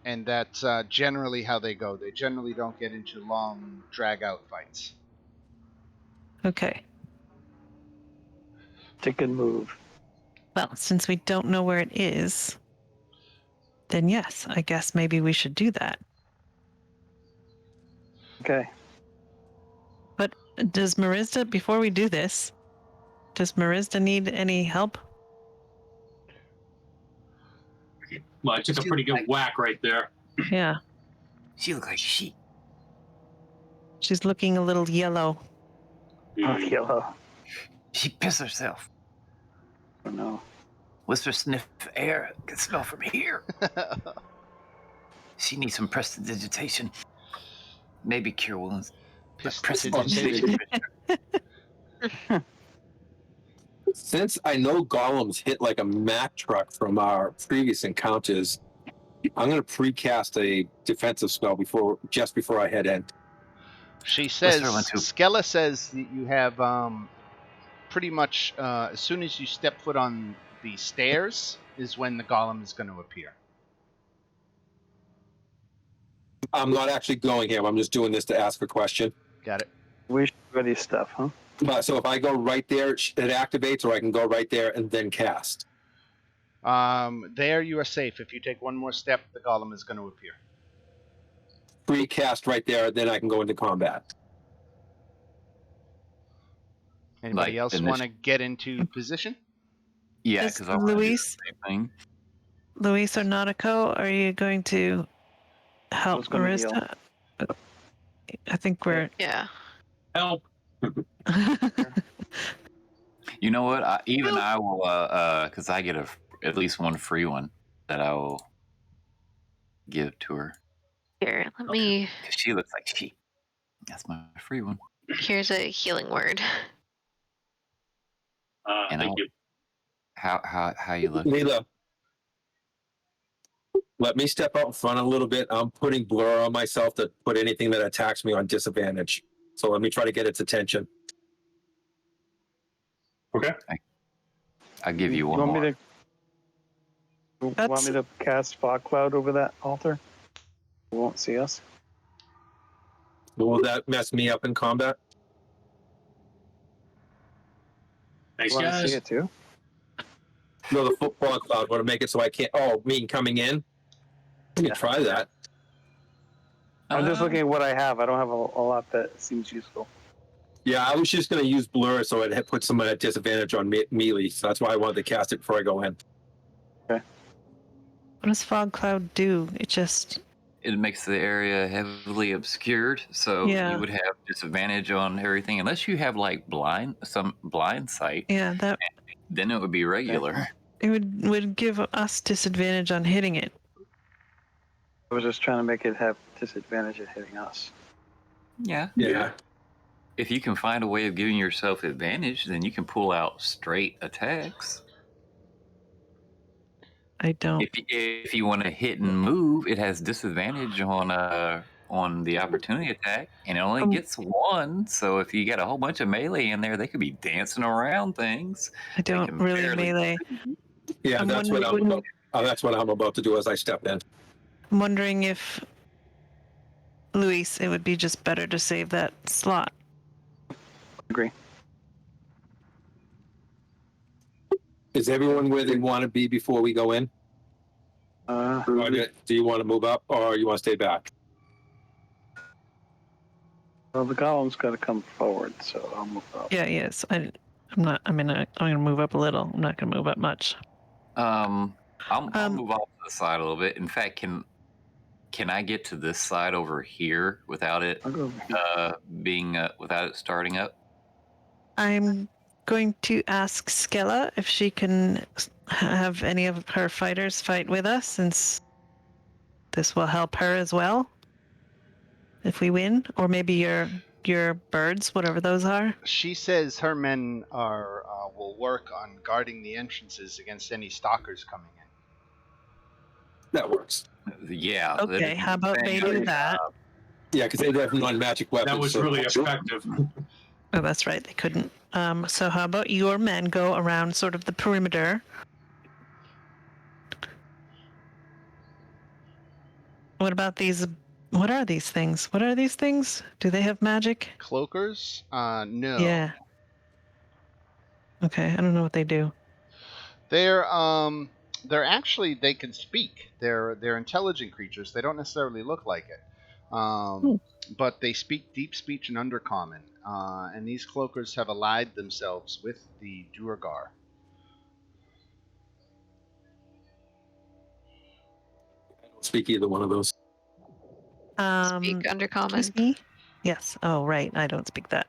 [SPEAKER 1] And that's generally how they go. They generally don't get into long, drag-out fights.
[SPEAKER 6] Okay.
[SPEAKER 4] It's a good move.
[SPEAKER 6] Well, since we don't know where it is, then yes, I guess maybe we should do that.
[SPEAKER 4] Okay.
[SPEAKER 6] But does Marizda, before we do this, does Marizda need any help?
[SPEAKER 7] Well, I took a pretty good whack right there.
[SPEAKER 6] Yeah.
[SPEAKER 5] She looks like sheep.
[SPEAKER 6] She's looking a little yellow.
[SPEAKER 4] Oh, yellow.
[SPEAKER 5] She pissed herself.
[SPEAKER 4] Oh, no.
[SPEAKER 5] Whisper sniff air. Can smell from here. She needs some prestidigitation. Maybe cure wounds.
[SPEAKER 1] Prestidigitation.
[SPEAKER 3] Since I know golems hit like a Mack truck from our previous encounters, I'm going to precast a defensive spell just before I head in.
[SPEAKER 1] She
[SPEAKER 5] Let's
[SPEAKER 1] says,
[SPEAKER 5] throw in two.
[SPEAKER 1] Skella says that you have pretty much, as soon as you step foot on the stairs is when the golem is going to appear.
[SPEAKER 3] I'm not actually going here. I'm just doing this to ask a question.
[SPEAKER 1] Got it?
[SPEAKER 4] We should ready stuff, huh?
[SPEAKER 3] So if I go right there, it activates, or I can go right there and then cast.
[SPEAKER 1] There you are safe. If you take one more step, the golem is going to appear.
[SPEAKER 3] Precast right there, then I can go into combat.
[SPEAKER 1] Anybody
[SPEAKER 5] Like,
[SPEAKER 1] else
[SPEAKER 5] finish.
[SPEAKER 1] want to get into position?
[SPEAKER 5] Yeah,
[SPEAKER 6] Does
[SPEAKER 5] because I want to do the
[SPEAKER 6] Luis,
[SPEAKER 5] same thing.
[SPEAKER 6] Luis or Nautico, are you going to help
[SPEAKER 4] Who's gonna heal?
[SPEAKER 6] Marista? I think we're.
[SPEAKER 2] Yeah.
[SPEAKER 7] Help.
[SPEAKER 5] You know what? I will, because I get at least one free one that I will give to her.
[SPEAKER 2] Here, let me.
[SPEAKER 5] Because she looks like she. That's my free one.
[SPEAKER 2] Here's a healing word.
[SPEAKER 5] And
[SPEAKER 7] Thank you.
[SPEAKER 5] How you look?
[SPEAKER 3] Leela, let me step out in front a little bit. I'm putting blur on myself to put anything that attacks me on disadvantage. So let me try to get its attention.
[SPEAKER 9] Okay.
[SPEAKER 5] I'll give you one more.
[SPEAKER 4] Want me to cast fog cloud over that altar? It won't see us.
[SPEAKER 3] Will that mess me up in combat?
[SPEAKER 7] Thanks,
[SPEAKER 4] Want to
[SPEAKER 7] guys.
[SPEAKER 4] see it too?
[SPEAKER 3] No, the football cloud. Want to make it so I can't. Oh, me coming in? We can try that.
[SPEAKER 4] I'm just looking at what I have. I don't have a lot that seems useful.
[SPEAKER 3] Yeah, I was just going to use blur so it puts someone at disadvantage on melee. So that's why I wanted to cast it before I go in.
[SPEAKER 6] What does fog cloud do?
[SPEAKER 5] It makes the area heavily obscured, so you would have disadvantage on everything unless you have like some blind sight.
[SPEAKER 6] Yeah, that.
[SPEAKER 5] Then it would be regular.
[SPEAKER 6] It would give us disadvantage on hitting it.
[SPEAKER 4] I was just trying to make it have disadvantage at hitting us.
[SPEAKER 5] Yeah.
[SPEAKER 3] Yeah.
[SPEAKER 5] If you can find a way of giving yourself advantage, then you can pull out straight attacks.
[SPEAKER 6] I don't.
[SPEAKER 5] If you want to hit and move, it has disadvantage on the opportunity attack, and it only gets one. So if you got a whole bunch of melee in there, they could be dancing around things.
[SPEAKER 6] I don't really melee.
[SPEAKER 3] Yeah, that's what I'm about to do as I step in.
[SPEAKER 6] I'm wondering if Luis, it would be just better to save that slot.
[SPEAKER 4] Agree.
[SPEAKER 3] Is everyone where they want to be before we go in? Or do you want to move up, or you want to stay back?
[SPEAKER 4] Well, the golem's got to come forward, so I'll move up.
[SPEAKER 6] Yeah, yes. I'm not. I mean, I'm going to move up a little. I'm not going to move up much.
[SPEAKER 5] I'll move off to the side a little bit. In fact, can I get to this side over here without it without it starting up?
[SPEAKER 6] I'm going to ask Skella if she can have any of her fighters fight with us, since this will help her as well if we win, or maybe your birds, whatever those are.
[SPEAKER 1] She says her men will work on guarding the entrances against any stalkers coming in.
[SPEAKER 3] That works.
[SPEAKER 5] Yeah.
[SPEAKER 6] Okay, how about they do that?
[SPEAKER 3] Yeah, because they have non-magic weapons.
[SPEAKER 7] That was really effective.
[SPEAKER 6] Oh, that's right. They couldn't. So how about your men go around sort of the perimeter? What about these? What are these things? What are these things? Do they have magic?
[SPEAKER 1] Cloakers? No.
[SPEAKER 6] Yeah. Okay, I don't know what they do.
[SPEAKER 1] They're actually, they can speak. They're intelligent creatures. They don't necessarily look like it. But they speak deep speech and undercommon. And these cloakers have allied themselves with the Duergar.
[SPEAKER 3] I don't speak either one of those.
[SPEAKER 2] Speak undercommon.
[SPEAKER 6] Excuse me? Yes. Oh, right. I don't speak that.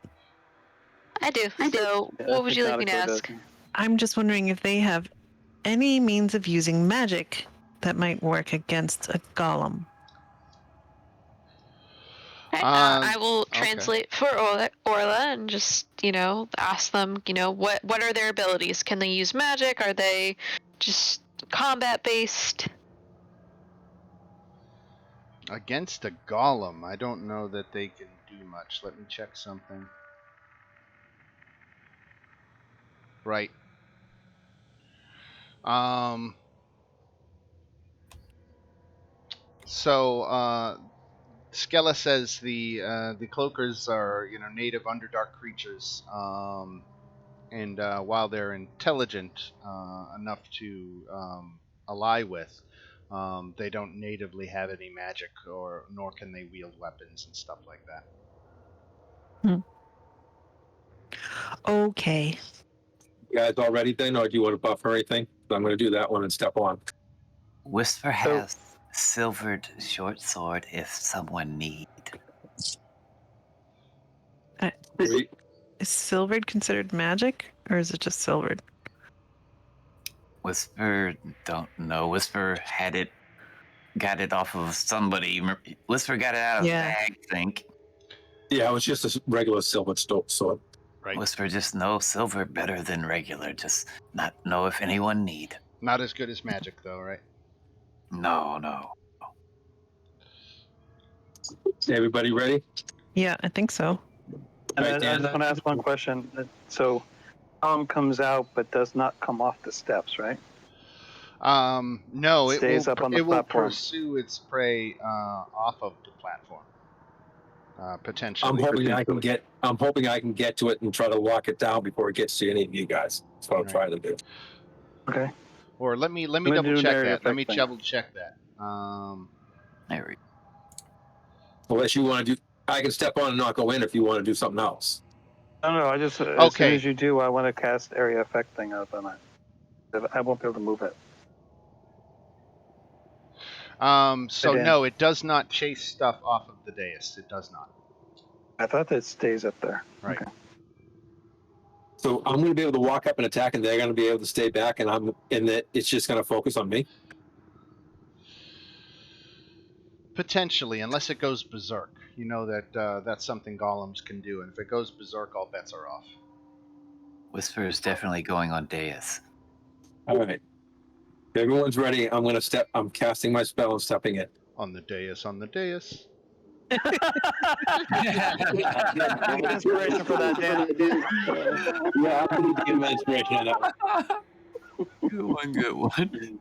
[SPEAKER 2] I do. So, what would you like me to ask?
[SPEAKER 6] I'm just wondering if they have any means of using magic that might work against a golem.
[SPEAKER 2] Okay, I will translate for Orla and just, ask them, what are their abilities? Can they use magic? Are they just combat based?
[SPEAKER 1] Against a golem, I don't know that they can do much. Let me check something. Right. So Skella says the cloakers are native Underdark creatures, and while they're intelligent enough to ally with, they don't natively have any magic, nor can they wield weapons and stuff like that.
[SPEAKER 6] Okay.
[SPEAKER 3] You guys all ready then, or do you want to buff or anything? I'm going to do that one and step on.
[SPEAKER 5] Whisper has silvered short sword if someone need.
[SPEAKER 6] Is silvered considered magic, or is it just silvered?
[SPEAKER 5] Whisper don't know. Whisper got it off of somebody. Whisper got it out of bag, I think.
[SPEAKER 3] Yeah, it was just a regular silver sword.
[SPEAKER 1] Right.
[SPEAKER 5] Whisper just know silver better than regular. Just not know if anyone need.
[SPEAKER 1] Not as good as magic, though, right?
[SPEAKER 5] No.
[SPEAKER 3] Everybody ready?
[SPEAKER 6] Yeah, I think so.
[SPEAKER 4] And
[SPEAKER 3] Right,
[SPEAKER 4] I
[SPEAKER 3] Dan.
[SPEAKER 4] just want to ask one question. So, Tom comes out but does not come off the steps, right?
[SPEAKER 1] No,
[SPEAKER 4] Stays up on the
[SPEAKER 1] it will
[SPEAKER 4] platform.
[SPEAKER 1] pursue its prey off of the platform. Potentially.
[SPEAKER 3] I'm hoping I can get to it and try to lock it down before it gets to any of you guys. That's what I'm trying to do.
[SPEAKER 4] Okay.
[SPEAKER 1] Or let me
[SPEAKER 4] Let me do
[SPEAKER 1] double
[SPEAKER 4] an
[SPEAKER 1] check
[SPEAKER 4] area
[SPEAKER 1] that. Let me
[SPEAKER 4] effect thing.
[SPEAKER 1] double check that.
[SPEAKER 5] There we
[SPEAKER 3] Unless you want to do, I can step on and not go in if you want to do something else.
[SPEAKER 4] No, I just, as soon
[SPEAKER 1] Okay.
[SPEAKER 4] as you do, I want to cast area effect thing up on it. I won't be able to move it.
[SPEAKER 1] So
[SPEAKER 4] Dan.
[SPEAKER 1] no, it does not chase stuff off of the dais. It does not.
[SPEAKER 4] I thought that stays up there.
[SPEAKER 1] Right.
[SPEAKER 4] Okay.
[SPEAKER 3] So I'm going to be able to walk up and attack, and they're going to be able to stay back, and it's just going to focus on me.
[SPEAKER 1] Potentially, unless it goes berserk. You know that that's something golems can do, and if it goes berserk, all bets are off.
[SPEAKER 5] Whisper is definitely going on dais.
[SPEAKER 3] All right. If everyone's ready, I'm casting my spell and stepping it.
[SPEAKER 1] On the dais, on the dais.
[SPEAKER 4] Give inspiration for that, Dan.
[SPEAKER 3] Yeah, I'm going to give my inspiration on that one.
[SPEAKER 5] Good one.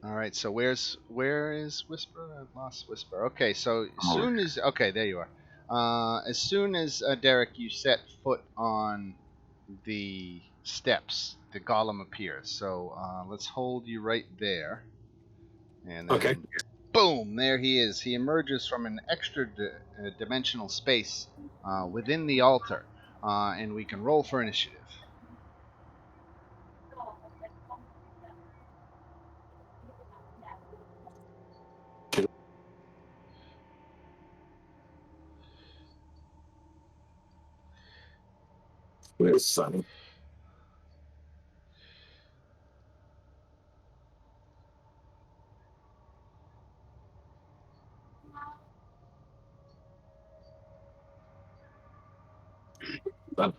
[SPEAKER 1] All right, so where is Whisper? I've lost Whisper. Okay, so there you are. As soon as Derek, you set foot on the steps, the golem appears. So let's hold you right there, and then
[SPEAKER 3] Okay.
[SPEAKER 1] boom, there he is. He emerges from an extra dimensional space within the altar, and we can roll for initiative.
[SPEAKER 3] Where's Sonny? Son.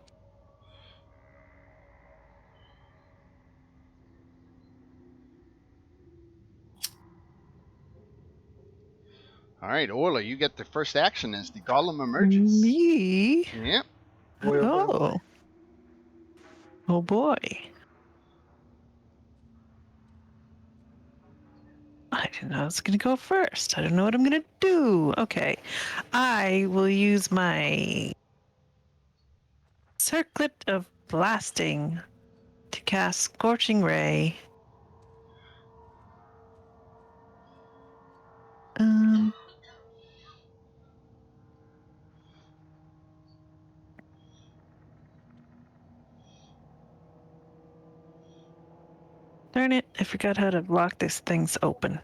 [SPEAKER 1] All right, Orla, you get the first action as the golem emerges.
[SPEAKER 6] Me?
[SPEAKER 1] Yep.
[SPEAKER 6] Oh. Oh boy. I didn't know I was going to go first. I don't know what I'm going to do. Okay. I will use my Circlet of Blasting to cast Scorching Ray. Darn it, I forgot how to lock these things open.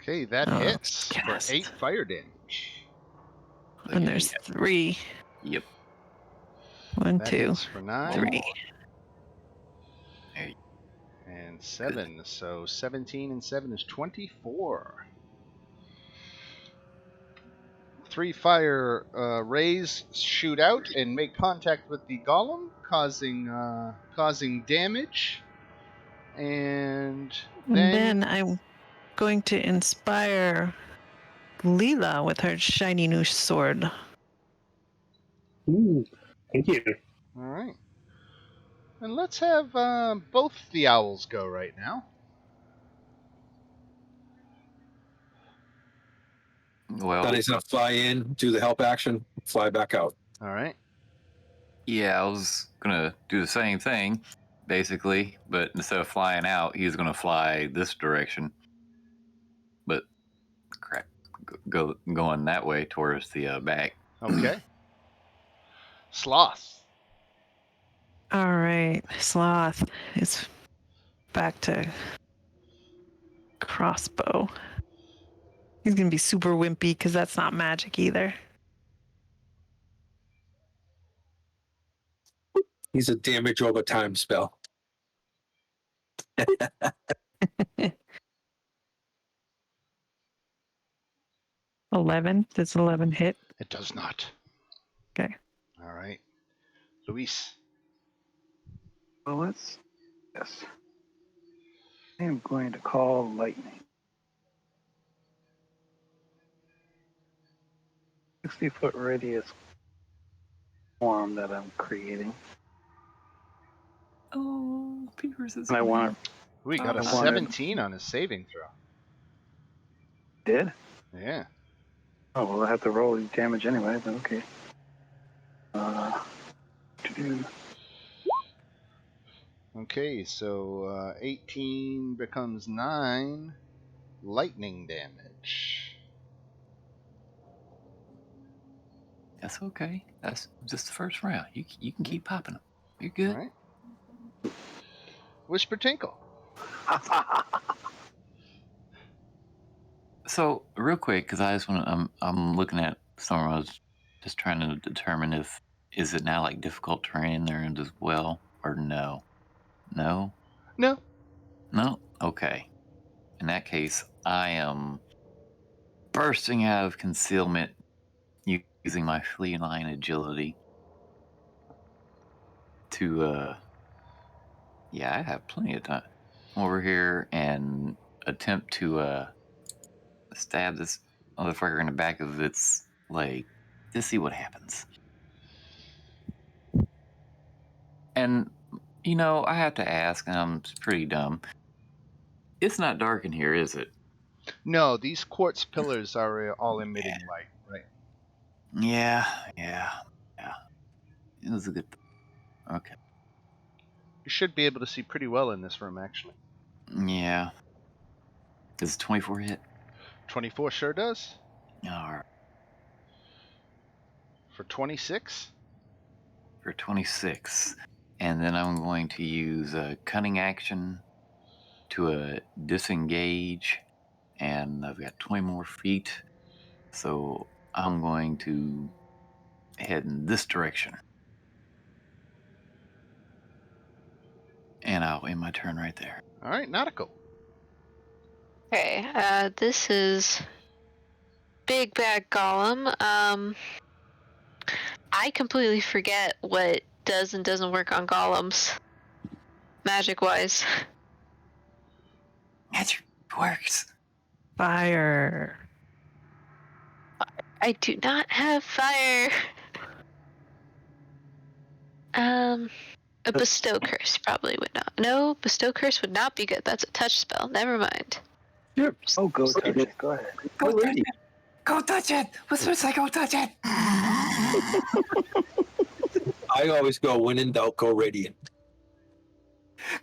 [SPEAKER 1] Okay, that hits for
[SPEAKER 6] cast.
[SPEAKER 1] 8 fire damage.
[SPEAKER 6] And there's 3.
[SPEAKER 5] Yep.
[SPEAKER 6] 1,
[SPEAKER 1] That
[SPEAKER 6] 2,
[SPEAKER 1] hits for 9.
[SPEAKER 6] 3.
[SPEAKER 5] There you-
[SPEAKER 1] And 7. So 17 and 7 is 24. 3 fire rays shoot out and make contact with the golem, causing damage. And
[SPEAKER 6] And
[SPEAKER 1] then
[SPEAKER 6] then I'm going to inspire Leela with her shiny new sword.
[SPEAKER 9] Ooh, thank you.
[SPEAKER 1] all right. And let's have both the owls go right now.
[SPEAKER 5] Well,
[SPEAKER 3] Then he's gonna fly in, do the help action, fly back out.
[SPEAKER 1] All right.
[SPEAKER 5] yeah, I was gonna do the same thing, basically, but instead of flying out, he's gonna fly this direction. But crap, going that way towards the back.
[SPEAKER 1] Okay. Sloth.
[SPEAKER 6] All right, Sloth is back to crossbow. He's gonna be super wimpy because that's not magic either.
[SPEAKER 3] He's a damage over time spell.
[SPEAKER 6] 11. Does 11 hit?
[SPEAKER 1] It does not.
[SPEAKER 6] Okay.
[SPEAKER 1] All right. Luis.
[SPEAKER 4] Well, let's. Yes. I am going to call lightning. 60-foot radius form that I'm creating.
[SPEAKER 5] Oh, Peters is.
[SPEAKER 4] And I want
[SPEAKER 1] We got a
[SPEAKER 4] I wanted-
[SPEAKER 1] 17 on his saving throw.
[SPEAKER 4] Did?
[SPEAKER 1] Yeah.
[SPEAKER 4] Oh, well, I have to roll damage anyway, but okay.
[SPEAKER 1] Okay, so 18 becomes 9 lightning damage.
[SPEAKER 5] That's okay. That's just the first round. You can keep popping them. You're
[SPEAKER 1] All
[SPEAKER 5] good.
[SPEAKER 1] right. Whisper Tinkle.
[SPEAKER 5] So real quick, because I just want to, I'm looking at some. I was just trying to determine if is it now like difficult terrain there as well or no. No.
[SPEAKER 1] No.
[SPEAKER 5] No. Okay. In that case, I am bursting out of concealment using my feline agility to yeah, I have plenty of time over here and attempt to stab this motherfucker in the back of its leg to see what happens. And you know, I have to ask, and I'm pretty dumb. It's not dark in here, is it?
[SPEAKER 1] No, these quartz pillars are all emitting light, right?
[SPEAKER 5] Yeah. It was a good. Okay.
[SPEAKER 1] You should be able to see pretty well in this room, actually.
[SPEAKER 5] Yeah. Does 24 hit?
[SPEAKER 1] 24 sure does.
[SPEAKER 5] All right.
[SPEAKER 1] For 26?
[SPEAKER 5] For 26. And then I'm going to use a cunning action to disengage. And I've got 20 more feet. So I'm going to head in this direction. And I'll end my turn right there.
[SPEAKER 1] All right, Nautical.
[SPEAKER 2] Okay, this is Big Bad Gollum. I completely forget what does and doesn't work on golems, magic-wise.
[SPEAKER 5] Magic works.
[SPEAKER 6] Fire.
[SPEAKER 2] I do not have fire. A bestow curse probably would not. No, bestow curse would not be good. That's a touch spell. Never mind.
[SPEAKER 3] Yep.
[SPEAKER 4] Oh, go touch it. Go ahead.
[SPEAKER 3] Already.
[SPEAKER 5] Go touch it. What's supposed to say? Go touch it.
[SPEAKER 3] I always go when in doubt, go radiant.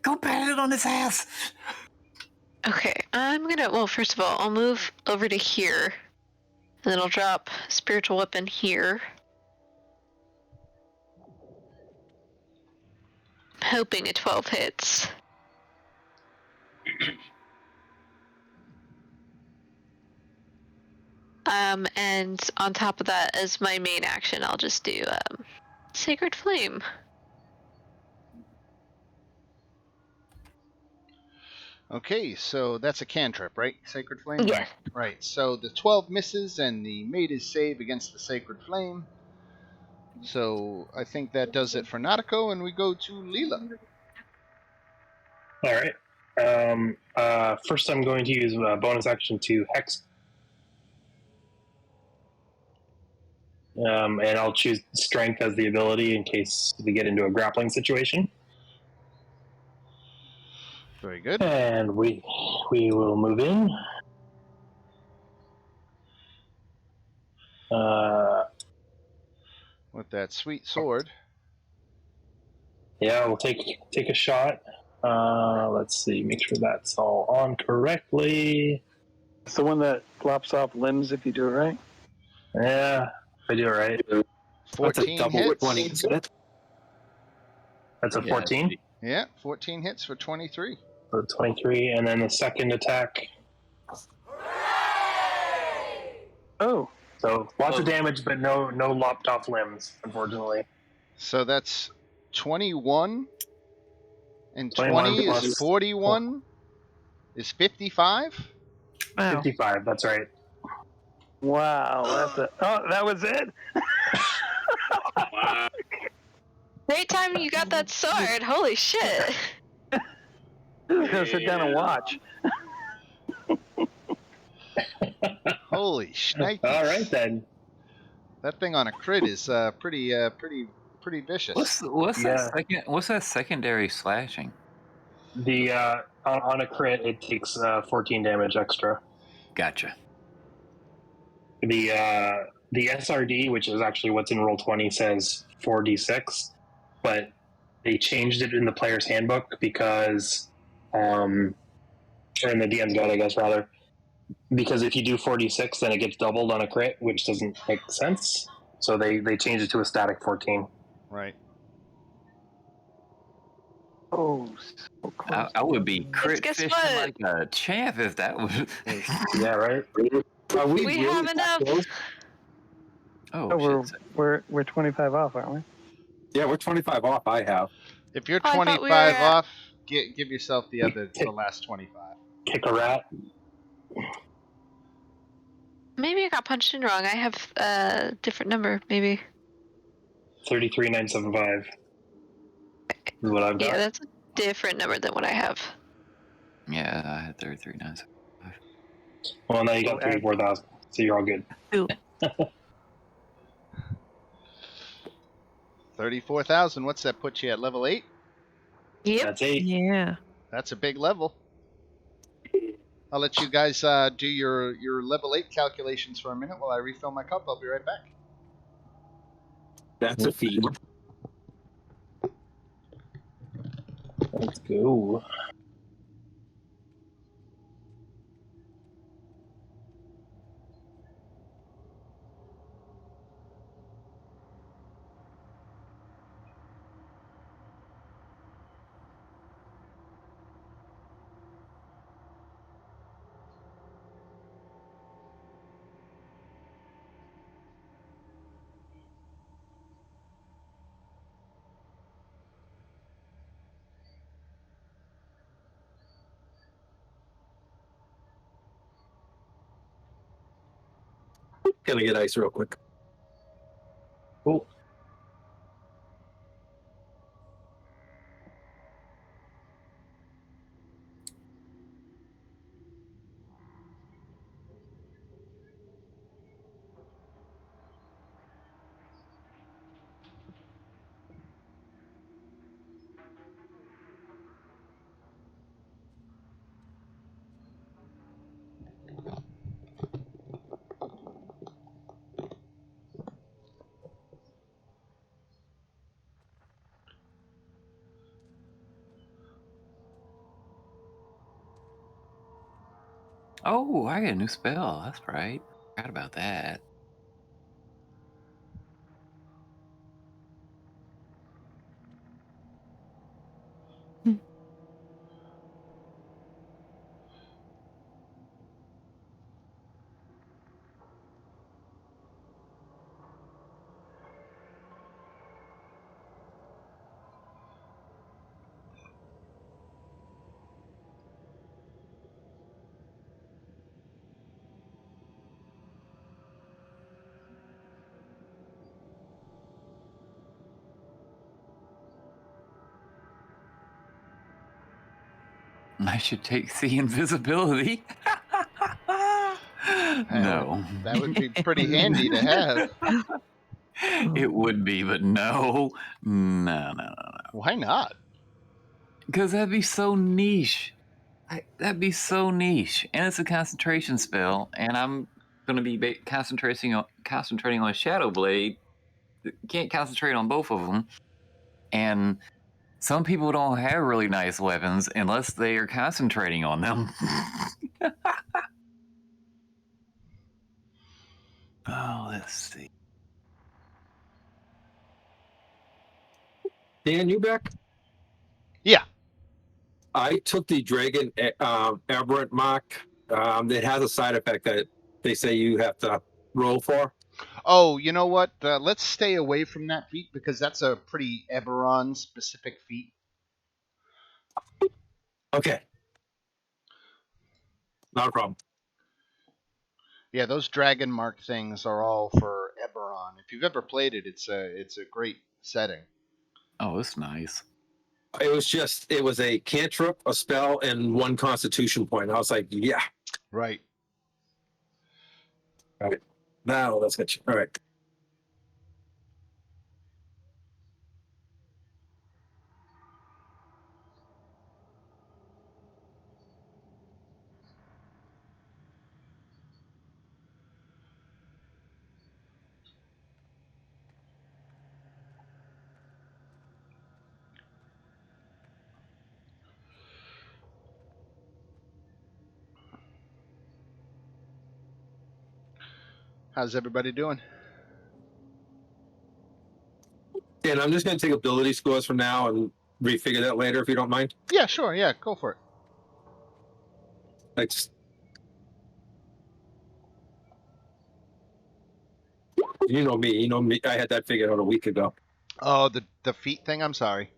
[SPEAKER 5] Go pat it on his ass.
[SPEAKER 2] Okay, well, first of all, I'll move over to here. And then I'll drop spiritual weapon here. Hoping a 12 hits. And on top of that, as my main action, I'll just do Sacred Flame.
[SPEAKER 1] Okay, so that's a cantrip, right? Sacred Flame?
[SPEAKER 2] Yes.
[SPEAKER 1] Right. So the 12 misses and the mate is save against the Sacred Flame. So I think that does it for Nautico, and we go to Leela.
[SPEAKER 9] All right. First, I'm going to use a bonus action to hex, and I'll choose strength as the ability in case we get into a grappling situation.
[SPEAKER 1] Very good.
[SPEAKER 9] And we will move in.
[SPEAKER 1] With that sweet sword.
[SPEAKER 9] Yeah, we'll take a shot. Let's see, make sure that's all on correctly.
[SPEAKER 4] It's the one that lops off limbs if you do it right.
[SPEAKER 9] Yeah, if I do it right.
[SPEAKER 3] That's a
[SPEAKER 1] 14
[SPEAKER 3] double
[SPEAKER 1] hits.
[SPEAKER 3] 20, isn't it?
[SPEAKER 9] That's a 14.
[SPEAKER 1] Yeah, 14 hits for 23.
[SPEAKER 9] So 23, and then the second attack.
[SPEAKER 4] Oh,
[SPEAKER 9] So lots of damage, but no lopped off limbs, unfortunately.
[SPEAKER 1] So that's 21. And
[SPEAKER 9] 21
[SPEAKER 1] 20 is
[SPEAKER 9] plus
[SPEAKER 1] 41. Is 55?
[SPEAKER 6] Wow.
[SPEAKER 9] 55. That's right.
[SPEAKER 4] wow. That was it?
[SPEAKER 7] Wow.
[SPEAKER 2] Great time you got that sword. Holy shit.
[SPEAKER 4] I'm going to sit down and watch.
[SPEAKER 1] Holy shnikes.
[SPEAKER 9] All right then.
[SPEAKER 1] That thing on a crit is pretty vicious.
[SPEAKER 5] What's
[SPEAKER 9] Yeah.
[SPEAKER 5] that second? What's that secondary slashing?
[SPEAKER 9] The on a crit, it takes 14 damage extra.
[SPEAKER 5] Gotcha.
[SPEAKER 9] The SRD, which is actually what's in Roll20, says 4d6, but they changed it in the player's handbook because, or in the DM's guide, I guess, rather, because if you do 4d6, then it gets doubled on a crit, which doesn't make sense. So they changed it to a static 14.
[SPEAKER 1] Right.
[SPEAKER 4] Oh, so close.
[SPEAKER 5] I would be crit
[SPEAKER 2] guess
[SPEAKER 5] fishing
[SPEAKER 2] what?
[SPEAKER 5] like a champ if that was.
[SPEAKER 9] Yeah, right?
[SPEAKER 3] Are we
[SPEAKER 2] We
[SPEAKER 3] really
[SPEAKER 2] have
[SPEAKER 3] that
[SPEAKER 2] enough.
[SPEAKER 3] close?
[SPEAKER 5] Oh,
[SPEAKER 4] Oh,
[SPEAKER 5] shit.
[SPEAKER 4] we're 25 off, aren't we?
[SPEAKER 3] Yeah, we're 25 off. I have.
[SPEAKER 1] If you're
[SPEAKER 2] Oh, I thought
[SPEAKER 1] 25
[SPEAKER 2] we were at-
[SPEAKER 1] off, give yourself the last 25.
[SPEAKER 9] Kick a rat.
[SPEAKER 2] Maybe I got punched in wrong. I have a different number, maybe.
[SPEAKER 9] 33,975 is what I've got.
[SPEAKER 2] Yeah, that's a different number than what I have.
[SPEAKER 5] Yeah, I had 33 9.
[SPEAKER 9] Well, now you got 34,000, so you're all good.
[SPEAKER 6] Ooh.
[SPEAKER 1] 34,000. What's that put you at level 8?
[SPEAKER 2] Yep.
[SPEAKER 9] That's 8.
[SPEAKER 6] Yeah.
[SPEAKER 1] That's a big level. I'll let you guys do your level 8 calculations for a minute while I refill my cup. I'll be right back.
[SPEAKER 3] That's a feat.
[SPEAKER 9] Let's go.
[SPEAKER 3] Gonna get ice real quick.
[SPEAKER 9] Cool.
[SPEAKER 5] Oh, I got a new spell. That's right. Forgot about that. I should take the invisibility. No.
[SPEAKER 1] That would be pretty handy to have.
[SPEAKER 5] It would be, but no. No.
[SPEAKER 1] Why not?
[SPEAKER 5] Because that'd be so niche. That'd be so niche. And it's a concentration spell, and I'm going to be concentrating on Shadow Blade. Can't concentrate on both of them. And some people don't have really nice weapons unless they are concentrating on them. Oh, let's see.
[SPEAKER 3] Dan, you back?
[SPEAKER 1] Yeah.
[SPEAKER 3] I took the Dragon Aberrant Mark. It has a side effect that they say you have to roll for.
[SPEAKER 1] Oh, you know what? Let's stay away from that feat because that's a pretty Eberron specific feat.
[SPEAKER 3] Okay. Not a problem.
[SPEAKER 1] Yeah, those dragon mark things are all for Eberron. If you've ever played it, it's a great setting.
[SPEAKER 5] Oh, that's nice.
[SPEAKER 3] It was a cantrip, a spell, and 1 constitution point. I was like, yeah.
[SPEAKER 1] Right.
[SPEAKER 3] All right. Now let's get you. All right.
[SPEAKER 1] How's everybody doing?
[SPEAKER 3] And I'm just going to take ability scores for now and refigure that later if you don't mind.
[SPEAKER 1] Yeah, sure. Yeah, go for it.
[SPEAKER 3] Thanks. You know me. You know me. I had that figured out a week ago.
[SPEAKER 1] Oh, the feet thing. I'm sorry.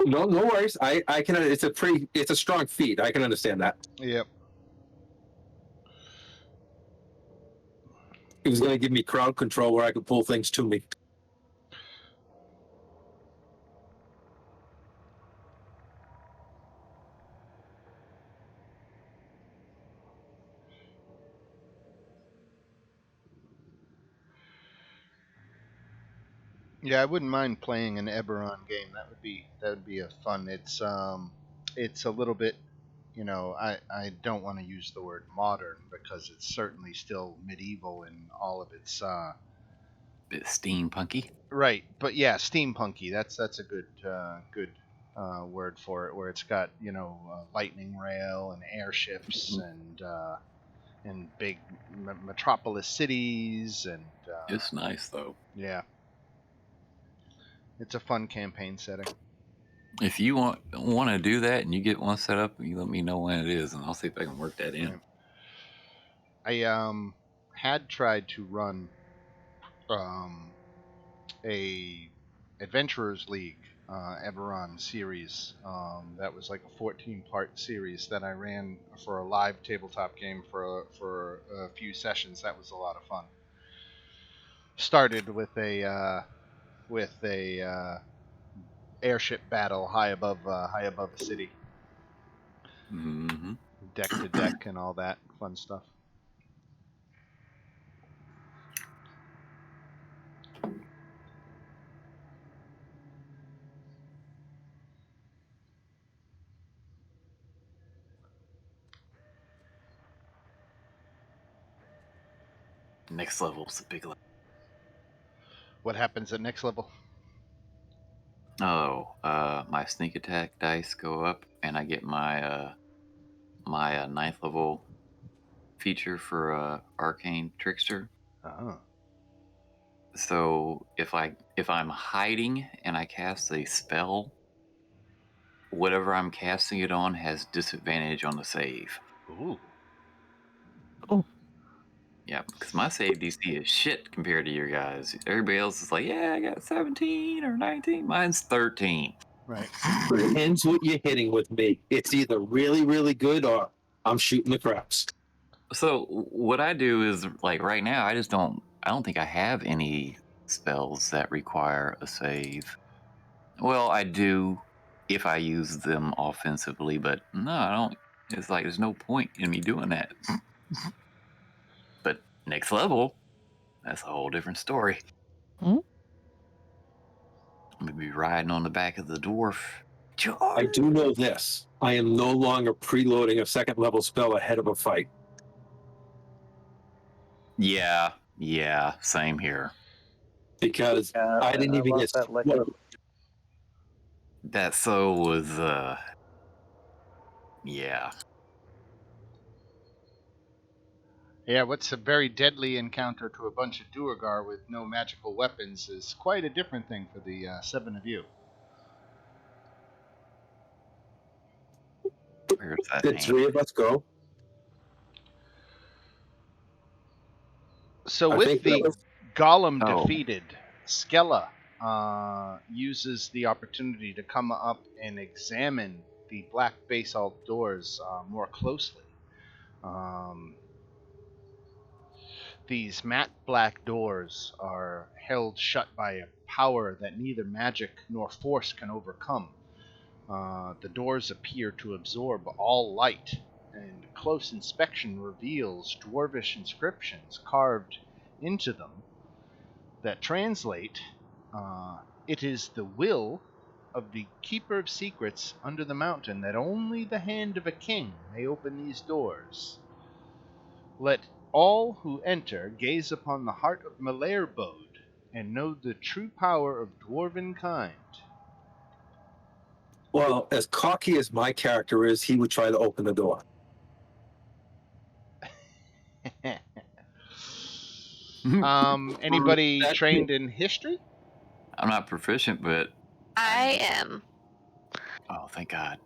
[SPEAKER 3] No worries. I can. It's a strong feat. I can understand that.
[SPEAKER 1] Yep.
[SPEAKER 3] He was going to give me crowd control where I could pull things to me.
[SPEAKER 1] Yeah, I wouldn't mind playing an Eberron game. That would be a fun. It's a little bit, I don't want to use the word modern because it's certainly still medieval in all of its
[SPEAKER 5] Bit steampunky.
[SPEAKER 1] right. But yeah, steampunky. That's a good word for it. Where it's got lightning rail and airships and big metropolis cities and
[SPEAKER 5] It's nice though.
[SPEAKER 1] yeah. It's a fun campaign setting.
[SPEAKER 5] If you want to do that and you get one set up, you let me know when it is, and I'll see if I can work that in.
[SPEAKER 1] I had tried to run a Adventurers League Eberron series. That was like a 14-part series that I ran for a live tabletop game for a few sessions. That was a lot of fun. Started with a airship battle high above a city,
[SPEAKER 5] Mm-hmm.
[SPEAKER 1] deck to deck, and all that fun stuff.
[SPEAKER 5] Next level's the big level.
[SPEAKER 1] What happens at next level?
[SPEAKER 5] Oh, my sneak attack dice go up, and I get my my 9th level feature for Arcane Trickster.
[SPEAKER 1] Oh.
[SPEAKER 5] So if I'm hiding and I cast a spell, whatever I'm casting it on has disadvantage on the save.
[SPEAKER 1] Ooh.
[SPEAKER 5] Yeah, because my save DC is shit compared to your guys. Everybody else is like, yeah, I got 17 or 19. Mine's 13.
[SPEAKER 1] Right.
[SPEAKER 3] Depends what you're hitting with me. It's either really, really good or I'm shooting the craps.
[SPEAKER 5] So what I do is, like, right now, I don't think I have any spells that require a save. Well, I do, if I use them offensively, but no, I don't. It's like there's no point in me doing that. But next level, that's a whole different story.
[SPEAKER 6] Hmm?
[SPEAKER 5] I'm gonna be riding on the back of the dwarf.
[SPEAKER 3] I do know this. I am no longer preloading a second level spell ahead of a fight.
[SPEAKER 5] Yeah, same here.
[SPEAKER 3] Because
[SPEAKER 4] Yeah,
[SPEAKER 3] I didn't even
[SPEAKER 4] lost
[SPEAKER 3] get
[SPEAKER 4] that leg up.
[SPEAKER 5] That soul was, yeah.
[SPEAKER 1] Yeah, what's a very deadly encounter to a bunch of Duergar with no magical weapons is quite a different thing for the 7 of you.
[SPEAKER 5] Where's that
[SPEAKER 3] Did
[SPEAKER 5] hand?
[SPEAKER 3] 3 of us go?
[SPEAKER 1] So
[SPEAKER 3] I
[SPEAKER 1] with
[SPEAKER 3] think
[SPEAKER 1] the
[SPEAKER 3] that was-
[SPEAKER 1] Gollum
[SPEAKER 5] Oh.
[SPEAKER 1] defeated, Skella uses the opportunity to come up and examine the black basalt doors more closely. These matte black doors are held shut by a power that neither magic nor force can overcome. The doors appear to absorb all light, and close inspection reveals dwarvish inscriptions carved into them that translate, it is the will of the Keeper of Secrets under the mountain that only the hand of a king may open these doors. Let all who enter gaze upon the heart of Malairbode and know the true power of dwarven kind.
[SPEAKER 3] Well, as cocky as my character is, he would try to open the door.
[SPEAKER 1] Anybody
[SPEAKER 3] That's
[SPEAKER 1] trained in history?
[SPEAKER 5] I'm not proficient, but
[SPEAKER 2] I am.
[SPEAKER 5] oh, thank God.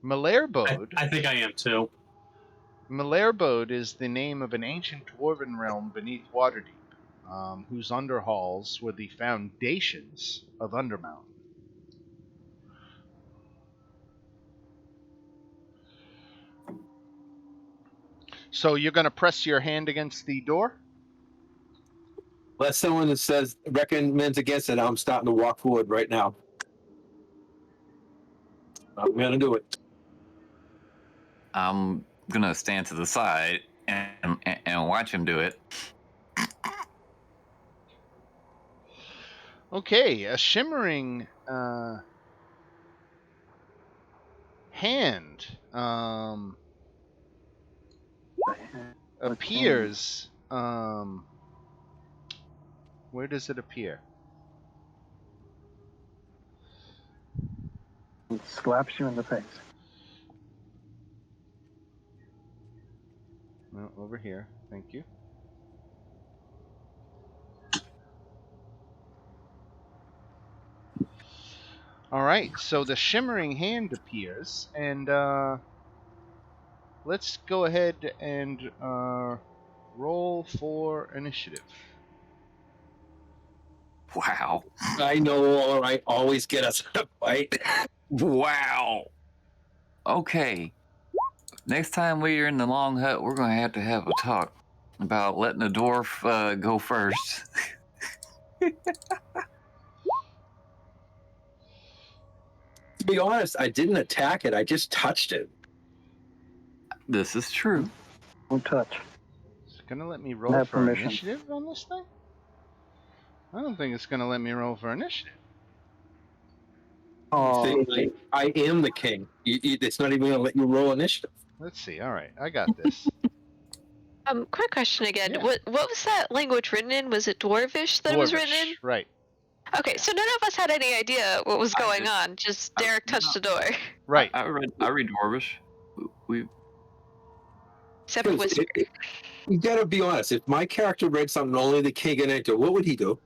[SPEAKER 1] Malairbode.
[SPEAKER 7] I think I am too.
[SPEAKER 1] Malairbode is the name of an ancient dwarven realm beneath Waterdeep, whose underhalls were the foundations of Undermountain. So you're going to press your hand against the door?
[SPEAKER 3] Unless someone that says recommends against it, I'm starting to walk forward right now. I'm gonna do it.
[SPEAKER 5] I'm gonna stand to the side and watch him do it.
[SPEAKER 1] Okay, a shimmering hand appears. Where does it appear?
[SPEAKER 4] It slaps you in the face.
[SPEAKER 1] No, over here. Thank you. All right, so the shimmering hand appears, and let's go ahead and roll for initiative.
[SPEAKER 5] Wow.
[SPEAKER 3] I know, all right, always get us in a fight.
[SPEAKER 5] Wow. Okay. Next time we're in the long hut, we're gonna have to have a talk about letting the dwarf go first.
[SPEAKER 3] To be honest, I didn't attack it. I just touched it.
[SPEAKER 5] This is true.
[SPEAKER 4] Don't touch.
[SPEAKER 1] It's gonna let me roll
[SPEAKER 4] Have
[SPEAKER 1] for
[SPEAKER 4] permission.
[SPEAKER 1] initiative on this thing? I don't think it's gonna let me roll for initiative.
[SPEAKER 4] Oh,
[SPEAKER 3] See, I am the king. It's not even gonna let you roll initiative.
[SPEAKER 1] Let's see. All right, I got this.
[SPEAKER 2] Quick question again.
[SPEAKER 1] Yeah.
[SPEAKER 2] What was that language written in? Was it Dwarvish that it was written in?
[SPEAKER 1] Dwarvish, right?
[SPEAKER 2] Okay, so none of us had any idea what was
[SPEAKER 5] I
[SPEAKER 2] going
[SPEAKER 5] did.
[SPEAKER 2] on. Just Derek touched the door.
[SPEAKER 1] Right.
[SPEAKER 5] I read Dwarvish. We
[SPEAKER 2] Except for Whisper.
[SPEAKER 3] You gotta be honest. If my character read something only the king can enter, what would he do?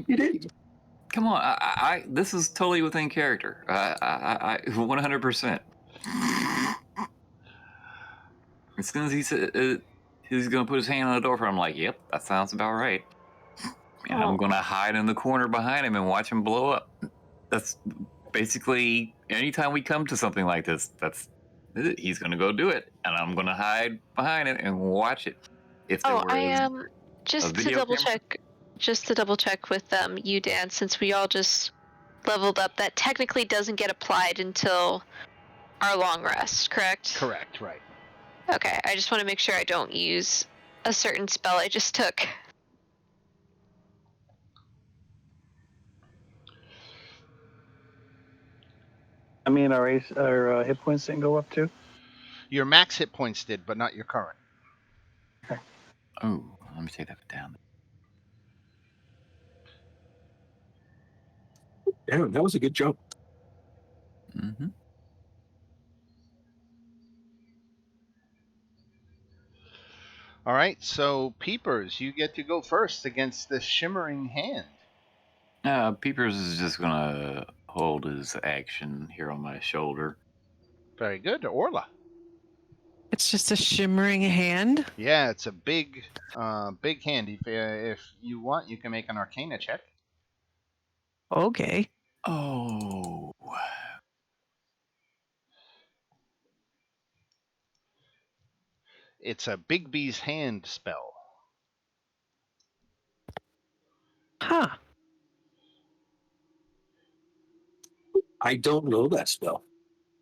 [SPEAKER 3] He didn't.
[SPEAKER 5] come on. I this is totally within character. I 100%. As soon as he said he's gonna put his hand on the door, I'm like, yep, that sounds about right. And I'm gonna hide in the corner behind him and watch him blow up. That's basically anytime we come to something like this, he's gonna go do it, and I'm gonna hide behind it and watch it. If there
[SPEAKER 2] Oh, I
[SPEAKER 5] was
[SPEAKER 2] am just to
[SPEAKER 5] video
[SPEAKER 2] double
[SPEAKER 5] camera?
[SPEAKER 2] check. just to double check with you, Dan, since we all just leveled up, that technically doesn't get applied until our long rest, correct?
[SPEAKER 1] Correct, right.
[SPEAKER 2] Okay, I just want to make sure I don't use a certain spell I just took.
[SPEAKER 4] I mean, our hit points didn't go up too.
[SPEAKER 1] Your max hit points did, but not your current.
[SPEAKER 5] Oh, let me take that down.
[SPEAKER 3] Damn, that was a good jump.
[SPEAKER 5] Mm-hmm.
[SPEAKER 1] All right, so Peepers, you get to go first against this shimmering hand.
[SPEAKER 5] Peepers is just gonna hold his action here on my shoulder.
[SPEAKER 1] Very good. Orla.
[SPEAKER 6] It's just a shimmering hand.
[SPEAKER 1] Yeah, it's a big hand. If you want, you can make an Arcana check.
[SPEAKER 6] Okay.
[SPEAKER 5] Oh.
[SPEAKER 1] It's a Bigby's hand spell.
[SPEAKER 6] Huh.
[SPEAKER 3] I don't know that spell.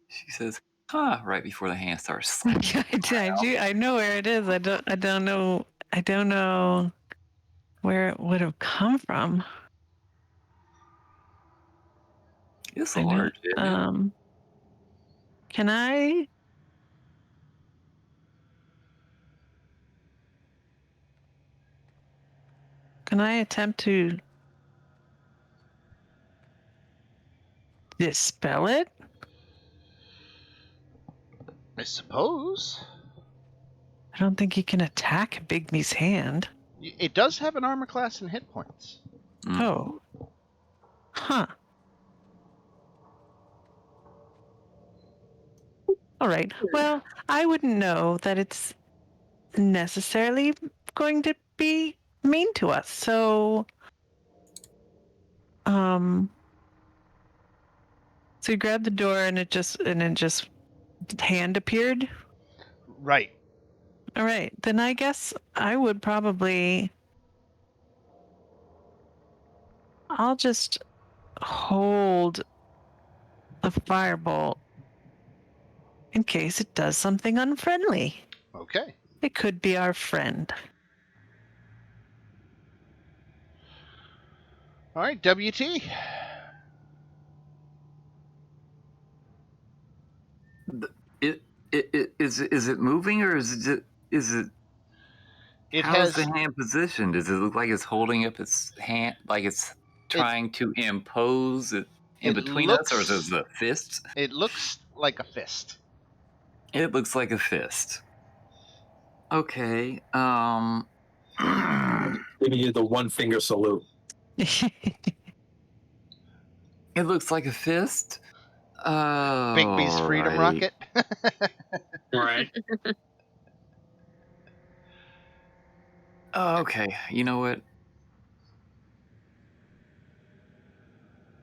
[SPEAKER 5] She says, right before the hand starts.
[SPEAKER 6] I know where it is. I don't know. I don't know where it would have come from.
[SPEAKER 5] It's
[SPEAKER 6] I know.
[SPEAKER 5] large, isn't it?
[SPEAKER 6] Can I? Can I attempt to dispel it?
[SPEAKER 1] I suppose.
[SPEAKER 6] I don't think he can attack Bigby's hand.
[SPEAKER 1] It does have an armor class and hit points.
[SPEAKER 5] Mm.
[SPEAKER 6] Oh. Huh. All right. Well, I wouldn't know that it's necessarily going to be mean to us. So you grabbed the door and it just hand appeared.
[SPEAKER 1] Right.
[SPEAKER 6] All right. Then I guess I would probably I'll just hold the firebolt in case it does something unfriendly.
[SPEAKER 1] Okay.
[SPEAKER 6] It could be our friend.
[SPEAKER 1] All right, WT.
[SPEAKER 5] Is it moving or is it
[SPEAKER 1] It
[SPEAKER 5] how is
[SPEAKER 1] has
[SPEAKER 5] the hand positioned? Does it look like it's holding up its hand like it's trying to impose it in between us, or is it a fist?
[SPEAKER 1] It looks like a fist.
[SPEAKER 5] It looks like a fist. Okay.
[SPEAKER 3] Giving you the one finger salute.
[SPEAKER 5] It looks like a fist.
[SPEAKER 1] Bigby's freedom
[SPEAKER 5] Alrighty.
[SPEAKER 1] rocket.
[SPEAKER 7] Right.
[SPEAKER 5] Okay, you know what?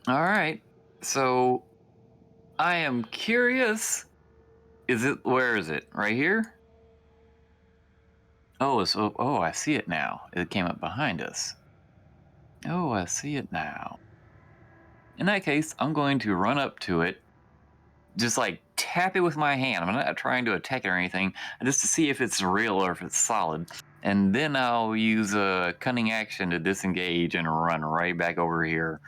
[SPEAKER 5] All right. So I am curious. Where is it? Right here? Oh, I see it now. It came up behind us. Oh, I see it now. In that case, I'm going to run up to it, just like tap it with my hand. I'm not trying to attack it or anything, just to see if it's real or if it's solid. And then I'll use a cunning action to disengage and run right back over here.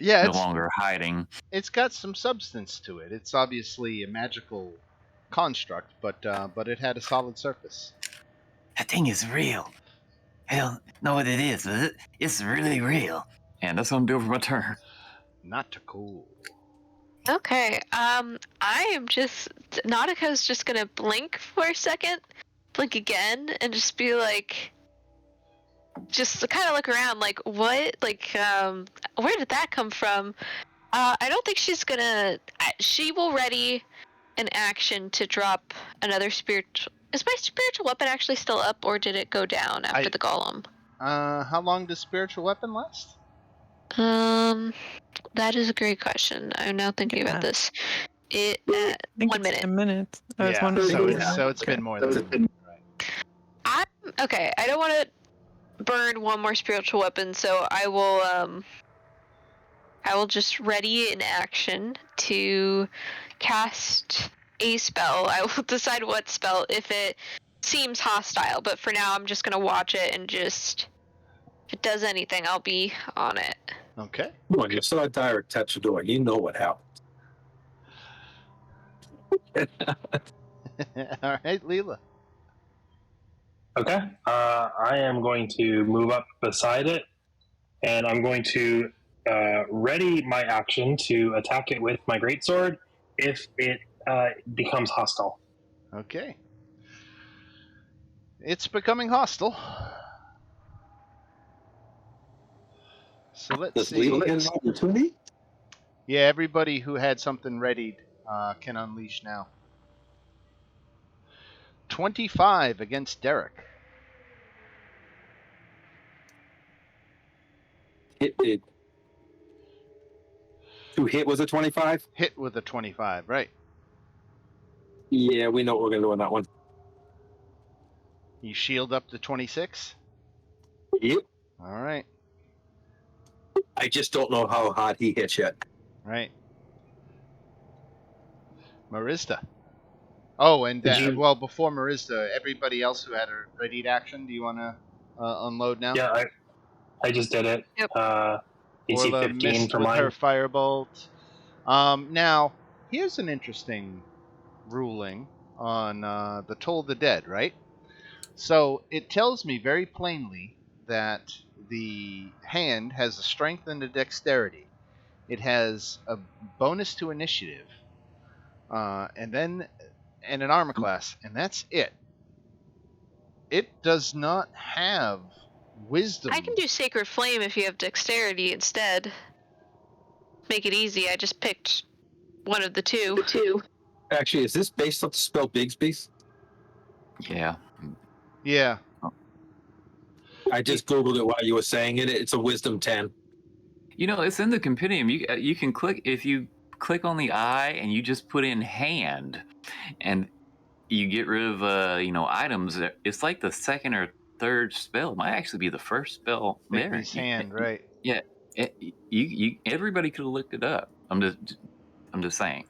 [SPEAKER 1] Yeah,
[SPEAKER 5] No longer hiding.
[SPEAKER 1] It's got some substance to it. It's obviously a magical construct, but it had a solid surface.
[SPEAKER 5] That thing is real. I don't know what it is, but it's really real. And that's what I'm doing for my turn.
[SPEAKER 1] Not cool.
[SPEAKER 2] Okay. I am just Nautica's just gonna blink for a second, blink again, and just be like, just kind of look around, like what, where did that come from? I don't think she's gonna. She will ready an action to drop another spirit. Is my spiritual weapon actually still up, or did it go down after the golem?
[SPEAKER 1] How long does spiritual weapon last?
[SPEAKER 2] That is a great question. I'm now thinking about this. It
[SPEAKER 6] I think
[SPEAKER 2] 1
[SPEAKER 6] it's
[SPEAKER 2] minute.
[SPEAKER 6] 10 minutes. Oh,
[SPEAKER 1] Yeah,
[SPEAKER 6] it's 1 minute.
[SPEAKER 1] so it's been more than 1 minute, right?
[SPEAKER 2] Okay. I don't want to burn one more spiritual weapon, so I will just ready an action to cast a spell. I will decide what spell if it seems hostile, but for now I'm just gonna watch it and just if it does anything, I'll be on it.
[SPEAKER 1] Okay.
[SPEAKER 3] Come on, you saw Direct touch the door. You know what happened.
[SPEAKER 1] All right, Leela.
[SPEAKER 9] Okay. I am going to move up beside it, and I'm going to ready my action to attack it with my greatsword if it becomes hostile.
[SPEAKER 1] Okay. It's becoming hostile. So let's
[SPEAKER 3] Does
[SPEAKER 1] see.
[SPEAKER 3] Leela get an opportunity?
[SPEAKER 1] Yeah, everybody who had something readied can unleash now. 25 against Derek.
[SPEAKER 3] It. To hit was a 25?
[SPEAKER 1] Hit with a 25, right.
[SPEAKER 3] Yeah, we know what we're going to do on that one.
[SPEAKER 1] You shield up to 26?
[SPEAKER 3] Yep.
[SPEAKER 1] All right.
[SPEAKER 3] I just don't know how hard he hits yet.
[SPEAKER 1] Right. Marista. Oh, and well, before Marista, everybody else who had a readied action, do you want to unload now?
[SPEAKER 9] Yeah, I just did it.
[SPEAKER 2] Yep.
[SPEAKER 9] AC
[SPEAKER 1] Orla
[SPEAKER 9] 15
[SPEAKER 1] missed
[SPEAKER 9] for
[SPEAKER 1] with
[SPEAKER 9] mine.
[SPEAKER 1] her firebolt. Now, here's an interesting ruling on the Toll of the Dead, right? So it tells me very plainly that the hand has a strength and a dexterity. It has a bonus to initiative, and an armor class, and that's it. It does not have wisdom.
[SPEAKER 2] I can do Sacred Flame if you have Dexterity instead. Make it easy. I just picked one of the two.
[SPEAKER 3] Actually, is this based off the spell Bigsby's?
[SPEAKER 5] Yeah.
[SPEAKER 1] Yeah.
[SPEAKER 3] I just Googled it while you were saying it. It's a wisdom 10.
[SPEAKER 5] You know, it's in the compendium. You can click if you click on the eye and you just put in hand, and you get rid of items. It's like the second or third spell. It might actually be the first spell there.
[SPEAKER 1] Bigby's hand, right?
[SPEAKER 5] Yeah, you everybody could have looked it up. I'm just saying.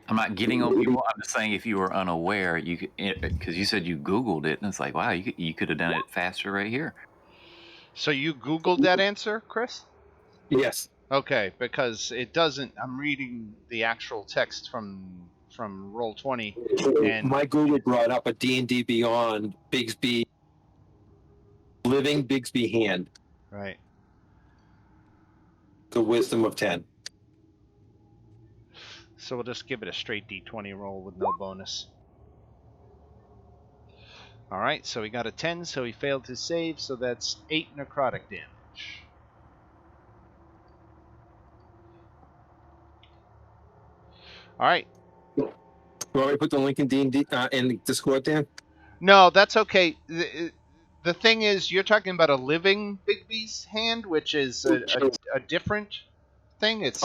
[SPEAKER 5] I'm not getting on people. I'm just saying if you were unaware, you could, because you said you Googled it, and it's like, wow, you could have done it faster right here.
[SPEAKER 1] So you Googled that answer, Chris?
[SPEAKER 3] Yes.
[SPEAKER 1] Okay, because it doesn't. I'm reading the actual text from Roll20, and
[SPEAKER 3] My Google brought up a D&D Beyond Bigsby, living Bigsby hand,
[SPEAKER 1] right.
[SPEAKER 3] the wisdom of 10.
[SPEAKER 1] So we'll just give it a straight D20 roll with no bonus. All right, so he got a 10, so he failed his save, so that's 8 necrotic damage. All right.
[SPEAKER 3] You want me to put the link in D&D in Discord, Dan?
[SPEAKER 1] No, that's okay. The thing is, you're talking about a living Bigby's hand, which is a different thing. It's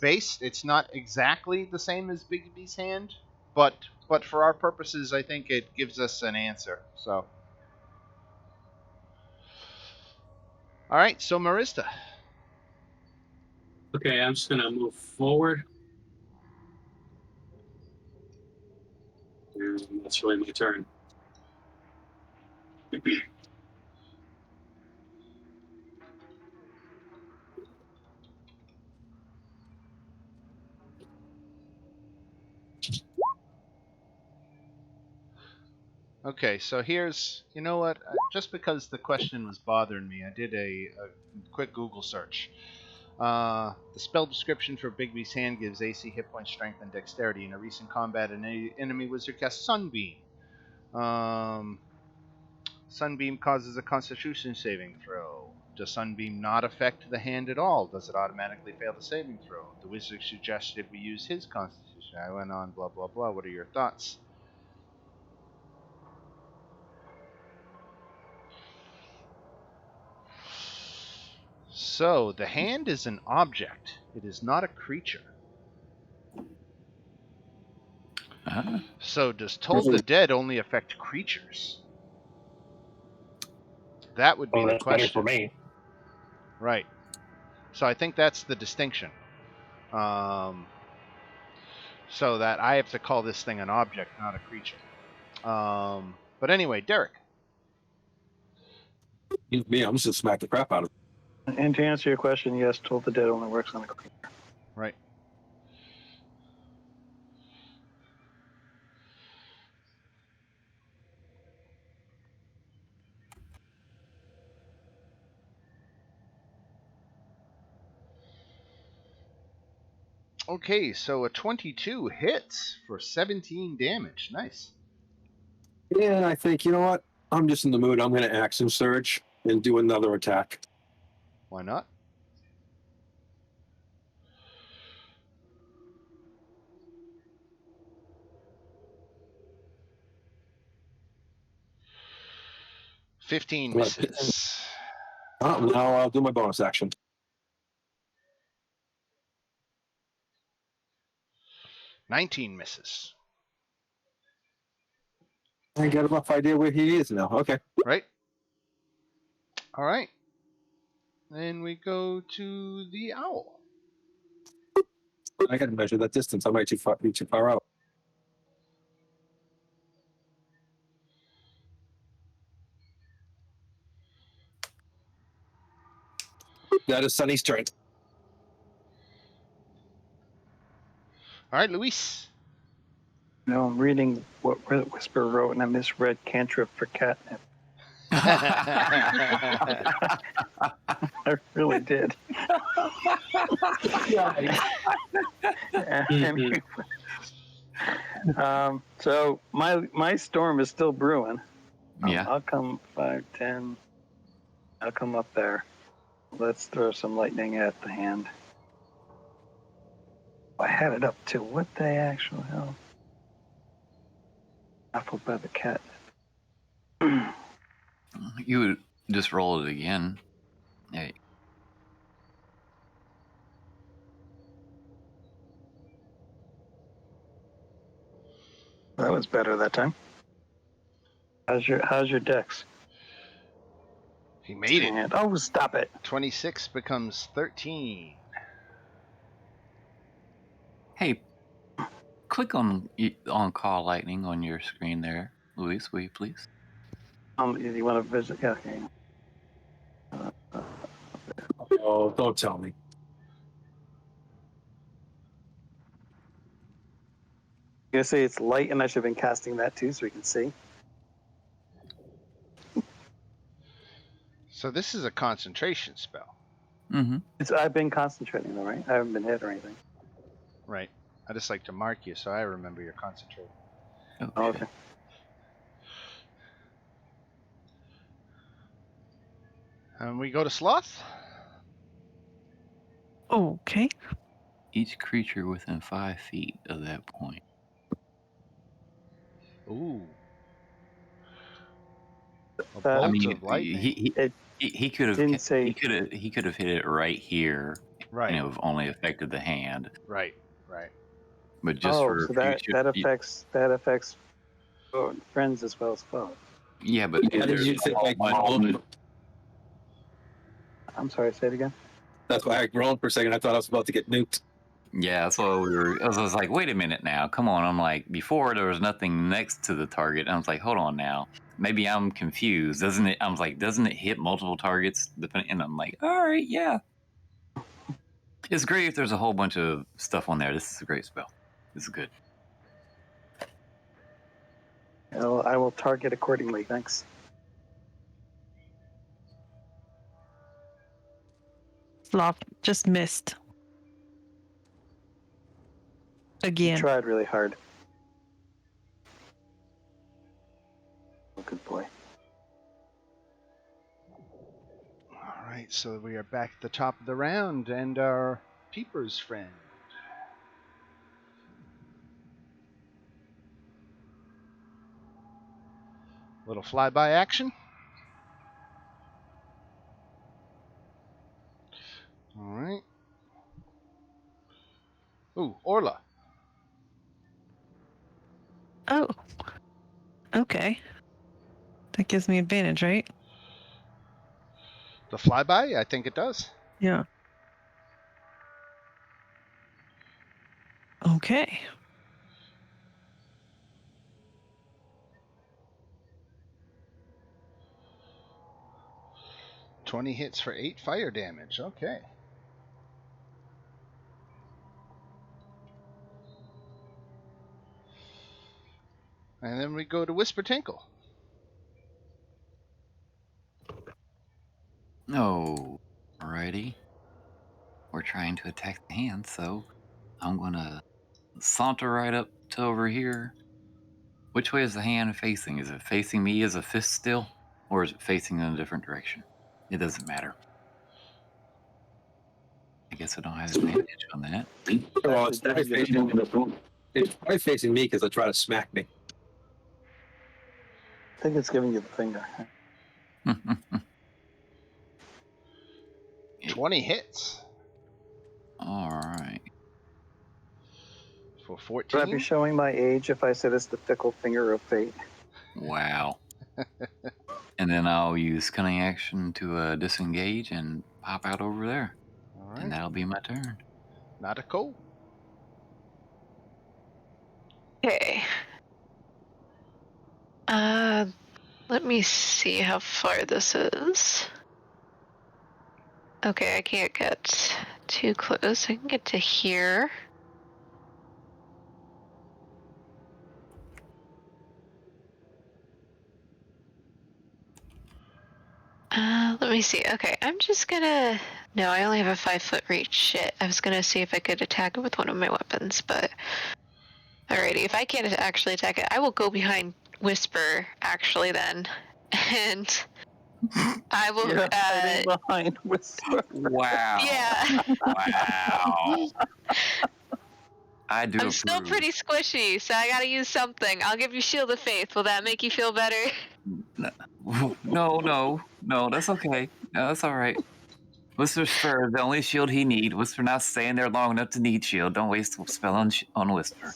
[SPEAKER 1] based. It's not exactly the same as Bigby's hand, but for our purposes, I think it gives us an answer. So, all right. So Marista.
[SPEAKER 7] Okay, I'm just gonna move forward. And that's really my turn.
[SPEAKER 1] Okay, so here's, you know what? Just because the question was bothering me, I did a quick Google search. The spell description for Bigby's hand gives AC, hit point, strength, and dexterity. In a recent combat, an enemy wizard cast Sunbeam. Sunbeam causes a Constitution saving throw. Does Sunbeam not affect the hand at all? Does it automatically fail the saving throw? The wizard suggested we use his Constitution. I went on, blah, blah, blah. What are your thoughts? So, the hand is an object. It is not a creature. So, does Toll the Dead only affect creatures? That would be
[SPEAKER 9] Oh,
[SPEAKER 1] the
[SPEAKER 9] that's better for
[SPEAKER 1] question.
[SPEAKER 9] me.
[SPEAKER 1] Right. So I think that's the distinction. So that I have to call this thing an object, not a creature. But anyway, Derek.
[SPEAKER 3] Me, I'm just gonna smack the crap out of it.
[SPEAKER 4] And to answer your question, yes, Toll of the Dead only works on a creature.
[SPEAKER 1] Right. Okay, so a 22 hits for 17 damage. Nice.
[SPEAKER 3] Yeah, I think, you know what? I'm just in the mood. I'm going to action surge and do another attack.
[SPEAKER 1] Why not? $15 misses.
[SPEAKER 3] Now I'll do my bonus action.
[SPEAKER 1] $19 misses.
[SPEAKER 3] I got a rough idea where he is now. Okay.
[SPEAKER 1] Right? All right. Then we go to the owl.
[SPEAKER 3] I got to measure that distance. I might be too far out. That is Sunny's turn.
[SPEAKER 1] All right, Luis.
[SPEAKER 4] No, I'm reading what Whisper wrote, and I misread cantrip for catnip. I really did. So my storm is still brewing.
[SPEAKER 5] Yeah.
[SPEAKER 4] I'll come 5, 10. I'll come up there. Let's throw some lightning at the hand. I had it up to what the actual hell? Apple by the cat.
[SPEAKER 5] You would just roll it again. Hey.
[SPEAKER 4] That was better that time. How's your dex?
[SPEAKER 1] He made it.
[SPEAKER 4] Oh, stop it.
[SPEAKER 1] 26 becomes 13.
[SPEAKER 5] Hey, click on Call Lightning on your screen there, Luis, will you please?
[SPEAKER 4] You want to visit? Yeah, okay.
[SPEAKER 3] Oh, don't tell me.
[SPEAKER 4] You gonna say it's light, and I should have been casting that too, so we can see.
[SPEAKER 1] So this is a concentration spell.
[SPEAKER 5] Mm-hmm.
[SPEAKER 4] I've been concentrating though, right? I haven't been hit or anything.
[SPEAKER 1] Right. I just like to mark you so I remember you're concentrating.
[SPEAKER 4] Oh, okay.
[SPEAKER 1] And we go to Sloth.
[SPEAKER 6] Okay.
[SPEAKER 5] Each creature within 5 feet of that point.
[SPEAKER 1] Ooh. A
[SPEAKER 4] I
[SPEAKER 1] bolt
[SPEAKER 5] mean,
[SPEAKER 1] of lightning.
[SPEAKER 5] he could have
[SPEAKER 4] didn't say-
[SPEAKER 5] he could have hit it right here,
[SPEAKER 1] Right.
[SPEAKER 5] and it would have only affected the hand.
[SPEAKER 1] Right. Right.
[SPEAKER 5] But just for
[SPEAKER 4] so
[SPEAKER 5] future,
[SPEAKER 4] that affects friends as well as foes.
[SPEAKER 5] yeah, but
[SPEAKER 3] How did you think I groaned?
[SPEAKER 4] I'm sorry, say it again.
[SPEAKER 3] That's why I groaned for a second. I thought I was about to get nuked.
[SPEAKER 5] yeah, that's what we were. I was like, wait a minute now, come on. I'm like, before there was nothing next to the target. And I was like, hold on now, maybe I'm confused. Doesn't it? I was like, doesn't it hit multiple targets? Depending, and I'm like, all right, yeah. It's great if there's a whole bunch of stuff on there. This is a great spell. This is good.
[SPEAKER 4] I will target accordingly. Thanks.
[SPEAKER 6] Sloth just missed.
[SPEAKER 4] You
[SPEAKER 6] Again.
[SPEAKER 4] tried really hard. Oh, good boy.
[SPEAKER 1] All right. So we are back at the top of the round, and our peeper's friend. Little flyby action. All right. Ooh, Orla.
[SPEAKER 6] Oh. Okay. That gives me advantage, right?
[SPEAKER 1] The flyby? I think it does.
[SPEAKER 6] Yeah. Okay.
[SPEAKER 1] $20 hits for 8 fire damage. Okay. And then we go to Whisper Tinkle.
[SPEAKER 5] No. Alrighty. We're trying to attack the hand, so I'm gonna saunter right up to over here. Which way is the hand facing? Is it facing me as a fist still? Or is it facing in a different direction? It doesn't matter. I guess I don't have advantage on that.
[SPEAKER 3] Well, it's probably facing me because they'll try to smack me.
[SPEAKER 4] I think it's giving you the finger.
[SPEAKER 1] 20 hits
[SPEAKER 5] Alright.
[SPEAKER 1] for
[SPEAKER 4] Would I be
[SPEAKER 1] 14.
[SPEAKER 4] showing my age if I said it's the fickle finger of fate?
[SPEAKER 5] Wow. And then I'll use cunning action to disengage and pop out over there.
[SPEAKER 1] All
[SPEAKER 5] And
[SPEAKER 1] right.
[SPEAKER 5] that'll be my turn.
[SPEAKER 1] Not a cold.
[SPEAKER 2] Okay. Let me see how far this is. Okay, I can't get too close. I can get to here. Let me see. Okay, I'm just gonna... No, I only have a 5-foot reach. Shit. I was gonna see if I could attack it with one of my weapons, but... Alrighty, if I can't actually attack it, I will go behind Whisper, actually, then. And... I will...
[SPEAKER 4] You're hiding behind Whisper.
[SPEAKER 5] Wow.
[SPEAKER 2] Yeah.
[SPEAKER 5] Wow. I do
[SPEAKER 2] I'm still
[SPEAKER 5] approve.
[SPEAKER 2] pretty squishy, so I gotta use something. I'll give you Shield of Faith. Will that make you feel better?
[SPEAKER 5] No, that's okay. No, that's all right. Whisper's fur, the only shield he need. Whisper not staying there long enough to need shield. Don't waste a spell on Whisper.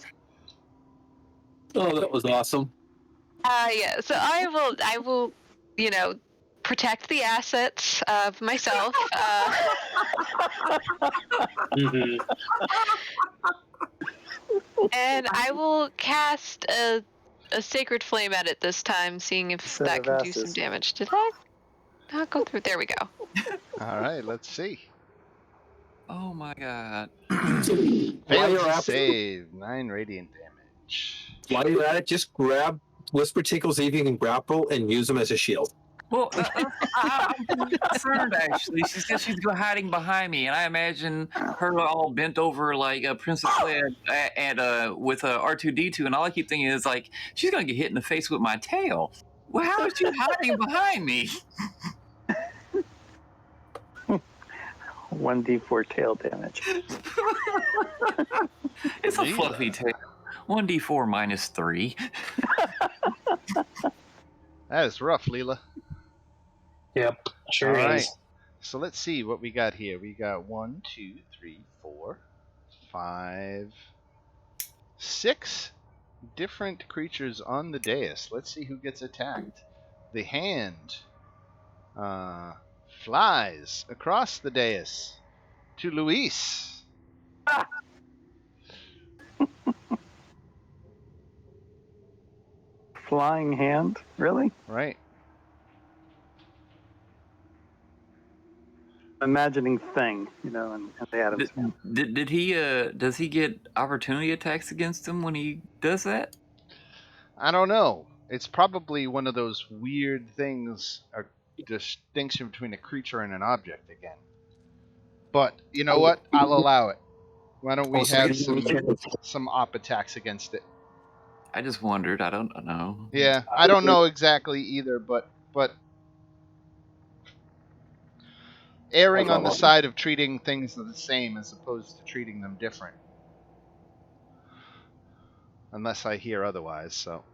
[SPEAKER 3] Oh, that was awesome.
[SPEAKER 2] Yeah. So I will, you know, protect the assets of myself.
[SPEAKER 7] Mhm.
[SPEAKER 2] And I will cast a Sacred Flame at it this time, seeing if
[SPEAKER 4] Set
[SPEAKER 2] that
[SPEAKER 4] of
[SPEAKER 2] can do some
[SPEAKER 4] asses.
[SPEAKER 2] damage. Did that not go through? There we go.
[SPEAKER 1] All right, let's see.
[SPEAKER 5] Oh my god.
[SPEAKER 3] While
[SPEAKER 1] Failed
[SPEAKER 3] you're
[SPEAKER 1] to
[SPEAKER 3] at
[SPEAKER 1] save. 9 radiant damage.
[SPEAKER 3] while you're at it, just grab Whisper Tinkle, see if you can grapple and use them as a shield.
[SPEAKER 5] Well, I'm concerned actually. She said she's hiding behind me, and I imagine her all bent over like Princess Leia and with R2D2, and all I keep thinking is like she's gonna get hit in the face with my tail. Well, how is she hiding behind me?
[SPEAKER 4] 1d4 tail damage.
[SPEAKER 5] It's a
[SPEAKER 1] Leela.
[SPEAKER 5] fluffy tail. 1d4 minus 3.
[SPEAKER 1] That is rough, Leela.
[SPEAKER 9] Yep, sure
[SPEAKER 1] All
[SPEAKER 9] is.
[SPEAKER 1] right. So let's see what we got here. We got 1, 2, 3, 4, 5, 6 different creatures on the dais. Let's see who gets attacked. The hand flies across the dais to Luis.
[SPEAKER 4] Flying hand? Really?
[SPEAKER 1] Right.
[SPEAKER 4] Imagining thing, you know, and the Adam's hand.
[SPEAKER 5] Did he does he get opportunity attacks against him when he does that?
[SPEAKER 1] I don't know. It's probably one of those weird things, a distinction between a creature and an object again. But you know what? I'll allow it. Why don't we have some op attacks against it?
[SPEAKER 5] I just wondered. I don't know.
[SPEAKER 1] Yeah, I don't know exactly either, but erring on the side of treating things the same as opposed to treating them different. Unless I hear otherwise, so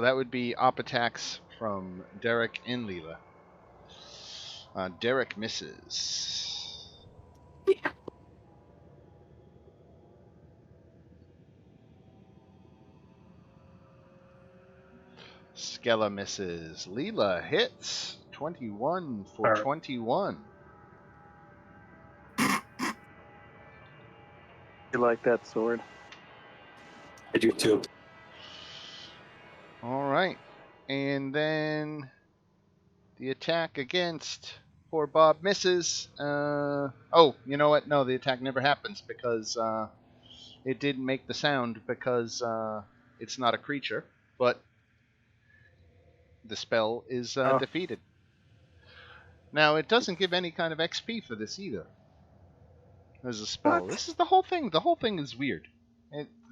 [SPEAKER 1] that would be op attacks from Derek and Leela. Derek misses. Skella misses. Leela hits 21 for
[SPEAKER 9] Alright.
[SPEAKER 1] 21.
[SPEAKER 4] You like that sword?
[SPEAKER 3] I do too.
[SPEAKER 1] All right. And then the attack against poor Bob misses. Oh, you know what? No, the attack never happens because it didn't make the sound because it's not a creature. But the spell is
[SPEAKER 4] Oh.
[SPEAKER 1] defeated. Now, it doesn't give any kind of XP for this either. As a spell.
[SPEAKER 4] What?
[SPEAKER 1] This is the whole thing. The whole thing is weird.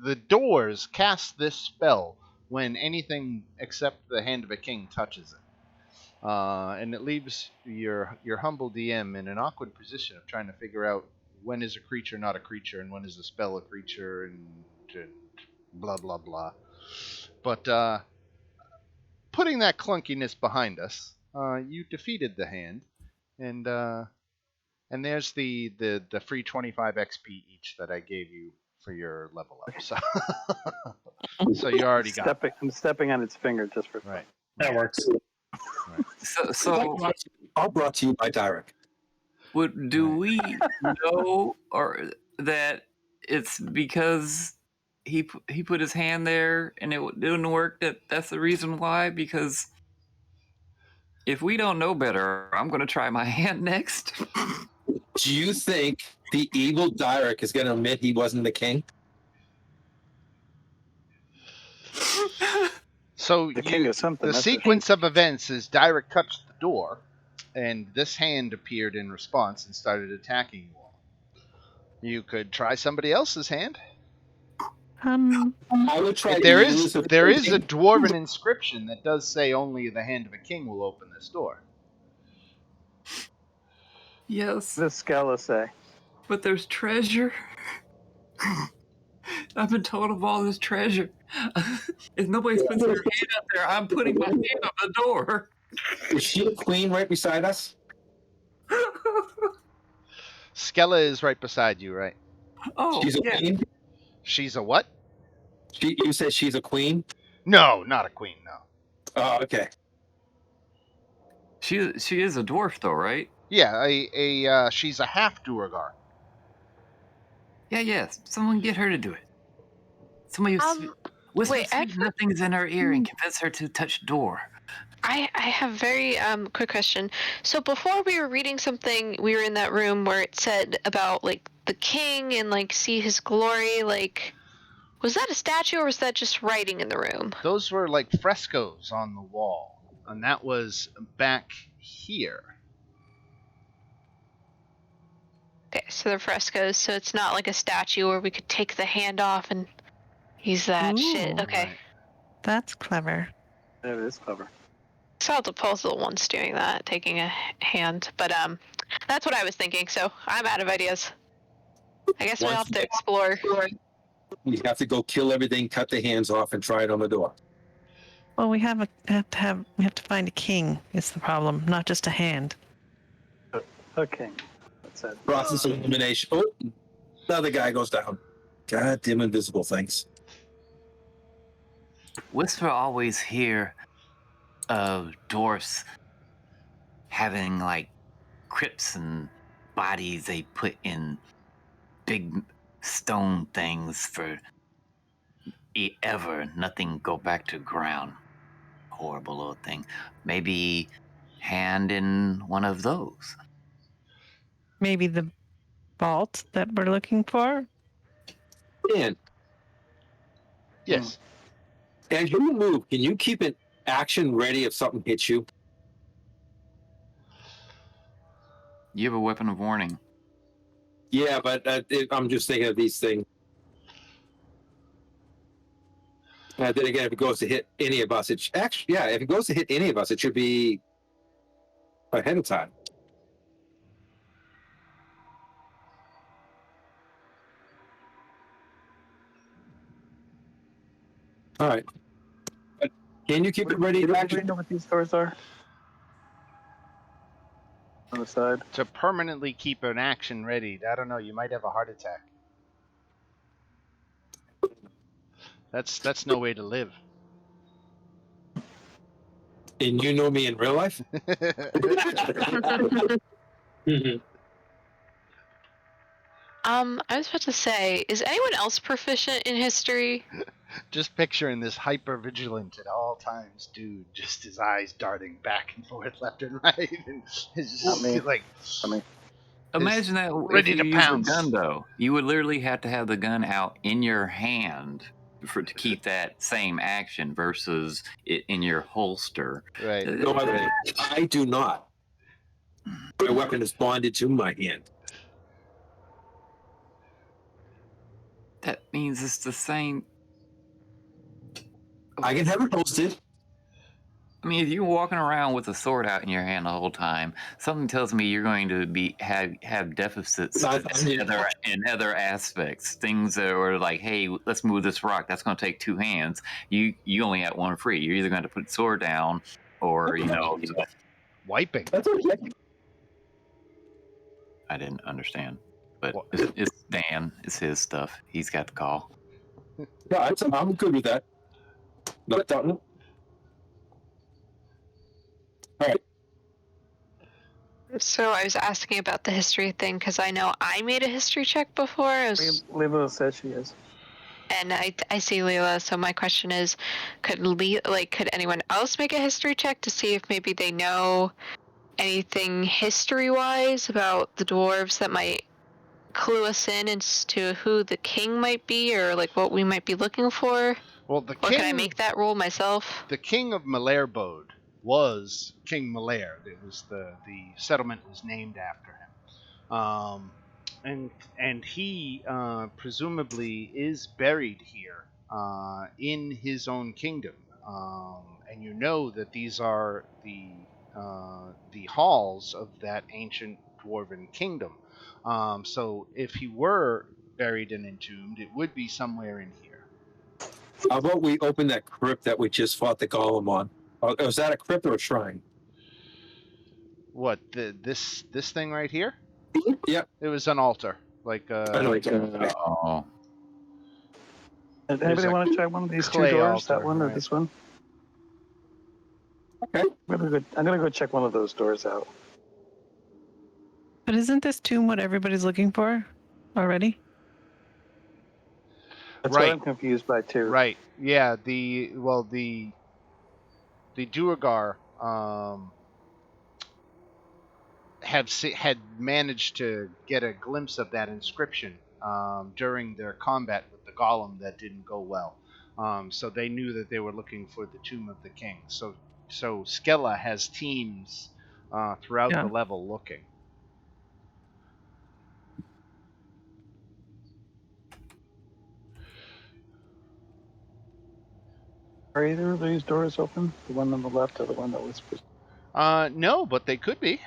[SPEAKER 1] The doors cast this spell when anything except the Hand of a King touches it. And it leaves your humble DM in an awkward position of trying to figure out when is a creature not a creature and when is a spell a creature and blah blah blah. But putting that clunkiness behind us, you defeated the hand, and there's the free 25 XP each that I gave you for your level up. So, so you already got that.
[SPEAKER 4] I'm stepping on its finger just for fun.
[SPEAKER 1] Right.
[SPEAKER 9] That works.
[SPEAKER 1] Right.
[SPEAKER 5] So
[SPEAKER 3] All brought to you by Direct.
[SPEAKER 5] do
[SPEAKER 1] Right.
[SPEAKER 5] we know or that it's because he put his hand there and it didn't work? That's the reason why. Because if we don't know better, I'm going to try my hand next.
[SPEAKER 3] Do you think the evil Direct is going to admit he wasn't the king?
[SPEAKER 1] So
[SPEAKER 4] The king of something.
[SPEAKER 1] the
[SPEAKER 4] That's for
[SPEAKER 1] sequence of events is Direct touched the door, and this hand appeared in response and started attacking you all. You could try somebody else's hand.
[SPEAKER 3] I would try to
[SPEAKER 1] There
[SPEAKER 3] use
[SPEAKER 1] is a dwarven inscription that does say only the hand of a king will open this door.
[SPEAKER 5] Yes,
[SPEAKER 4] the Scala say.
[SPEAKER 5] but there's treasure. I've been told of all this treasure. If nobody's putting their hand up there, I'm putting my hand on the door.
[SPEAKER 3] Is she a queen right beside us?
[SPEAKER 1] Skella is right beside you, right?
[SPEAKER 5] Oh,
[SPEAKER 3] She's a
[SPEAKER 5] yeah.
[SPEAKER 3] queen?
[SPEAKER 1] She's a what?
[SPEAKER 3] You said she's a queen?
[SPEAKER 1] No, not a queen, no.
[SPEAKER 3] Oh, okay.
[SPEAKER 5] She is a dwarf, though, right?
[SPEAKER 1] Yeah, she's a half Duergar.
[SPEAKER 5] Yeah. Someone get her to do it. Somebody whisper
[SPEAKER 2] wait,
[SPEAKER 5] sweet
[SPEAKER 2] actually-
[SPEAKER 5] nothings in her ear and convince her to touch door.
[SPEAKER 2] I have very quick question. So before we were reading something, we were in that room where it said about like the king and like see his glory. Like, was that a statue or was that just writing in the room?
[SPEAKER 1] Those were like frescoes on the wall, and that was back here.
[SPEAKER 2] Okay, so they're frescoes. So it's not like a statue where we could take the hand off and use that shit.
[SPEAKER 6] Ooh.
[SPEAKER 2] Okay,
[SPEAKER 1] Right.
[SPEAKER 6] That's clever.
[SPEAKER 4] It is clever.
[SPEAKER 2] saw the puzzle once doing that, taking a hand. But that's what I was thinking. So I'm out of ideas. I guess we'll have to explore.
[SPEAKER 3] We have to go kill everything, cut the hands off, and try it on the door.
[SPEAKER 6] Well, we have to find a king. Is the problem, not just a hand.
[SPEAKER 4] Okay. That's it.
[SPEAKER 3] Process of elimination. Oh, another guy goes down. Goddamn invisible things.
[SPEAKER 5] Whisper always hear of dwarfs having like crypts and bodies they put in big stone things for ever. Nothing go back to ground. Horrible little thing. Maybe hand in one of those.
[SPEAKER 6] Maybe the vault that we're looking for.
[SPEAKER 3] Dan,
[SPEAKER 1] Yes.
[SPEAKER 3] as you move, can you keep an action ready if something hits you?
[SPEAKER 5] You have a weapon of warning.
[SPEAKER 3] Yeah, but I'm just thinking of these things. Then again, if it goes to hit any of us, if it goes to hit any of us, it should be ahead of time. All right. Can you keep it ready?
[SPEAKER 4] Do you know what these doors are? On the side.
[SPEAKER 1] To permanently keep an action ready, I don't know. You might have a heart attack. That's no way to live.
[SPEAKER 3] And you know me in real life?
[SPEAKER 7] Mhm.
[SPEAKER 2] I was about to say, is anyone else proficient in history?
[SPEAKER 1] Just picturing this hyper vigilant at all times dude, just his eyes darting back and forth, left and right, and it's
[SPEAKER 4] Not
[SPEAKER 1] just
[SPEAKER 4] me.
[SPEAKER 1] like
[SPEAKER 4] I mean,
[SPEAKER 5] Imagine that
[SPEAKER 1] ready
[SPEAKER 5] if you
[SPEAKER 1] to
[SPEAKER 5] use a
[SPEAKER 1] pounce.
[SPEAKER 5] gun, though. You would literally have to have the gun out in your hand to keep that same action versus it in your holster.
[SPEAKER 1] Right.
[SPEAKER 3] No, I do not. My weapon is bonded to my hand.
[SPEAKER 5] That means it's the same.
[SPEAKER 3] I can have it posted.
[SPEAKER 5] I mean, if you're walking around with a sword out in your hand the whole time, something tells me you're going to have deficits in other aspects. Things that are like, hey, let's move this rock. That's going to take two hands. You only have one free. You're either going to put the sword down, or
[SPEAKER 1] Wiping.
[SPEAKER 3] That's okay.
[SPEAKER 5] I didn't understand. But
[SPEAKER 1] What?
[SPEAKER 5] it's Dan. It's his stuff. He's got the call.
[SPEAKER 3] Yeah, I'm good with that. Not done. All right.
[SPEAKER 2] So I was asking about the history thing because I know I made a history check before.
[SPEAKER 4] Lilo says she is.
[SPEAKER 2] And I see Leela. So my question is, could anyone else make a history check to see if maybe they know anything history-wise about the dwarves that might clue us in as to who the king might be, or like what we might be looking for?
[SPEAKER 1] Well, the
[SPEAKER 2] Or can I
[SPEAKER 1] king,
[SPEAKER 2] make that roll myself?
[SPEAKER 1] the king of Malairbode was King Malair. It was the settlement was named after him. And he presumably is buried here in his own kingdom. And you know that these are the halls of that ancient dwarven kingdom. So if he were buried and entombed, it would be somewhere in here.
[SPEAKER 3] How about we open that crypt that we just fought the golem on? Was that a crypt or a shrine?
[SPEAKER 1] What this thing right here?
[SPEAKER 3] Yep.
[SPEAKER 1] It was an altar, like
[SPEAKER 5] Oh,
[SPEAKER 4] Anybody
[SPEAKER 1] a
[SPEAKER 4] want to try one of these two
[SPEAKER 1] clay
[SPEAKER 4] doors?
[SPEAKER 1] altar,
[SPEAKER 4] That one or
[SPEAKER 1] right.
[SPEAKER 4] this one?
[SPEAKER 3] Okay.
[SPEAKER 4] I'm gonna go check one of those doors out.
[SPEAKER 6] But isn't this tomb what everybody's looking for already?
[SPEAKER 4] That's what
[SPEAKER 1] Right.
[SPEAKER 4] I'm confused by too.
[SPEAKER 1] Right. Yeah. The Duergar had managed to get a glimpse of that inscription during their combat with the golem that didn't go well. So they knew that they were looking for the tomb of the king. So Skella has teams throughout the level looking.
[SPEAKER 4] Are either of these doors open? The one on the left or the one that was?
[SPEAKER 1] No, but they could be.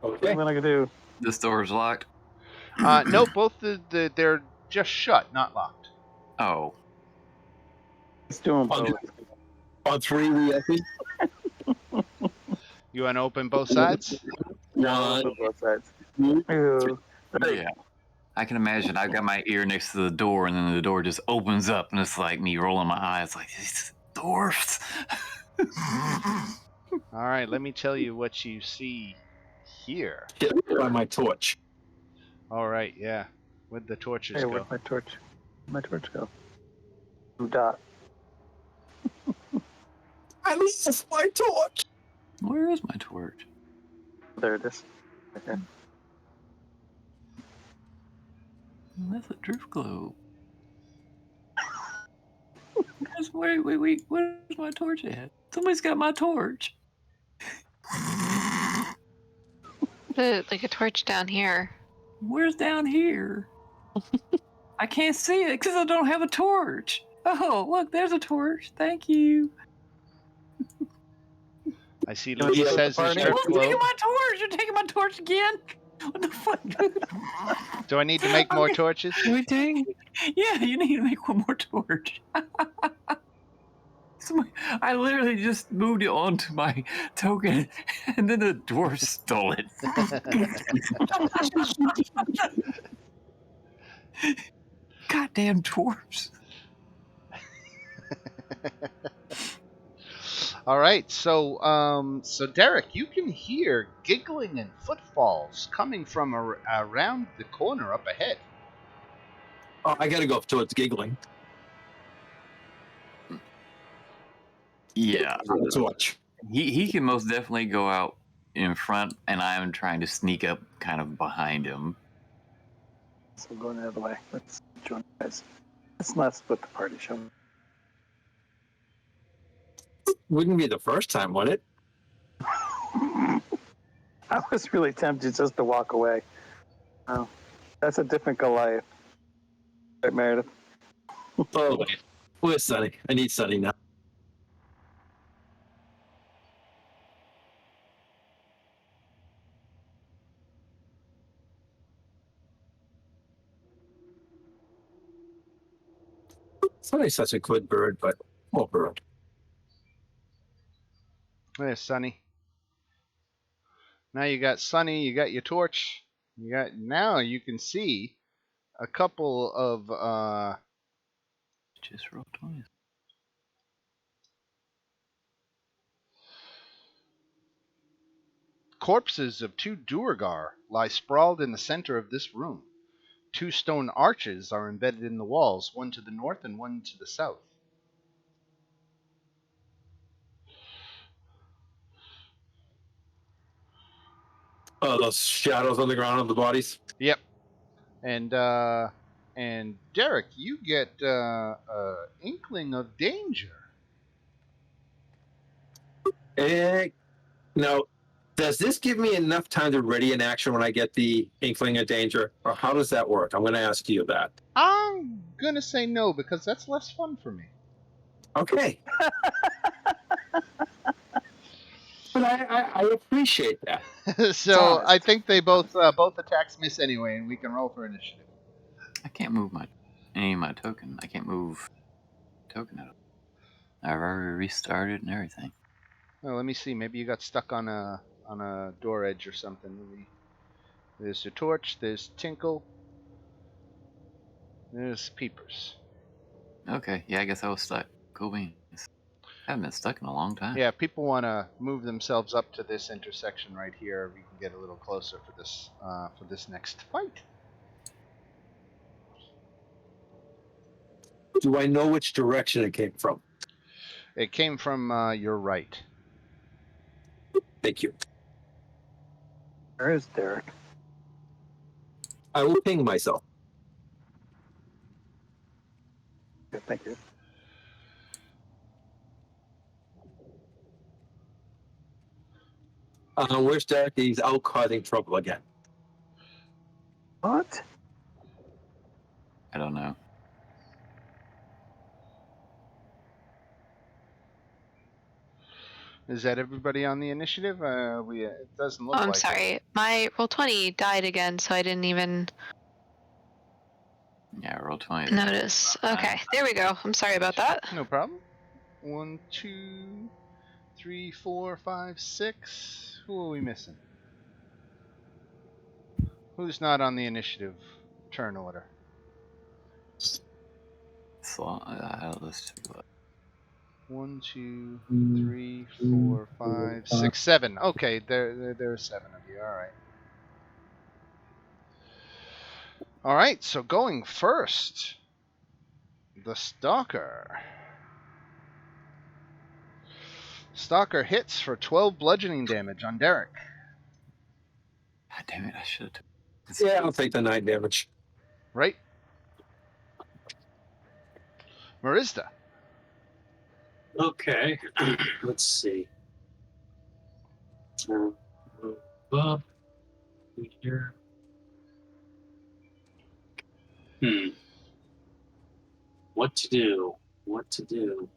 [SPEAKER 3] Okay.
[SPEAKER 4] What am I gonna do?
[SPEAKER 5] this door is locked.
[SPEAKER 1] No, both they're just shut, not locked.
[SPEAKER 5] Oh,
[SPEAKER 4] Let's do them both.
[SPEAKER 3] On three, we I think.
[SPEAKER 1] You want to open both sides?
[SPEAKER 3] One.
[SPEAKER 4] Both sides.
[SPEAKER 3] Two.
[SPEAKER 4] Ooh.
[SPEAKER 5] yeah. I can imagine. I've got my ear next to the door, and then the door just opens up, and it's like me rolling my eyes, like these dwarfs.
[SPEAKER 1] All right, let me tell you what you see here.
[SPEAKER 3] By my torch.
[SPEAKER 1] All right, yeah. Where'd the torches
[SPEAKER 4] Hey,
[SPEAKER 1] go?
[SPEAKER 4] where'd my torch? Where'd my torch go? Blue dot.
[SPEAKER 3] I lost my torch.
[SPEAKER 5] Where is my torch?
[SPEAKER 4] There it is. Okay.
[SPEAKER 5] That's a drift globe. Wait. Where's my torch at? Somebody's got my torch.
[SPEAKER 2] Like a torch down here.
[SPEAKER 5] Where's down here? I can't see it because I don't have a torch. Oh, look, there's a torch. Thank you.
[SPEAKER 1] I see
[SPEAKER 4] Can we
[SPEAKER 1] Lee
[SPEAKER 4] go to
[SPEAKER 1] says
[SPEAKER 4] the
[SPEAKER 1] his
[SPEAKER 4] party?
[SPEAKER 1] drift
[SPEAKER 5] Who's taking
[SPEAKER 1] globe.
[SPEAKER 5] my torch? You're taking my torch again? What the fuck?
[SPEAKER 1] Do I need to make more torches?
[SPEAKER 6] What are we doing?
[SPEAKER 5] Yeah, you need to make one more torch. I literally just moved it onto my token, and then the dwarf stole it. Goddamn dwarves.
[SPEAKER 1] All right, so Derek, you can hear giggling and footfalls coming from around the corner up ahead.
[SPEAKER 3] Oh, I got to go towards giggling.
[SPEAKER 5] Yeah,
[SPEAKER 3] Torch.
[SPEAKER 5] he can most definitely go out in front, and I'm trying to sneak up kind of behind him.
[SPEAKER 4] So we're going the other way. Let's join you guys. Let's not split the party, shall we?
[SPEAKER 3] Wouldn't be the first time, would it?
[SPEAKER 4] I was really tempted just to walk away. Oh, that's a different Goliath. Right, Meredith?
[SPEAKER 3] Oh, where's Sunny? I need Sunny now. Sunny's such a good bird, but poor bird.
[SPEAKER 1] There's Sunny. Now you got Sunny, you got your torch, now you can see a couple of
[SPEAKER 5] Just roll 20.
[SPEAKER 1] corpses of 2 Duergar lie sprawled in the center of this room. 2 stone arches are embedded in the walls, one to the north and one to the south.
[SPEAKER 3] Oh, those shadows on the ground of the bodies.
[SPEAKER 1] Yep. And Derek, you get inkling of danger.
[SPEAKER 3] Now, does this give me enough time to ready an action when I get the inkling of danger, or how does that work? I'm going to ask you that.
[SPEAKER 1] I'm gonna say no because that's less fun for me.
[SPEAKER 3] Okay. But I appreciate that.
[SPEAKER 1] So
[SPEAKER 3] honest.
[SPEAKER 1] I think they both attacks miss anyway, and we can roll for initiative.
[SPEAKER 5] I can't move any of my token. I can't move token at all. I've already restarted and everything.
[SPEAKER 1] Oh, let me see. Maybe you got stuck on a door edge or something. There's your torch. There's Tinkle. There's Peepers.
[SPEAKER 5] Okay, yeah, I guess I was stuck. Cool beans. I haven't been stuck in a long time.
[SPEAKER 1] Yeah, people want to move themselves up to this intersection right here. We can get a little closer for this next fight.
[SPEAKER 3] Do I know which direction it came from?
[SPEAKER 1] It came from your right.
[SPEAKER 3] Thank you.
[SPEAKER 4] Where is Derek?
[SPEAKER 3] I will ping myself.
[SPEAKER 4] Good, thank you.
[SPEAKER 3] Where's Derek? He's out causing trouble again.
[SPEAKER 4] What?
[SPEAKER 5] I don't know.
[SPEAKER 1] Is that everybody on the initiative? It doesn't look
[SPEAKER 2] Oh, I'm
[SPEAKER 1] like it.
[SPEAKER 2] sorry. My roll 20 died again, so I didn't even
[SPEAKER 5] Yeah, roll 20.
[SPEAKER 2] notice. Okay, there we go. I'm sorry about that.
[SPEAKER 1] No problem. 1, 2, 3, 4, 5, 6. Who are we missing? Who's not on the initiative turn order?
[SPEAKER 5] Let's see what.
[SPEAKER 1] 1, 2, 3, 4, 5, 6, 7. Okay, there are 7 of you. All right. All right. So going first, the Stalker. Stalker hits for 12 bludgeoning damage on Derek.
[SPEAKER 5] God damn it! I should have.
[SPEAKER 3] Yeah, I'll take the 9 damage.
[SPEAKER 1] Right. Marista.
[SPEAKER 7] Okay, let's see. Up here. What to do? What to do?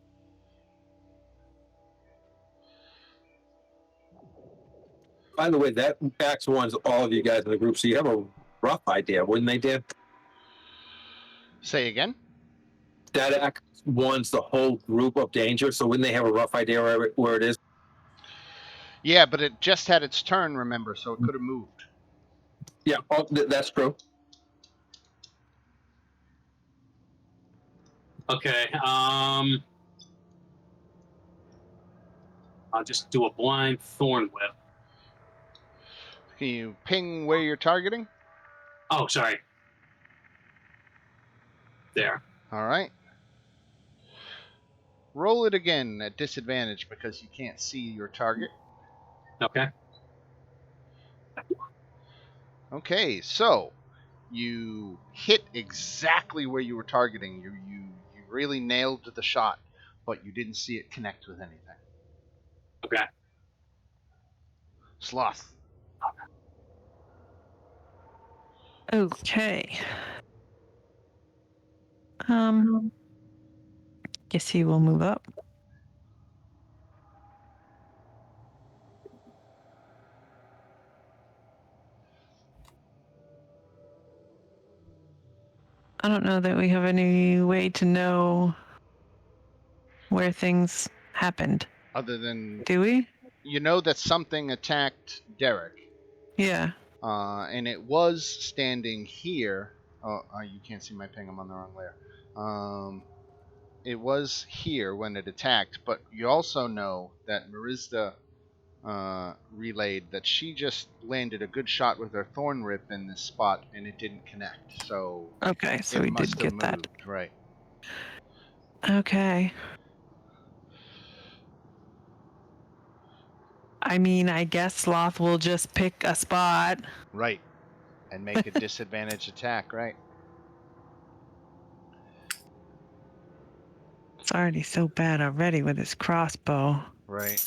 [SPEAKER 3] By the way, that Act 1's all of you guys in the group, so you have a rough idea, wouldn't they, Dan?
[SPEAKER 1] Say again.
[SPEAKER 3] That Act 1's the whole group of danger, so wouldn't they have a rough idea where it is?
[SPEAKER 1] Yeah, but it just had its turn, remember, so it could have moved.
[SPEAKER 3] Yeah, that's true.
[SPEAKER 7] Okay. I'll just do a blind thorn whip.
[SPEAKER 1] Can you ping where you're targeting?
[SPEAKER 7] Oh, sorry. There.
[SPEAKER 1] All right. Roll it again at disadvantage because you can't see your target.
[SPEAKER 7] Okay.
[SPEAKER 1] Okay, so you hit exactly where you were targeting. You really nailed the shot, but you didn't see it connect with anything.
[SPEAKER 7] Okay.
[SPEAKER 1] Sloth.
[SPEAKER 6] Okay. Guess he will move up. I don't know that we have any way to know where things happened.
[SPEAKER 1] Other than
[SPEAKER 6] Do we?
[SPEAKER 1] you know that something attacked Derek,
[SPEAKER 6] Yeah.
[SPEAKER 1] and it was standing here. Oh, you can't see my ping. I'm on the wrong layer. It was here when it attacked, but you also know that Marizda relayed that she just landed a good shot with her thorn rip in this spot and it didn't connect. So
[SPEAKER 6] Okay, so
[SPEAKER 1] it
[SPEAKER 6] we
[SPEAKER 1] must
[SPEAKER 6] did
[SPEAKER 1] have
[SPEAKER 6] get that.
[SPEAKER 1] moved, right?
[SPEAKER 6] Okay. I mean, I guess Sloth will just pick a spot.
[SPEAKER 1] Right. And make a disadvantage attack, right?
[SPEAKER 6] It's already so bad already with his crossbow.
[SPEAKER 1] Right.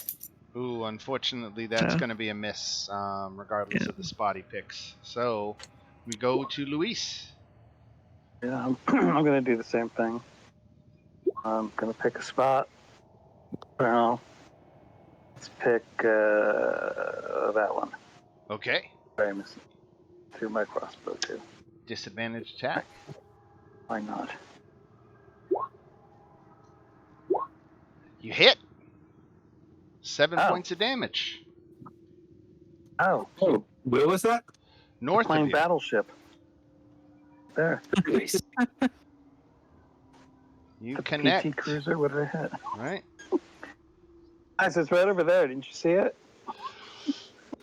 [SPEAKER 1] Ooh, unfortunately, that's
[SPEAKER 6] So,
[SPEAKER 1] going to be a miss, regardless
[SPEAKER 6] yeah.
[SPEAKER 1] of the spot he picks. So we go to Luis.
[SPEAKER 4] Yeah, I'm gonna do the same thing. I'm gonna pick a spot. Well, let's pick that one.
[SPEAKER 1] Okay.
[SPEAKER 4] Sorry, I missed it. Through my crossbow too.
[SPEAKER 1] Disadvantage attack.
[SPEAKER 4] Why not?
[SPEAKER 1] You hit. 7
[SPEAKER 4] Oh.
[SPEAKER 1] points of damage.
[SPEAKER 4] Oh,
[SPEAKER 3] Oh, where was that?
[SPEAKER 1] North of
[SPEAKER 4] playing
[SPEAKER 1] you.
[SPEAKER 4] Battleship. There.
[SPEAKER 3] Nice.
[SPEAKER 1] You
[SPEAKER 4] The
[SPEAKER 1] connect.
[SPEAKER 4] PT Cruiser, what did I hit?
[SPEAKER 1] Right.
[SPEAKER 4] Guys, it's right over there. Didn't you see it?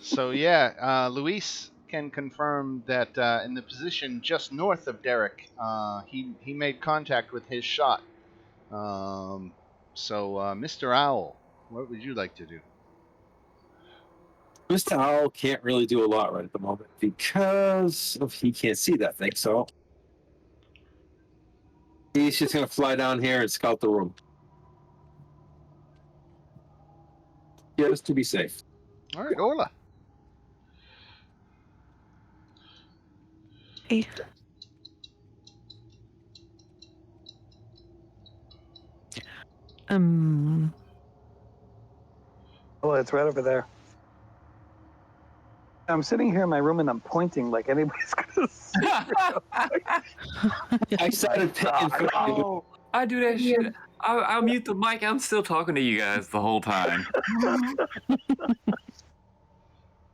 [SPEAKER 1] So yeah, Luis can confirm that in the position just north of Derek, he made contact with his shot. So Mr. Owl, what would you like to do?
[SPEAKER 3] Mr. Owl can't really do a lot right at the moment because he can't see that thing. So he's just going to fly down here and scout the room. Just to be safe.
[SPEAKER 1] All right, Orla.
[SPEAKER 6] Hey.
[SPEAKER 4] Oh, it's right over there. I'm sitting here in my room and I'm pointing like anybody's gonna see.
[SPEAKER 3] I started picking for you.
[SPEAKER 5] I do that shit. I'll mute the mic. I'm still talking to you guys the whole time.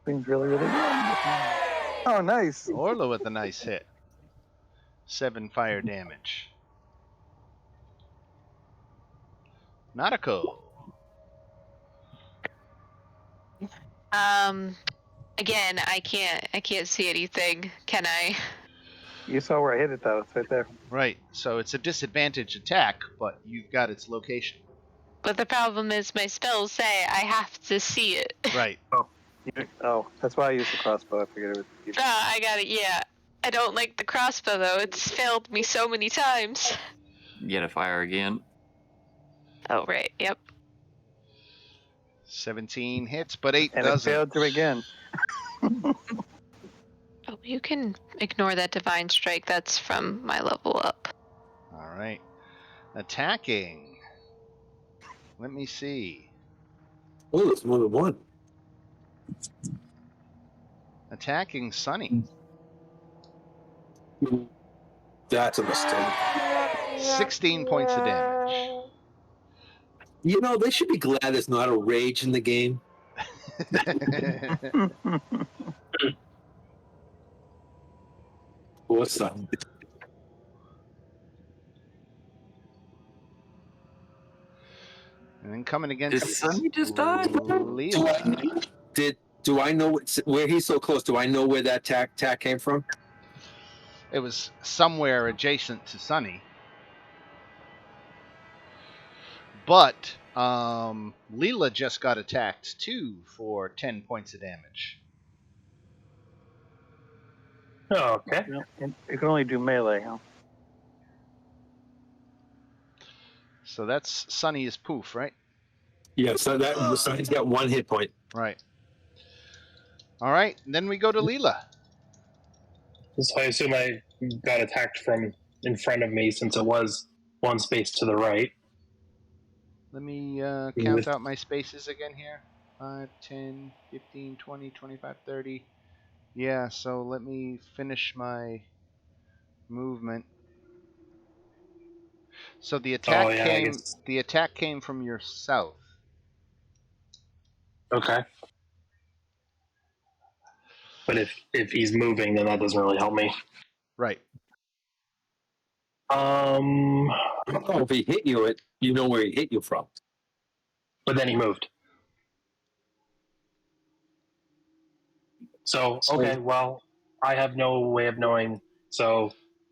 [SPEAKER 4] Things really, really good. Oh, nice.
[SPEAKER 1] Orla with a nice hit. 7 fire damage. Nadako.
[SPEAKER 2] Again, I can't see anything. Can I?
[SPEAKER 4] You saw where I hit it though. It's right there.
[SPEAKER 1] Right. So it's a disadvantage attack, but you've got its location.
[SPEAKER 2] But the problem is my spells say I have to see it.
[SPEAKER 1] Right.
[SPEAKER 4] Oh, that's why I used the crossbow. I figured it would.
[SPEAKER 2] I got it. Yeah. I don't like the crossbow though. It's failed me so many times.
[SPEAKER 5] Get a fire again.
[SPEAKER 2] Oh right. Yep.
[SPEAKER 1] 17 hits, but 8
[SPEAKER 4] And
[SPEAKER 1] doesn't.
[SPEAKER 4] it failed to again.
[SPEAKER 2] Oh, you can ignore that divine strike. That's from my level up.
[SPEAKER 1] All right. Attacking. Let me see.
[SPEAKER 3] Oh, it's more than one.
[SPEAKER 1] Attacking Sunny.
[SPEAKER 3] That's a mistake.
[SPEAKER 1] 16 points of damage.
[SPEAKER 3] You know, they should be glad there's not a rage in the game. What's that?
[SPEAKER 1] And then coming against
[SPEAKER 5] Did Sunny just die?
[SPEAKER 1] Leela.
[SPEAKER 3] Do I know where he's so close? Do I know where that attack came from?
[SPEAKER 1] It was somewhere adjacent to Sunny. But Leela just got attacked too for 10 points of damage.
[SPEAKER 9] Oh, okay.
[SPEAKER 4] You can only do melee, huh?
[SPEAKER 1] So that's Sunny is poof, right?
[SPEAKER 3] Yeah, so he's got 1 hit point.
[SPEAKER 1] Right. All right, then we go to Leela.
[SPEAKER 9] So I assume I got attacked from in front of me since it was 1 space to the right.
[SPEAKER 1] Let me count out my spaces again here. 5, 10, 15, 20, 25, 30. Yeah, so let me finish my movement. So the attack came from your south.
[SPEAKER 9] Okay. But if he's moving, then that doesn't really help me.
[SPEAKER 1] Right.
[SPEAKER 3] If he hit you, you know where he hit you from.
[SPEAKER 9] But then he moved. So, okay, well, I have no way of knowing. So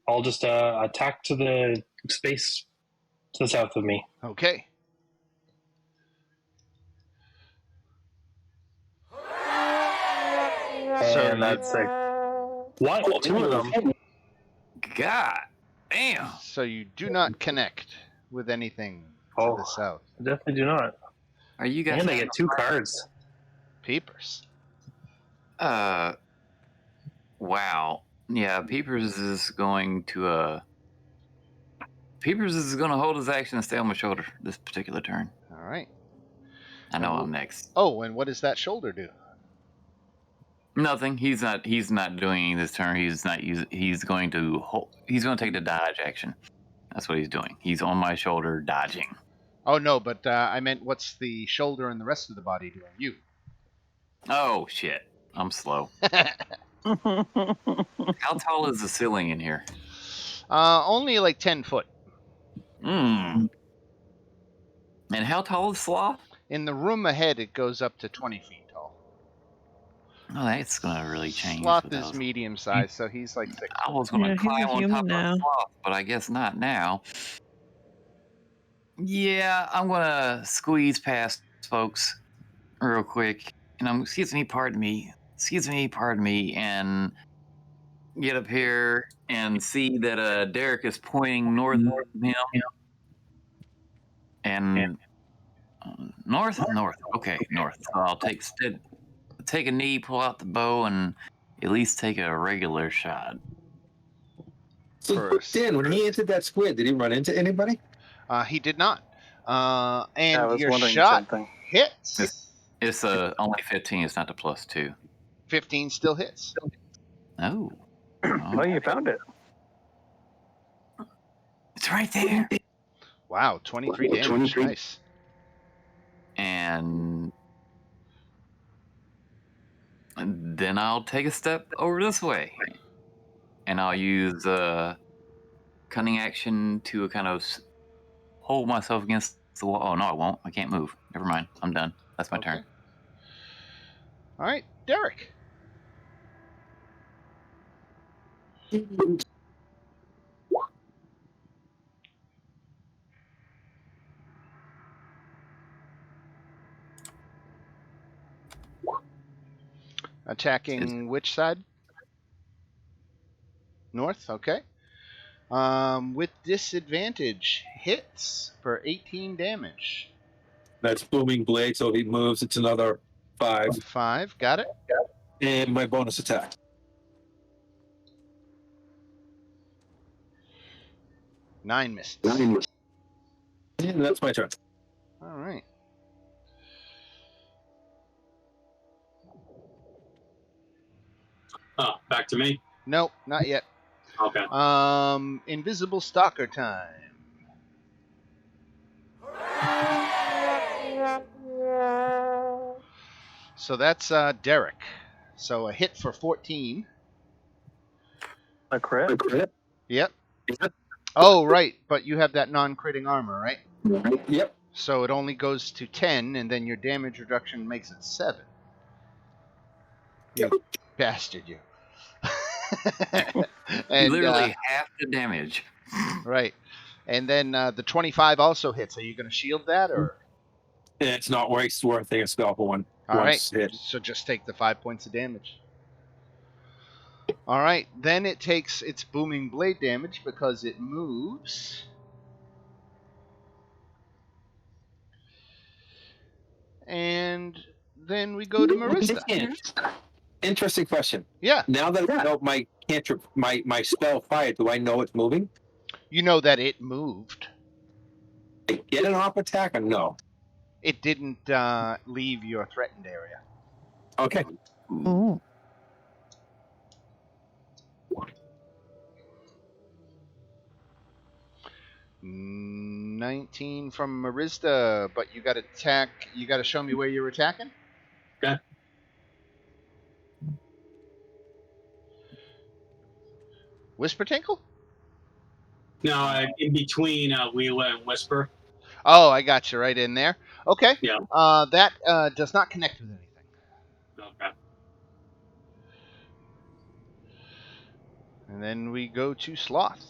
[SPEAKER 9] I'll just attack to the space to the south of me.
[SPEAKER 1] Okay.
[SPEAKER 9] And that's like what? 2 of them.
[SPEAKER 5] God damn.
[SPEAKER 1] So you do not connect with anything to the south.
[SPEAKER 9] I definitely do not.
[SPEAKER 5] Are you guys?
[SPEAKER 9] And I get 2 cards.
[SPEAKER 1] Peepers.
[SPEAKER 5] Wow. Yeah, Peepers is going to hold his action and stay on my shoulder this particular turn.
[SPEAKER 1] All right.
[SPEAKER 5] I know I'm next.
[SPEAKER 1] Oh, and what does that shoulder do?
[SPEAKER 5] Nothing. He's not doing anything this turn. He's going to take the dodge action. That's what he's doing. He's on my shoulder dodging.
[SPEAKER 1] Oh no, but I meant what's the shoulder and the rest of the body doing? You.
[SPEAKER 5] Oh shit. I'm slow. How tall is the ceiling in here?
[SPEAKER 1] Only like 10 foot.
[SPEAKER 5] And how tall is Sloth?
[SPEAKER 1] In the room ahead, it goes up to 20 feet tall.
[SPEAKER 5] Oh, that's gonna really change.
[SPEAKER 1] Sloth is medium sized, so he's like 6.
[SPEAKER 5] I was gonna climb on top
[SPEAKER 6] now.
[SPEAKER 5] of Sloth, but I guess not now. Yeah, I'm gonna squeeze past folks real quick, and excuse me, pardon me, and get up here and see that Derek is pointing north of him, and north. Okay, north. So I'll take a knee, pull out the bow, and at least take a regular shot.
[SPEAKER 3] So, Dan, when he entered that square, did he run into anybody?
[SPEAKER 1] He did not. And
[SPEAKER 4] I was
[SPEAKER 1] your
[SPEAKER 4] wondering the
[SPEAKER 1] shot
[SPEAKER 4] same thing.
[SPEAKER 1] hits.
[SPEAKER 5] It's only 15. It's not the +2.
[SPEAKER 1] 15 still hits.
[SPEAKER 5] Oh.
[SPEAKER 4] Oh, you found it.
[SPEAKER 5] It's right there.
[SPEAKER 1] Wow, 23 damage. Nice.
[SPEAKER 5] And then I'll take a step over this way, and I'll use cunning action to kind of hold myself against the wall. Oh no, I won't. I can't move. Never mind. I'm done. That's my turn.
[SPEAKER 1] All right, Derek. Attacking which side? North, okay. With disadvantage, hits for 18 damage.
[SPEAKER 3] That's booming blade, so if he moves, it's another 5.
[SPEAKER 1] 5, got it.
[SPEAKER 3] And my bonus attack.
[SPEAKER 1] 9 misses.
[SPEAKER 3] And that's my turn.
[SPEAKER 1] All right.
[SPEAKER 7] Oh, back to me.
[SPEAKER 1] Nope, not yet.
[SPEAKER 7] Okay.
[SPEAKER 1] Invisible Stalker time. So that's Derek. So a hit for 14.
[SPEAKER 4] A crit?
[SPEAKER 1] Yep. Oh, right. But you have that non-critting armor, right?
[SPEAKER 3] Yep.
[SPEAKER 1] So it only goes to 10, and then your damage reduction makes it 7. You bastard, you. And
[SPEAKER 5] Literally half the damage.
[SPEAKER 1] right, and then the 25 also hits. Are you going to shield that, or?
[SPEAKER 3] It's not worth taking a spell for one.
[SPEAKER 1] All right,
[SPEAKER 3] once hit.
[SPEAKER 1] so just take the 5 points of damage. All right, then it takes its booming blade damage because it moves. And then we go to Marista.
[SPEAKER 3] Interesting question.
[SPEAKER 1] Yeah,
[SPEAKER 3] Now that I know my cantrip, my spell fired, do I know it's moving?
[SPEAKER 1] you know that it moved.
[SPEAKER 3] I get an off attack or no?
[SPEAKER 1] It didn't leave your threatened area.
[SPEAKER 3] Okay.
[SPEAKER 6] Ooh.
[SPEAKER 1] Mm, 19 from Marista, but you got to attack. You got to show me where you're attacking.
[SPEAKER 7] Okay.
[SPEAKER 1] Whisper Tinkle?
[SPEAKER 7] No, in between Leela and Whisper.
[SPEAKER 1] Oh, I got you right in there. Okay.
[SPEAKER 7] Yeah.
[SPEAKER 1] That does not connect with anything.
[SPEAKER 7] Okay.
[SPEAKER 1] And then we go to Sloth.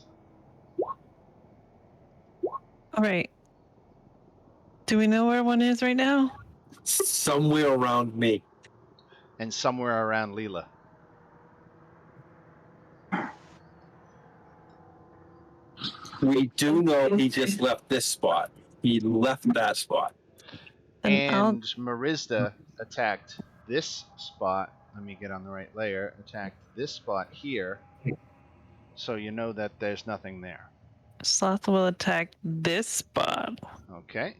[SPEAKER 6] All right. Do we know where one is right now?
[SPEAKER 3] Somewhere around me.
[SPEAKER 1] And somewhere around Leela.
[SPEAKER 3] We do know he just left this spot. He left that spot.
[SPEAKER 1] And Marista attacked this spot. Let me get on the right layer. Attacked this spot here. So you know that there's nothing there.
[SPEAKER 6] Sloth will attack this spot.
[SPEAKER 1] Okay.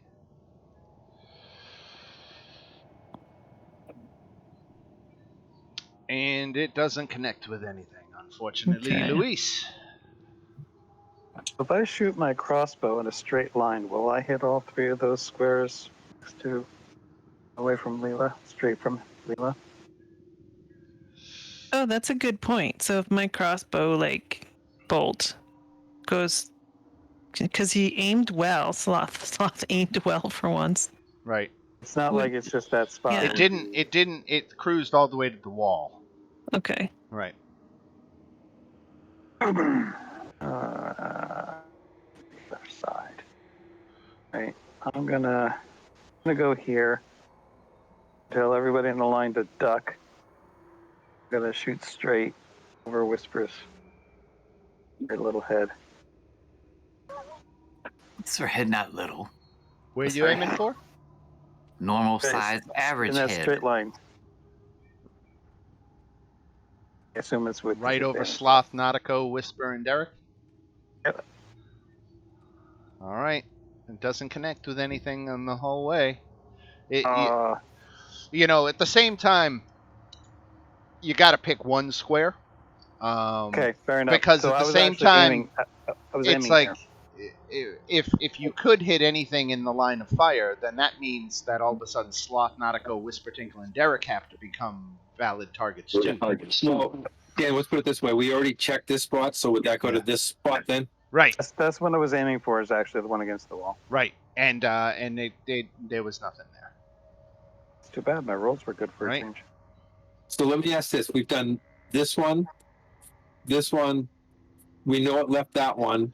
[SPEAKER 1] And it doesn't connect with anything, unfortunately,
[SPEAKER 6] Okay.
[SPEAKER 1] Luis.
[SPEAKER 4] If I shoot my crossbow in a straight line, will I hit all 3 of those squares next to away from Leela? Straight from Leela?
[SPEAKER 6] Oh, that's a good point. So if my crossbow bolt goes, because he aimed well, Sloth aimed well for once.
[SPEAKER 1] Right.
[SPEAKER 4] It's not like it's just that spot.
[SPEAKER 6] Yeah.
[SPEAKER 1] It cruised all the way to the wall.
[SPEAKER 6] Okay.
[SPEAKER 1] Right.
[SPEAKER 4] Other side. Right. I'm gonna go here. Tell everybody in the line to duck. I'm gonna shoot straight over Whisper's her little head.
[SPEAKER 5] It's her head not little.
[SPEAKER 1] Where are you aiming for?
[SPEAKER 5] Normal
[SPEAKER 4] Face.
[SPEAKER 5] size, average
[SPEAKER 4] In that
[SPEAKER 5] head.
[SPEAKER 4] straight line. I assume it's with
[SPEAKER 1] Right over
[SPEAKER 4] disadvantage.
[SPEAKER 1] Sloth, Nautico, Whisper, and Derek?
[SPEAKER 4] Yep.
[SPEAKER 1] All right. It doesn't connect with anything on the whole way. You know, at the same time, you got to pick one square.
[SPEAKER 4] Okay, fair enough.
[SPEAKER 1] Because
[SPEAKER 4] so
[SPEAKER 1] at
[SPEAKER 4] I
[SPEAKER 1] the
[SPEAKER 4] was
[SPEAKER 1] same
[SPEAKER 4] actually
[SPEAKER 1] time,
[SPEAKER 4] aiming, I was
[SPEAKER 1] it's
[SPEAKER 4] aiming
[SPEAKER 1] like
[SPEAKER 4] here.
[SPEAKER 1] if you could hit anything in the line of fire, then that means that all of a sudden Sloth, Nautico, Whisper, Tinkle, and Derek have to become valid targets too.
[SPEAKER 3] Well, Dan, let's put it this way. We already checked this spot, so would that go to this spot then?
[SPEAKER 1] Right,
[SPEAKER 4] That's what I was aiming for. Is actually the one against the wall.
[SPEAKER 1] right, and there was nothing there.
[SPEAKER 4] It's too bad. My rolls were good for
[SPEAKER 1] Right.
[SPEAKER 4] a change.
[SPEAKER 3] So let me ask this. We've done this one. We know it left that one.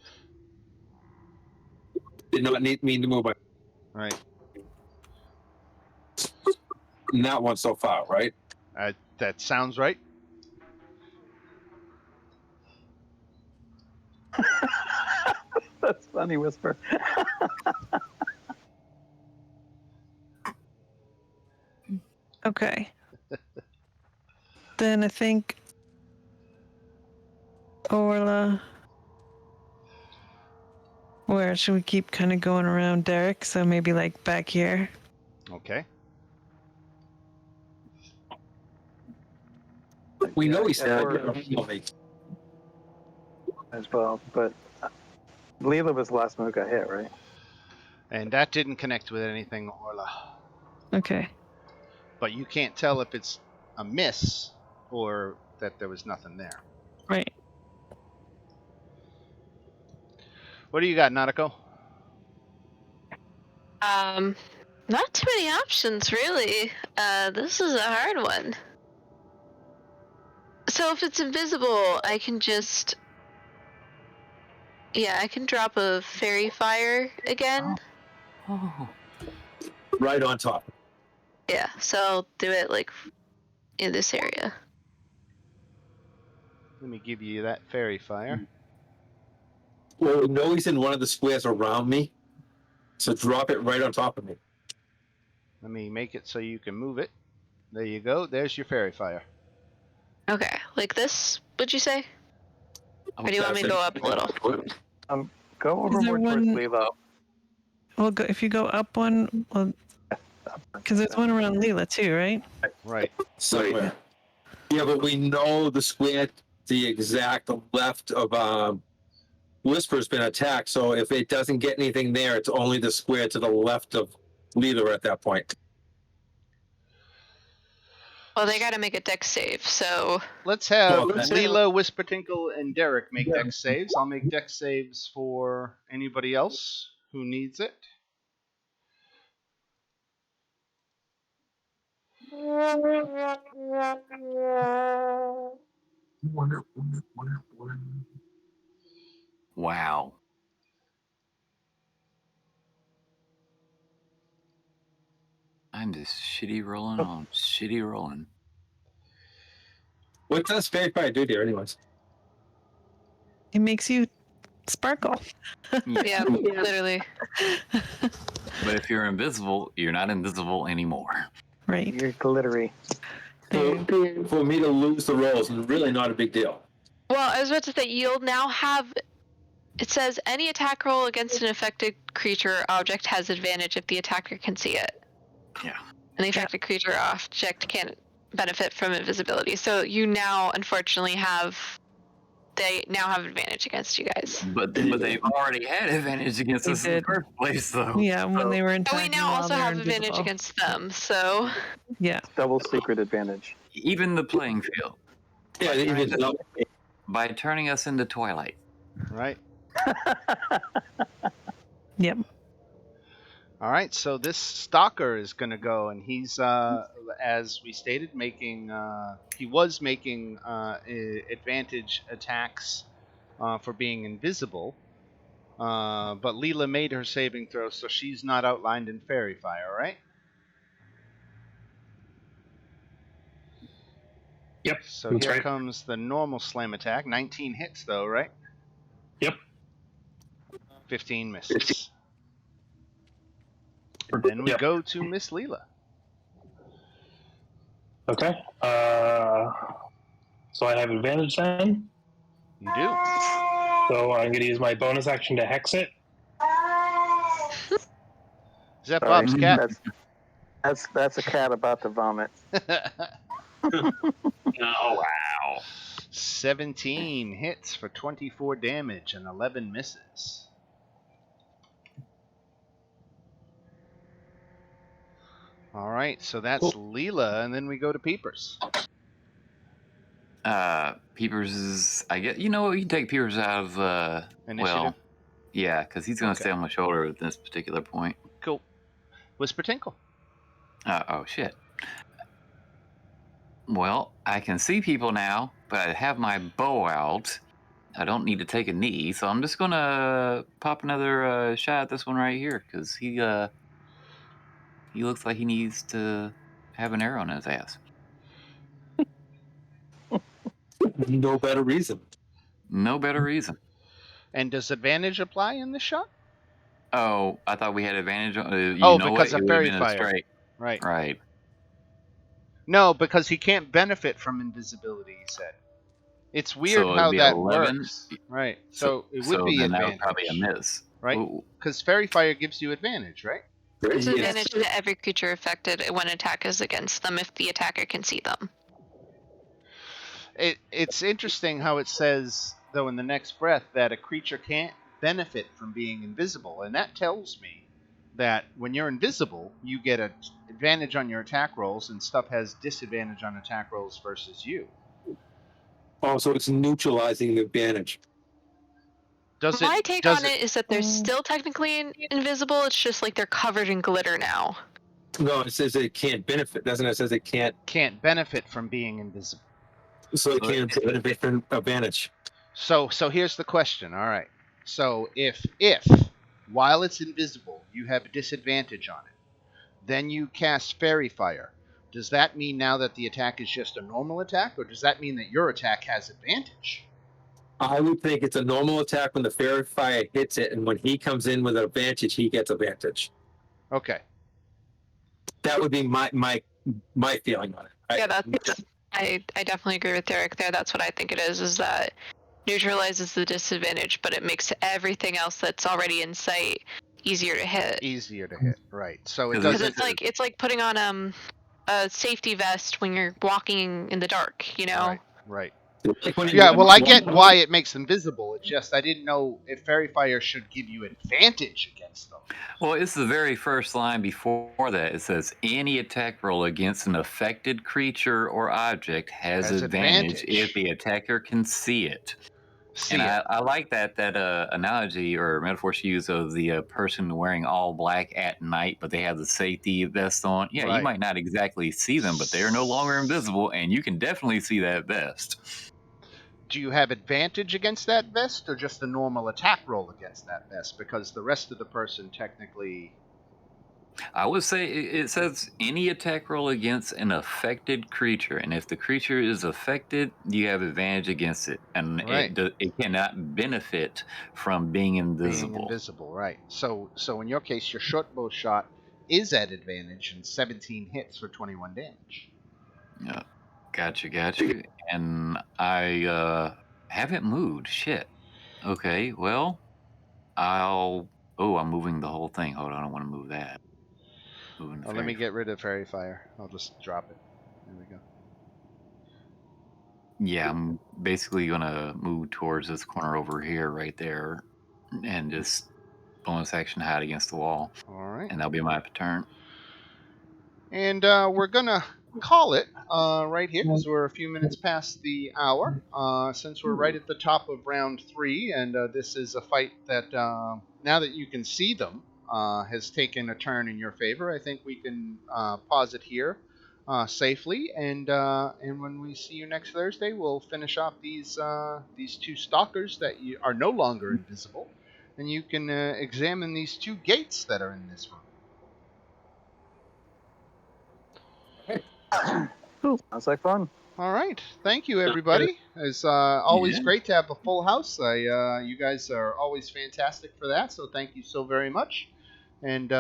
[SPEAKER 3] Did not mean to move it.
[SPEAKER 1] Right.
[SPEAKER 3] And that one so far, right?
[SPEAKER 1] That sounds right.
[SPEAKER 4] That's funny, Whisper.
[SPEAKER 6] Okay. Then I think Orla. Where should we keep kind of going around Derek? So maybe back here.
[SPEAKER 1] Okay.
[SPEAKER 3] We know he
[SPEAKER 4] Yeah,
[SPEAKER 3] said
[SPEAKER 4] or- as well, but Leela was the last one who got hit, right?
[SPEAKER 1] And that didn't connect with anything, Orla.
[SPEAKER 6] Okay.
[SPEAKER 1] But you can't tell if it's a miss or that there was nothing there.
[SPEAKER 6] Right.
[SPEAKER 1] What do you got, Nautico?
[SPEAKER 2] Not too many options, really. This is a hard one. So if it's invisible, I can just... Yeah, I can drop a fairy fire again.
[SPEAKER 5] Oh.
[SPEAKER 3] Right on top.
[SPEAKER 2] Yeah, so I'll do it, like, in this area.
[SPEAKER 1] Let me give you that fairy fire.
[SPEAKER 3] Well, no, he's in one of the squares around me. So drop it right on top of me.
[SPEAKER 1] Let me make it so you can move it. There you go. There's your fairy fire.
[SPEAKER 2] Okay, like this, would you say? Or do you want me to go up a little?
[SPEAKER 4] Go over
[SPEAKER 6] Is there
[SPEAKER 4] more towards
[SPEAKER 6] one-
[SPEAKER 4] Leela.
[SPEAKER 6] Well, if you go up one, well, because there's one around Leela too, right?
[SPEAKER 1] Right.
[SPEAKER 3] Somewhere. Yeah, but we know the square, the exact left of Whisper's been attacked. So if it doesn't get anything there, it's only the square to the left of Leela at that point.
[SPEAKER 2] Well, they gotta make a dex save, so...
[SPEAKER 1] Let's have
[SPEAKER 3] Well,
[SPEAKER 1] Leela, Whispertinkle, and Derek make dex saves. I'll make dex saves for anybody else who needs it.
[SPEAKER 5] Wow. I'm just shitty rolling on shitty rolling.
[SPEAKER 3] What does Fairy Fire do there, anyways?
[SPEAKER 6] It makes you sparkle.
[SPEAKER 2] Yeah, literally.
[SPEAKER 5] But if you're invisible, you're not invisible anymore.
[SPEAKER 6] Right.
[SPEAKER 4] You're glittery.
[SPEAKER 3] So for me to lose the rolls is really not a big deal.
[SPEAKER 2] Well, I was about to say, you'll now have... It says, any attack roll against an affected creature or object has advantage if the attacker can see it.
[SPEAKER 5] Yeah.
[SPEAKER 2] And the affected creature or object can't benefit from invisibility. So you now, unfortunately, they now have advantage against you guys.
[SPEAKER 5] But they've already had advantage against
[SPEAKER 6] They
[SPEAKER 5] us in the
[SPEAKER 6] did.
[SPEAKER 5] first place, though.
[SPEAKER 6] Yeah, when they were
[SPEAKER 2] And
[SPEAKER 6] attacking
[SPEAKER 2] we now
[SPEAKER 6] while
[SPEAKER 2] also
[SPEAKER 6] they were
[SPEAKER 2] have advantage
[SPEAKER 6] invisible.
[SPEAKER 2] against them, so...
[SPEAKER 6] Yeah.
[SPEAKER 4] Double secret advantage.
[SPEAKER 5] Even the playing field.
[SPEAKER 3] Yeah, even
[SPEAKER 5] By turning us into Twilight.
[SPEAKER 1] Right.
[SPEAKER 6] Yep.
[SPEAKER 1] All right. So this stalker is going to go, and he's, as we stated, he was making advantage attacks for being invisible. But Leela made her saving throw, so she's not outlined in fairy fire, right?
[SPEAKER 9] Yep.
[SPEAKER 1] So
[SPEAKER 9] That's
[SPEAKER 1] here
[SPEAKER 9] right.
[SPEAKER 1] comes the normal slam attack. 19 hits, though, right?
[SPEAKER 9] Yep.
[SPEAKER 1] 15 misses. And then we
[SPEAKER 9] Yep.
[SPEAKER 1] go to Miss Leela.
[SPEAKER 9] Okay. So I have advantage then.
[SPEAKER 1] You do.
[SPEAKER 9] So I'm going to use my bonus action to hex it.
[SPEAKER 1] Is that
[SPEAKER 4] Sorry,
[SPEAKER 1] Bob's cat?
[SPEAKER 4] That's a cat about to vomit.
[SPEAKER 5] Oh, wow.
[SPEAKER 1] 17 hits for 24 damage and 11 misses. All right, so that's Leela, and then we go to Peepers.
[SPEAKER 5] Peepers is, I guess, you know what? We can take Peepers out of,
[SPEAKER 1] Initiative?
[SPEAKER 5] well, yeah, because he's going to
[SPEAKER 1] Okay.
[SPEAKER 5] stay on my shoulder at this particular point.
[SPEAKER 1] Cool. Whispertinkle.
[SPEAKER 5] Oh, shit. Well, I can see people now, but I have my bow out. I don't need to take a knee, so I'm just going to pop another shot at this one right here, because he looks like he needs to have an arrow in his ass.
[SPEAKER 3] no better reason.
[SPEAKER 5] No better reason.
[SPEAKER 1] And does advantage apply in this shot?
[SPEAKER 5] Oh, I thought we had advantage.
[SPEAKER 1] Because of fairy fire.
[SPEAKER 5] Straight.
[SPEAKER 1] Right.
[SPEAKER 5] Right.
[SPEAKER 1] No, because he can't benefit from invisibility, he said. It's weird
[SPEAKER 5] So
[SPEAKER 1] how
[SPEAKER 5] it'd be
[SPEAKER 1] that
[SPEAKER 5] 11?
[SPEAKER 1] works. Right. So it would
[SPEAKER 5] so
[SPEAKER 1] be
[SPEAKER 5] then
[SPEAKER 1] advantage.
[SPEAKER 5] that would probably a miss.
[SPEAKER 1] Right?
[SPEAKER 5] Ooh.
[SPEAKER 1] Because fairy fire gives you advantage, right?
[SPEAKER 2] It's
[SPEAKER 3] Yes.
[SPEAKER 2] advantage to every creature affected when attack is against them if the attacker can see them.
[SPEAKER 1] It's interesting how it says, though, in the next breath, that a creature can't benefit from being invisible. And that tells me that when you're invisible, you get an advantage on your attack rolls, and stuff has disadvantage on attack rolls versus you.
[SPEAKER 3] Oh, so it's neutralizing the advantage.
[SPEAKER 1] Does
[SPEAKER 2] My
[SPEAKER 1] it?
[SPEAKER 2] take
[SPEAKER 1] Does
[SPEAKER 2] on
[SPEAKER 1] it?
[SPEAKER 2] it is that they're still technically invisible. It's just like they're covered in glitter now.
[SPEAKER 3] No, it says it can't benefit, doesn't it? It says it can't,
[SPEAKER 1] Can't benefit from being invisible.
[SPEAKER 3] so it can't benefit from advantage.
[SPEAKER 1] So here's the question. All right. So if while it's invisible you have a disadvantage on it, then you cast Fairy Fire. Does that mean now that the attack is just a normal attack, or does that mean that your attack has advantage?
[SPEAKER 3] I would think it's a normal attack when the Fairy Fire hits it, and when he comes in with an advantage, he gets advantage.
[SPEAKER 1] Okay.
[SPEAKER 3] That would be my feeling on it.
[SPEAKER 2] Yeah, that's. I definitely agree with Derek there. That's what I think it is that neutralizes the disadvantage, but it makes everything else that's already in sight easier to hit.
[SPEAKER 1] Easier to hit, right? So it
[SPEAKER 5] Because
[SPEAKER 2] Because
[SPEAKER 1] doesn't.
[SPEAKER 2] it's like putting on a safety vest when you're walking in the dark. You know.
[SPEAKER 1] Right.
[SPEAKER 3] Like when
[SPEAKER 1] Yeah.
[SPEAKER 3] you-
[SPEAKER 1] Well, I get why it makes them visible. It's just I didn't know if Fairy Fire should give you advantage against them.
[SPEAKER 5] Well, it's the very first line before that. It says any attack roll against an affected creature or object has advantage if the attacker can see it.
[SPEAKER 1] See
[SPEAKER 5] And
[SPEAKER 1] it.
[SPEAKER 5] I like that analogy or metaphor she used of the person wearing all black at night, but they have the safety vest on. Yeah,
[SPEAKER 1] Right.
[SPEAKER 5] you might not exactly see them, but they are no longer invisible, and you can definitely see that vest.
[SPEAKER 1] Do you have advantage against that vest, or just a normal attack roll against that vest? Because the rest of the person technically.
[SPEAKER 5] I would say it says any attack roll against an affected creature, and if the creature is affected, you have advantage against it, and
[SPEAKER 1] Right.
[SPEAKER 5] it cannot benefit from being invisible.
[SPEAKER 1] Being invisible, right? So in your case, your short bow shot is at advantage, and 17 hits for 21 damage.
[SPEAKER 5] Yeah, gotcha. And I haven't moved. Shit. Okay, well, I'll. Oh, I'm moving the whole thing. Hold on, I don't want to move that. Moving the
[SPEAKER 1] Let me
[SPEAKER 5] fairy.
[SPEAKER 1] get rid of Fairy Fire. I'll just drop it. There we go.
[SPEAKER 5] Yeah, I'm basically gonna move towards this corner over here, right there, and just bonus action hide against the wall,
[SPEAKER 1] All right.
[SPEAKER 5] and that'll be my turn.
[SPEAKER 1] And we're gonna call it right here because we're a few minutes past the hour. Since we're right at the top of round 3, and this is a fight that now that you can see them has taken a turn in your favor, I think we can pause it here safely. And when we see you next Thursday, we'll finish off these 2 stalkers that are no longer invisible, and you can examine these 2 gates that are in this room.
[SPEAKER 4] Sounds like fun.
[SPEAKER 1] All right. Thank you, everybody. It's always great to have a full house. You guys are always fantastic for that, so thank you so very much. And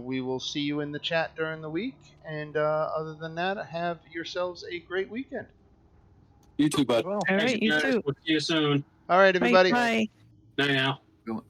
[SPEAKER 1] we will see you in the chat during the week. And other than that, have yourselves a great weekend.
[SPEAKER 3] You too, bud.
[SPEAKER 4] Well,
[SPEAKER 6] All
[SPEAKER 7] Thanks,
[SPEAKER 6] right, you
[SPEAKER 7] guys.
[SPEAKER 6] too.
[SPEAKER 7] We'll see you soon.
[SPEAKER 1] All right, everybody.
[SPEAKER 6] Bye.
[SPEAKER 7] Night now.
[SPEAKER 5] Go-